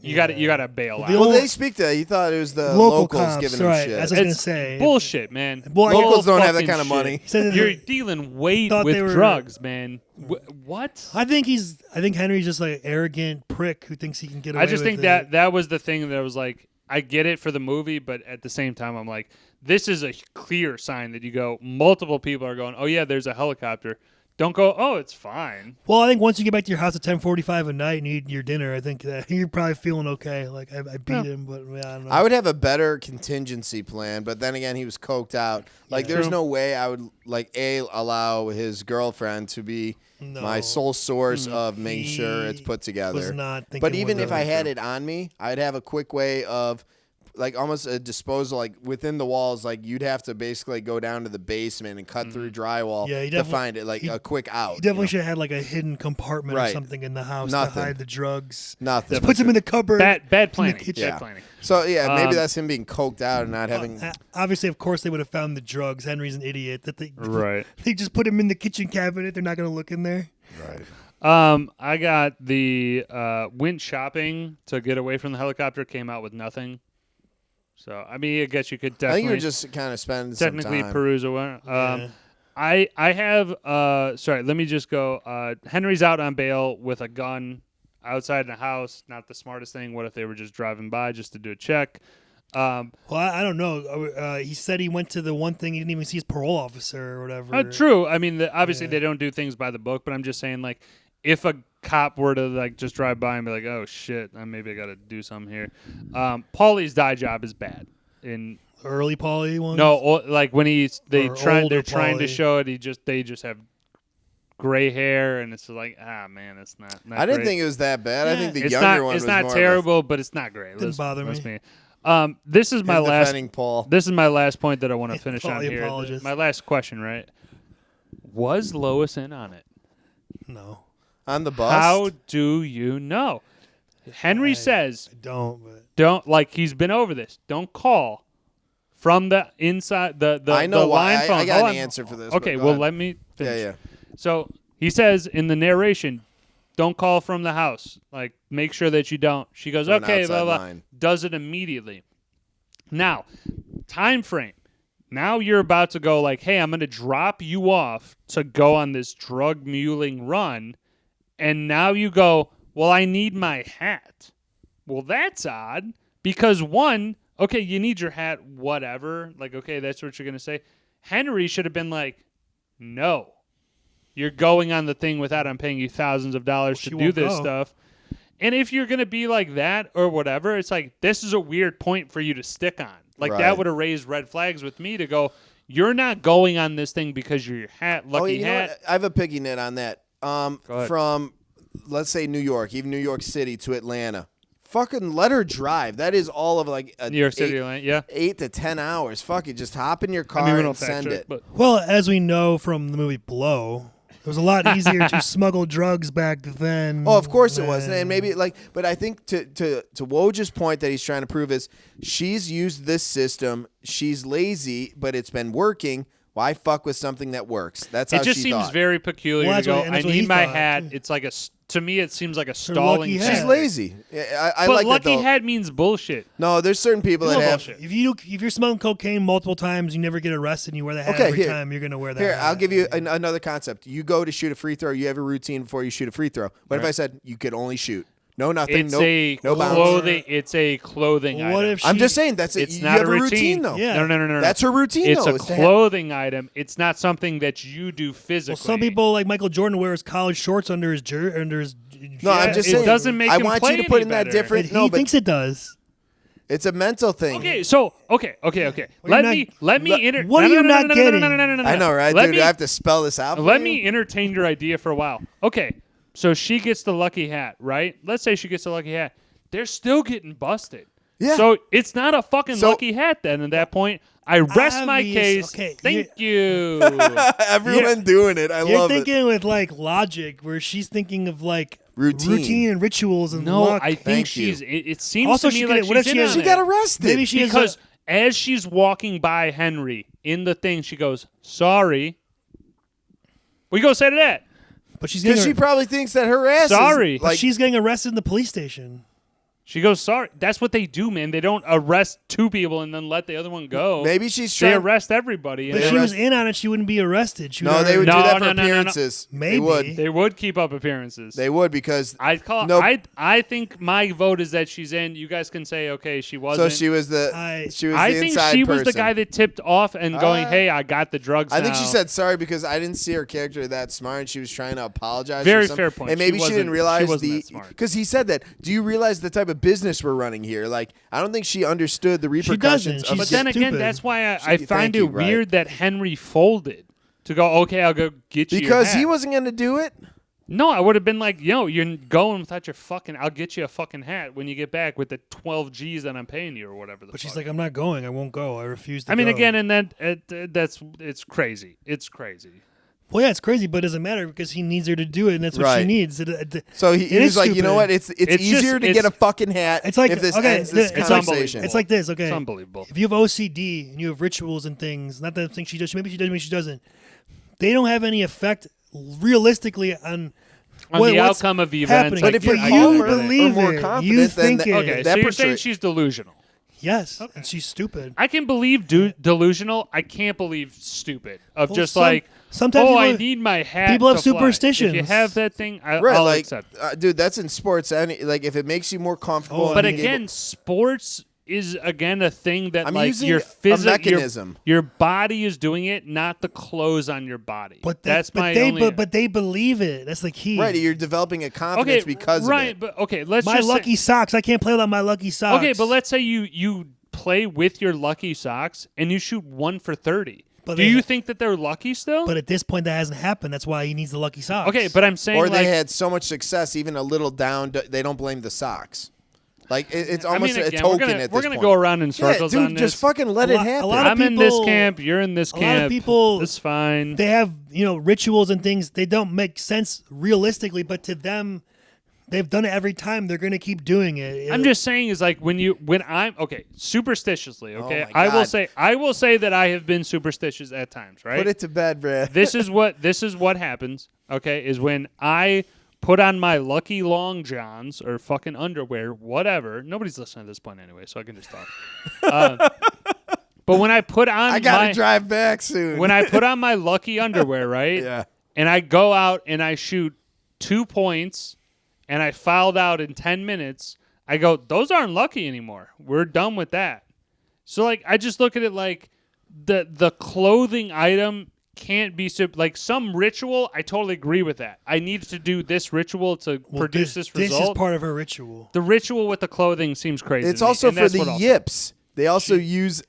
You got to bail out. The Well, old- they speak to. He thought it was the Local locals cops, giving him right, shit. as I was gonna It's say. bullshit, man. Well, Locals don't have that Fucking kind of shit. money. He said that You're dealing weight thought with they were- drugs, man. What? I think Henry's just like an arrogant prick who thinks he can get away I just with think it. that was the thing that was like, I get it for the movie, but at the same time, I'm like, this is a clear sign that you go, multiple people are going, oh, yeah, there's a helicopter. Don't go, oh, it's fine. Well, I think once you get back to your house at 10:45 at night and you eat your dinner, I think that you're probably feeling okay. Like I beat him, but yeah, I don't know. I would have a better contingency plan, but then again, he was coked out. Like, there's True. no way I would allow his girlfriend to be No. my sole source of making sure it's put was together. not thinking But even one if way. I had it on me, I'd have a quick way of, like, almost a disposal, like within the walls. Like, you'd have to basically go down to the basement and cut through drywall Yeah, he to definitely- find it, like a quick out. He definitely you know? should have had like a hidden compartment or Right. something in the house Nothing. to hide the drugs. Nothing. Just puts him in the cupboard. Bad planning. kitchen. Bad planning. So yeah, maybe Um, that's him being coked out and not having. Obviously, of course, they would have found the drugs. Henry's an idiot. That they Right. they just put him in the kitchen cabinet. They're not going to look in there. Right. I got the went shopping to get away from the helicopter, came out with nothing. So, I mean, I guess you could I think definitely you're just kind of spending some technically time. peruse away. Yeah. I have sorry, let me just go. Henry's out on bail with a gun outside the house. Not the smartest thing. What if they were just driving by just to do a check? Well, I don't know. He said he went to the one thing he didn't even see his parole officer or whatever. True. I mean, obviously Yeah. they don't do things by the book, but I'm just saying, like, if a cop were to like just drive by and be like, "Oh shit, maybe I got to do something here." Paulie's dye job is bad. In Early Paulie one. like when they're trying to Paulie. show it, they just have gray hair, and it's like, man, it's not I didn't great. think it was that bad. I Yeah. think the It's younger not. one It's was not more terrible, but it's not great. Didn't bother me. This is my last. Paul. This is my last point that I want to finish Paul, on the here. apologist. My last question, right? Was Lois in on it? No. On the bus? How do you know? Henry says, I don't, but "Don't like he's been over this. Don't call from the inside the I know the why. line phone." I got Hold an on. answer for this. Okay, but go well ahead. let me finish. Yeah. So he says in the narration, "Don't call from the house. Like make sure that you don't." She goes, From an "Okay, outside blah blah." line. Does it immediately. Now, time frame. Now you're about to go like, "Hey, I'm going to drop you off to go on this drug muling run." And now you go, "Well, I need my hat." Well, that's odd because one, okay, you need your hat, whatever. Like, okay, that's what you're going to say. Henry should have been like, "No, you're going on the thing without I'm paying you thousands of dollars to do this stuff." And if you're going to be like that or whatever, it's like, this is a weird point for you to stick on. Like, Right. that would have raised red flags with me to go, you're not going on this thing because you're your lucky you know hat. what? I have a piggy net on that. ahead. From, let's say, New York, even New York City to Atlanta. Fucking let her drive. That is all of like New York City, yeah. 8 to 10 hours. Fuck it. Just hop in your car I mean, we and don't fact send check, it. but well, as we know from the movie Blow, it was a lot easier to smuggle drugs back then. Oh, of course it was. than- And maybe but I think to Woj's point that he's trying to prove is she's used this system. She's lazy, but it's been working. Why fuck with something that works? That's how it just she seems thought. very peculiar Well, to go, and I that's what need he my thought, hat. too. It's like to me, it seems like a her stalling lucky thing. hat. She's lazy. I But like lucky that though. hat means bullshit. No, there's certain people that have. Bullshit. If you're smoking cocaine multiple times, you never get arrested, and you wear the hat Okay, every here. time, you're gonna wear that. Here, hat. I'll give you another concept. You go to shoot a free throw. You have a routine before you shoot a free throw. What if I said you could only shoot? No, nothing. It's no bounce. clothing. It's a clothing Well, item. what if I'm she- just saying that's it. It's You not have a routine though. Yeah. No. That's her routine. It's though, a is to have- clothing item. It's not something that you do physically. Well, some people like Michael Jordan wears college shorts under his No, I'm just it saying. doesn't make I him want play you to put any in that better. different. He No, but thinks it does. it's a mental thing. Okay, so okay. Well, Let you're me what are you not getting? I know, right, Let dude? me- I have to spell this out. Let for me you? entertain your idea for a while. Okay, so she gets the lucky hat, right? Let's say she gets the lucky hat. They're still getting busted. Yeah. So it's not a fucking So- lucky hat then. At that point, I rest my Obvious- case. okay, Thank you. Everyone doing it. I You're love it. thinking with like logic, where she's thinking of like Routine. and rituals and No, luck. I think Thank she's. you. It seems Also, to me she like could- what if she's she in has- on She it. got arrested. Maybe she has Because as she's walking by Henry in the thing, she goes, "Sorry." We go say to that. but she's Because getting she probably thinks that her ass Sorry. is but like she's getting arrested in the police station. She goes, "Sorry." That's what they do, man. They don't arrest two people and then let the other one go. maybe she's They trying. arrest everybody. But And if they she was in on it, she wouldn't be arrested. She No, would they would No, do that no, for no, no, no. appearances. Maybe. They would. They would keep up appearances. They would because I call. No. I think my vote is that she's in. You guys can say, okay, she so wasn't. she was the I she was I the think inside she was the person. guy that tipped off and going, Uh, "Hey, I got the drugs." I think she now." said sorry because I didn't see her character that smart. And she was trying to apologize. Very for something. fair point. And maybe She she didn't wasn't- realize she wasn't that smart. because he said that. Do you realize the type of business we're running here? Like, I don't think she understood the repercussions. doesn't. of But She's then again, stupid. that's why I Thank find it you, right. weird that Henry folded to go. Okay, I'll go get you. your because hat." he wasn't going to do it. No, I would have been like, "Yo, you're going without your fucking. I'll get you a fucking hat when you get back with the 12 G's that I'm paying you or whatever." But she's like, I'm not going. I won't go. I refuse to. I mean, go. again, and that's it's crazy. It's crazy. Well, yeah, it's crazy, but it doesn't matter because he needs her to do it, and that's what she Right. needs. So he It was is like, you know what? stupid. It's It's easier just- to get a fucking hat. It's like if this okay, ends this it's conversation. It's like this. Okay, It's unbelievable. if you have OCD and you have rituals and things, not that thing she does, maybe she does, maybe she doesn't. They don't have any effect realistically on On the what's outcome of events. happening. But if you're you calmer or believe more it, confident, you then think the- it. Okay, that so you're portray- saying she's delusional. Yes, and she's stupid. I can believe delusional. I can't believe stupid. Of Well, just some- like, sometimes oh, I people- need my hat. people have to fly." superstitions. If you have that thing, right, I'll like, accept it. dude, that's in sports. Like, if it makes you more comfortable. Oh, But and being again, sports is again a thing that I'm like using your a mechanism. your body is doing it, not the clothes on your body. But that's but my they only. but they believe it. That's the key. right, you're developing a okay, confidence because right, of it. but okay, let's My just lucky say, socks. I can't play without my lucky socks. okay, but let's say you play with your lucky socks and you shoot 1 for 30. But Do they- you think that they're lucky still? But at this point, that hasn't happened. That's why he needs the lucky socks. okay, but I'm saying Or like they had so much success, even a little down, they don't blame the socks. Like it's almost a again, token we're at this We're gonna point. go around in circles dude, on this. just fucking let it happen. A lot of I'm in this people- camp. You're in this A camp. lot of people, It's fine. they have rituals and things. They don't make sense realistically, but to them, they've done it every time. They're gonna keep doing it. I'm just saying is like when I'm superstitiously, okay? Oh my God. I will say that I have been superstitious at times, right? Put it to bed, Brad. This is what happens, okay? Is when I put on my lucky long johns or fucking underwear, whatever. Nobody's listening at this point anyway, so I can just talk. But when I put on I gotta drive back soon. when I put on my lucky underwear, right? Yeah. And I go out and I shoot 2 points and I fouled out in 10 minutes, I go, those aren't lucky anymore. We're done with that. So, like, I just look at it like the clothing item can't be like some ritual. I totally agree with that. I need to do this ritual to produce this result. This is part of her ritual. The ritual with the clothing seems crazy. It's to me, also and for that's the what I'll say. yips. They also use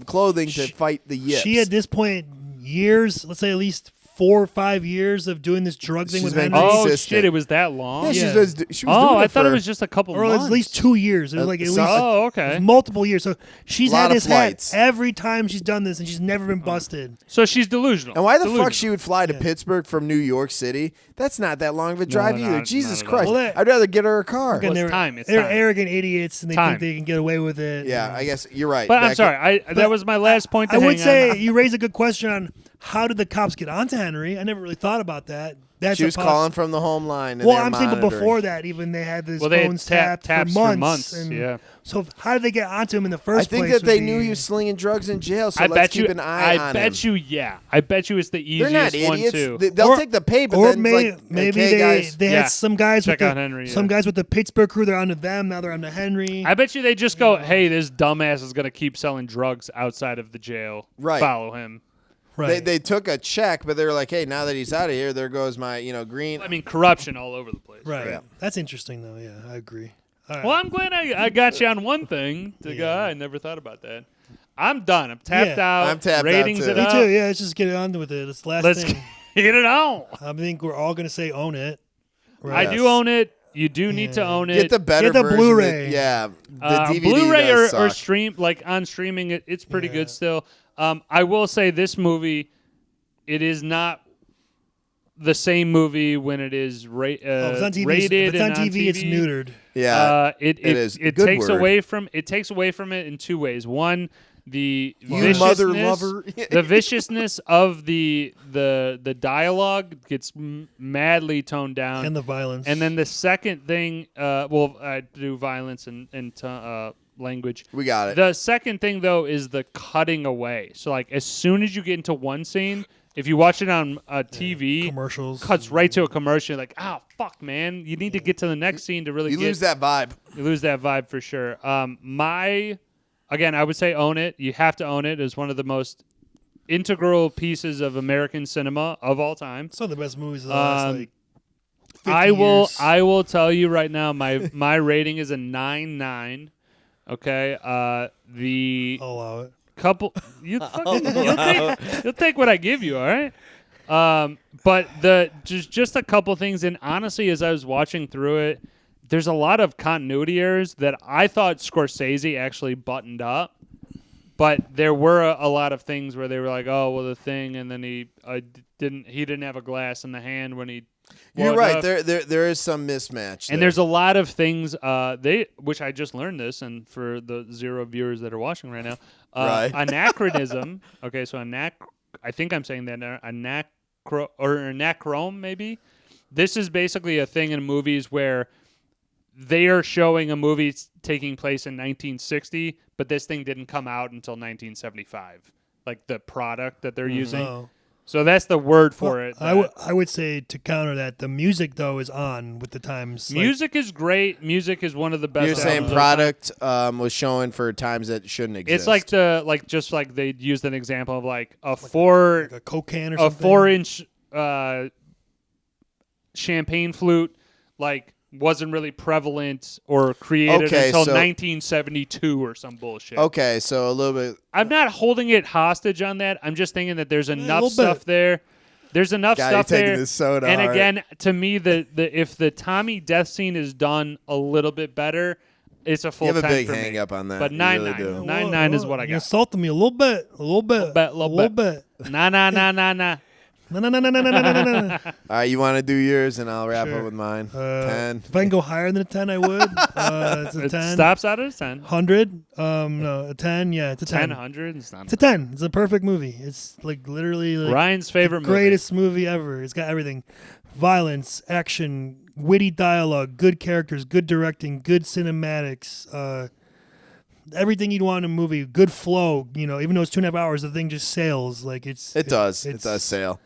clothing to fight the yips. She at this point years, let's say at least 4 or 5 years of doing this drug thing She's with been Henry. Oh consistent. shit! It was that long. Yeah, Yeah. she was doing Oh, it I thought for it was just a couple Or it months. was at least 2 years. It was like at least Oh, it okay. was multiple years. So she's Lot had of this hat flights. every time she's done this, and she's never been busted. So she's delusional. And why the Delusional. fuck she would fly to Pittsburgh from New York City? That's not that long of a drive no, either. not Jesus at all. Christ. Well, that- I'd rather get her a car. Again, it's they're time, it's they're time. arrogant idiots, and they Time. think they can get away with it. Yeah, I guess you're right. But I'm Back- sorry. That was my last point. To I would hang say on. you raise a good question on how did the cops get onto Henry. I never really thought about that. That's She was calling from the home line. And Well, they were I'm saying, but monitoring. before that, even they had this Well, they had phones taps tapped for for months. months, and yeah. So how did they get onto him in the I first think place? that they would knew be- he was slinging drugs in jail, so I let's bet keep you. an eye on I him. bet you. Yeah. I bet you it's the They're easiest not one idiots. too. They'll Or- take the pay, but Or then maybe, it's like, maybe hey, guys. they Yeah. had some guys Check with out the Henry, some yeah. guys with the Pittsburgh crew. They're onto them. Now they're onto Henry. I bet you they just go, "Hey, this dumbass is gonna keep selling drugs outside of the jail. Right. Follow him." right. They took a check, but they were like, hey, now that he's out of here, there goes my green. I mean, corruption all over the place. right. Yeah. That's interesting, though. Yeah, I agree. All right. Well, I'm glad I got you on one thing. To go, I never thought about that. I'm done. I'm tapped Yeah. out. I'm tapped out, Ratings too. it Me up. too. Yeah, let's just get on with it. It's the last Let's thing. get it on. I think we're all gonna say own it. I Right. do own it. You do need to Yeah. own it. Get the better Get the version. Blu-ray. Yeah, the DVD Blu-ray does or suck. stream, like on streaming, it's pretty Yeah. good still. I will say this movie, it is not the same movie when it is if it's on TV, rated if it's on and TV, it's neutered. Yeah, it is. It Good takes word. away from it in two ways. One, the You viciousness, mother lover. the viciousness of the dialogue gets madly toned down, And the violence. and then the second thing, I do violence and language. we got it. The second thing, though, is the cutting away. So, like, as soon as you get into one scene, if you watch it on TV, commercials. cuts right to a commercial. You're like, oh, fuck, man. You need to get to the next scene to really You get. lose that vibe. You lose that vibe for sure. Again, I would say own it. You have to own it. It's one of the most integral pieces of American cinema of all time. Some of the best movies of the last, like, 50 I years. will tell you right now, my rating is a 9.9. Okay, I'll allow it. couple you'll take what I give you, all right? But just a couple things, and honestly, as I was watching through it, there's a lot of continuity errors that I thought Scorsese actually buttoned up. But there were a lot of things where they were like, "Oh, well, the thing," and then he didn't have a glass in the hand when he. You're walked right. up. There is some mismatch. And there's a lot of things which I just learned this, and for the 0 viewers that are watching right now, Right. anachronism. Okay, so I think I'm saying that anachrome maybe. This is basically a thing in movies where they are showing a movie taking place in 1960, but this thing didn't come out until 1975. Like the product that they're using. Oh. So that's the word for it. I would say to counter that, the music though is on with the times. Like, Music is great. Music is one of the best. You're saying albums of all time. product was showing for times that shouldn't exist. It's like just like they used an example of like a 4 like a Coke can or a something. 4-inch champagne flute like wasn't really prevalent or created Okay, until so- 1972 or some bullshit. okay, so a little bit. I'm not holding it hostage on that. I'm just thinking that there's enough little stuff bit. there. There's enough God, stuff you're taking there. this so to and heart. again, to me, if the Tommy death scene is done a little bit better, It's a full You have a 10 big for hang me. up on that. But You 9-9. really do. 9-9 is what I You got. insulted me a little bit. Little bit. Nah. No. All right, you want to do yours, and I'll wrap Sure. up with mine. 10. If I can go higher than a 10, I would. It's a It 10. stops out at a 10. 100. No, a 10. Yeah, it's a 10. 100. It's not It's a 10. It's a perfect movie. It's like literally like Ryan's favorite the greatest movie ever. It's got everything: violence, action, witty dialogue, good characters, good directing, good cinematics. Everything you'd want in a movie. Good flow. You know, even though it's 2.5 hours, the thing just sails. Like It does. It it's- does sail.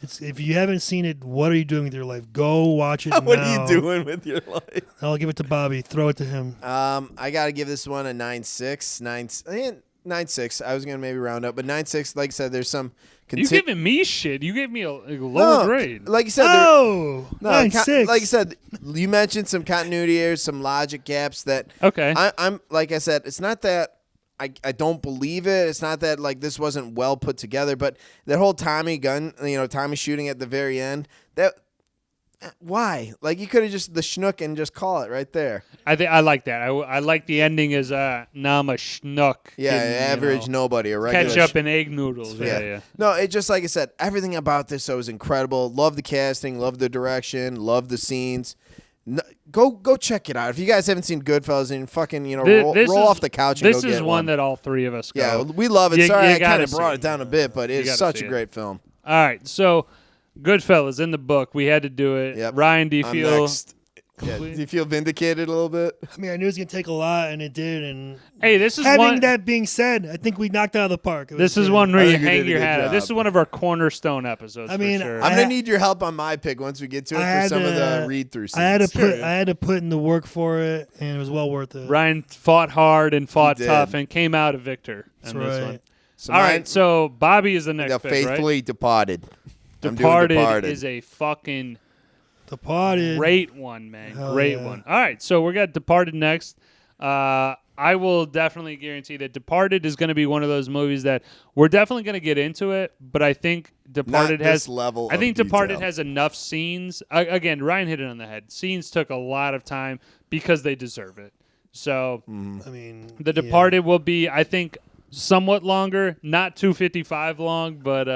It's if you haven't seen it, what are you doing with your life? Go watch it What now. are you doing with your life? I'll give it to Bobby. Throw it to him. I got to give this one a 9.6. 9.6. I was going to maybe round up, but 9.6, like I said, there's some... You giving me shit. You gave me a lower grade. Like you said, Oh, 9.6. like you said, you mentioned some continuity errors, some logic gaps that... Okay. I'm like I said, it's not that I don't believe it. It's not that like this wasn't well put together, but that whole Tommy shooting at the very end, why? Like you could have just the schnook and just call it right there. I like that. I like the ending as now I'm a schnook. Yeah, average nobody, a regular Ketchup and egg noodles. Yeah. No, it just like I said, everything about this was incredible. Love the casting, love the direction, love the scenes. No, go check it out. If you guys haven't seen Goodfellas and fucking roll off the couch and go get one. This is one that all three of us go. Yeah, we love it. Sorry, I kind of see brought it. it down a bit, but it's such a great film. All right, so Goodfellas in the book. We had to do it. Yep. Ryan, do you I'm feel next. Yeah, do you feel vindicated a little bit? I mean, I knew it was gonna take a lot, and it did. And Hey, this is having one. that being said, I think we knocked it out of the park. It This was is good. one where I you think we hang did a your good hat. This is job. one of our cornerstone episodes. I mean, for sure. I I'm ha- gonna need your help on my pick once we get to it I for some of the had to- read-through scenes. I had to put in the work for it, and it was well worth it. Ryan fought hard and fought did. tough and came out a victor That's in this right. one. So All mine- right, so Bobby is the next the pick, right? faithfully departed. I'm doing Departed Departed. is a fucking Departed. great one, man. Hell Great yeah. one. All right, so we got Departed next. I will definitely guarantee that Departed is going to be one of those movies that we're definitely going to get into it, but I think Departed Not has this level. I of think Departed detail. has enough scenes. Again, Ryan hit it on the head. Scenes took a lot of time because they deserve it. So I mean, The Departed will be, I think, somewhat longer, not 255 long, but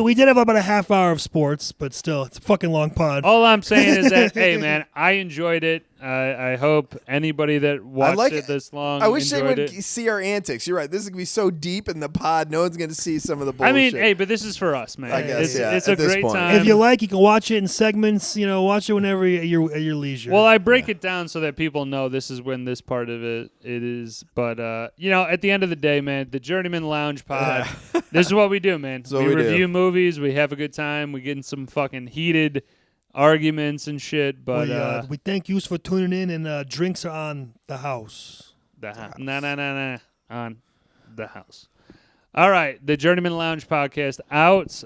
we did have about a half hour of sports, but still, it's a fucking long pod. all I'm saying is that, hey, man, I enjoyed it. I hope anybody that watched like it it. this long I wish they enjoyed would it. see our antics. You're right. This is gonna be so deep in the pod. No one's gonna see some of the bullshit. I mean, hey, but this is for us, man. I guess, it's at a this great point. time. If you like, you can watch it in segments. You know, watch it whenever at your leisure. Well, I break it down so that people know this is when this part of it is. But at the end of the day, man, the Journeyman Lounge Pod. This is what we do, man. what We we do. review movies. We have a good time. We get in some fucking heated arguments and shit. But we thank you for tuning in, and drinks are on the house. no, on the house. All right, the Journeyman Lounge podcast out.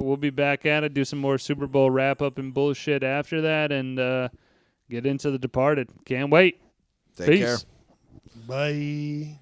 We'll be back at it. Do some more Super Bowl wrap up and bullshit after that, and get into The Departed. Can't wait. Take Peace. care. Bye.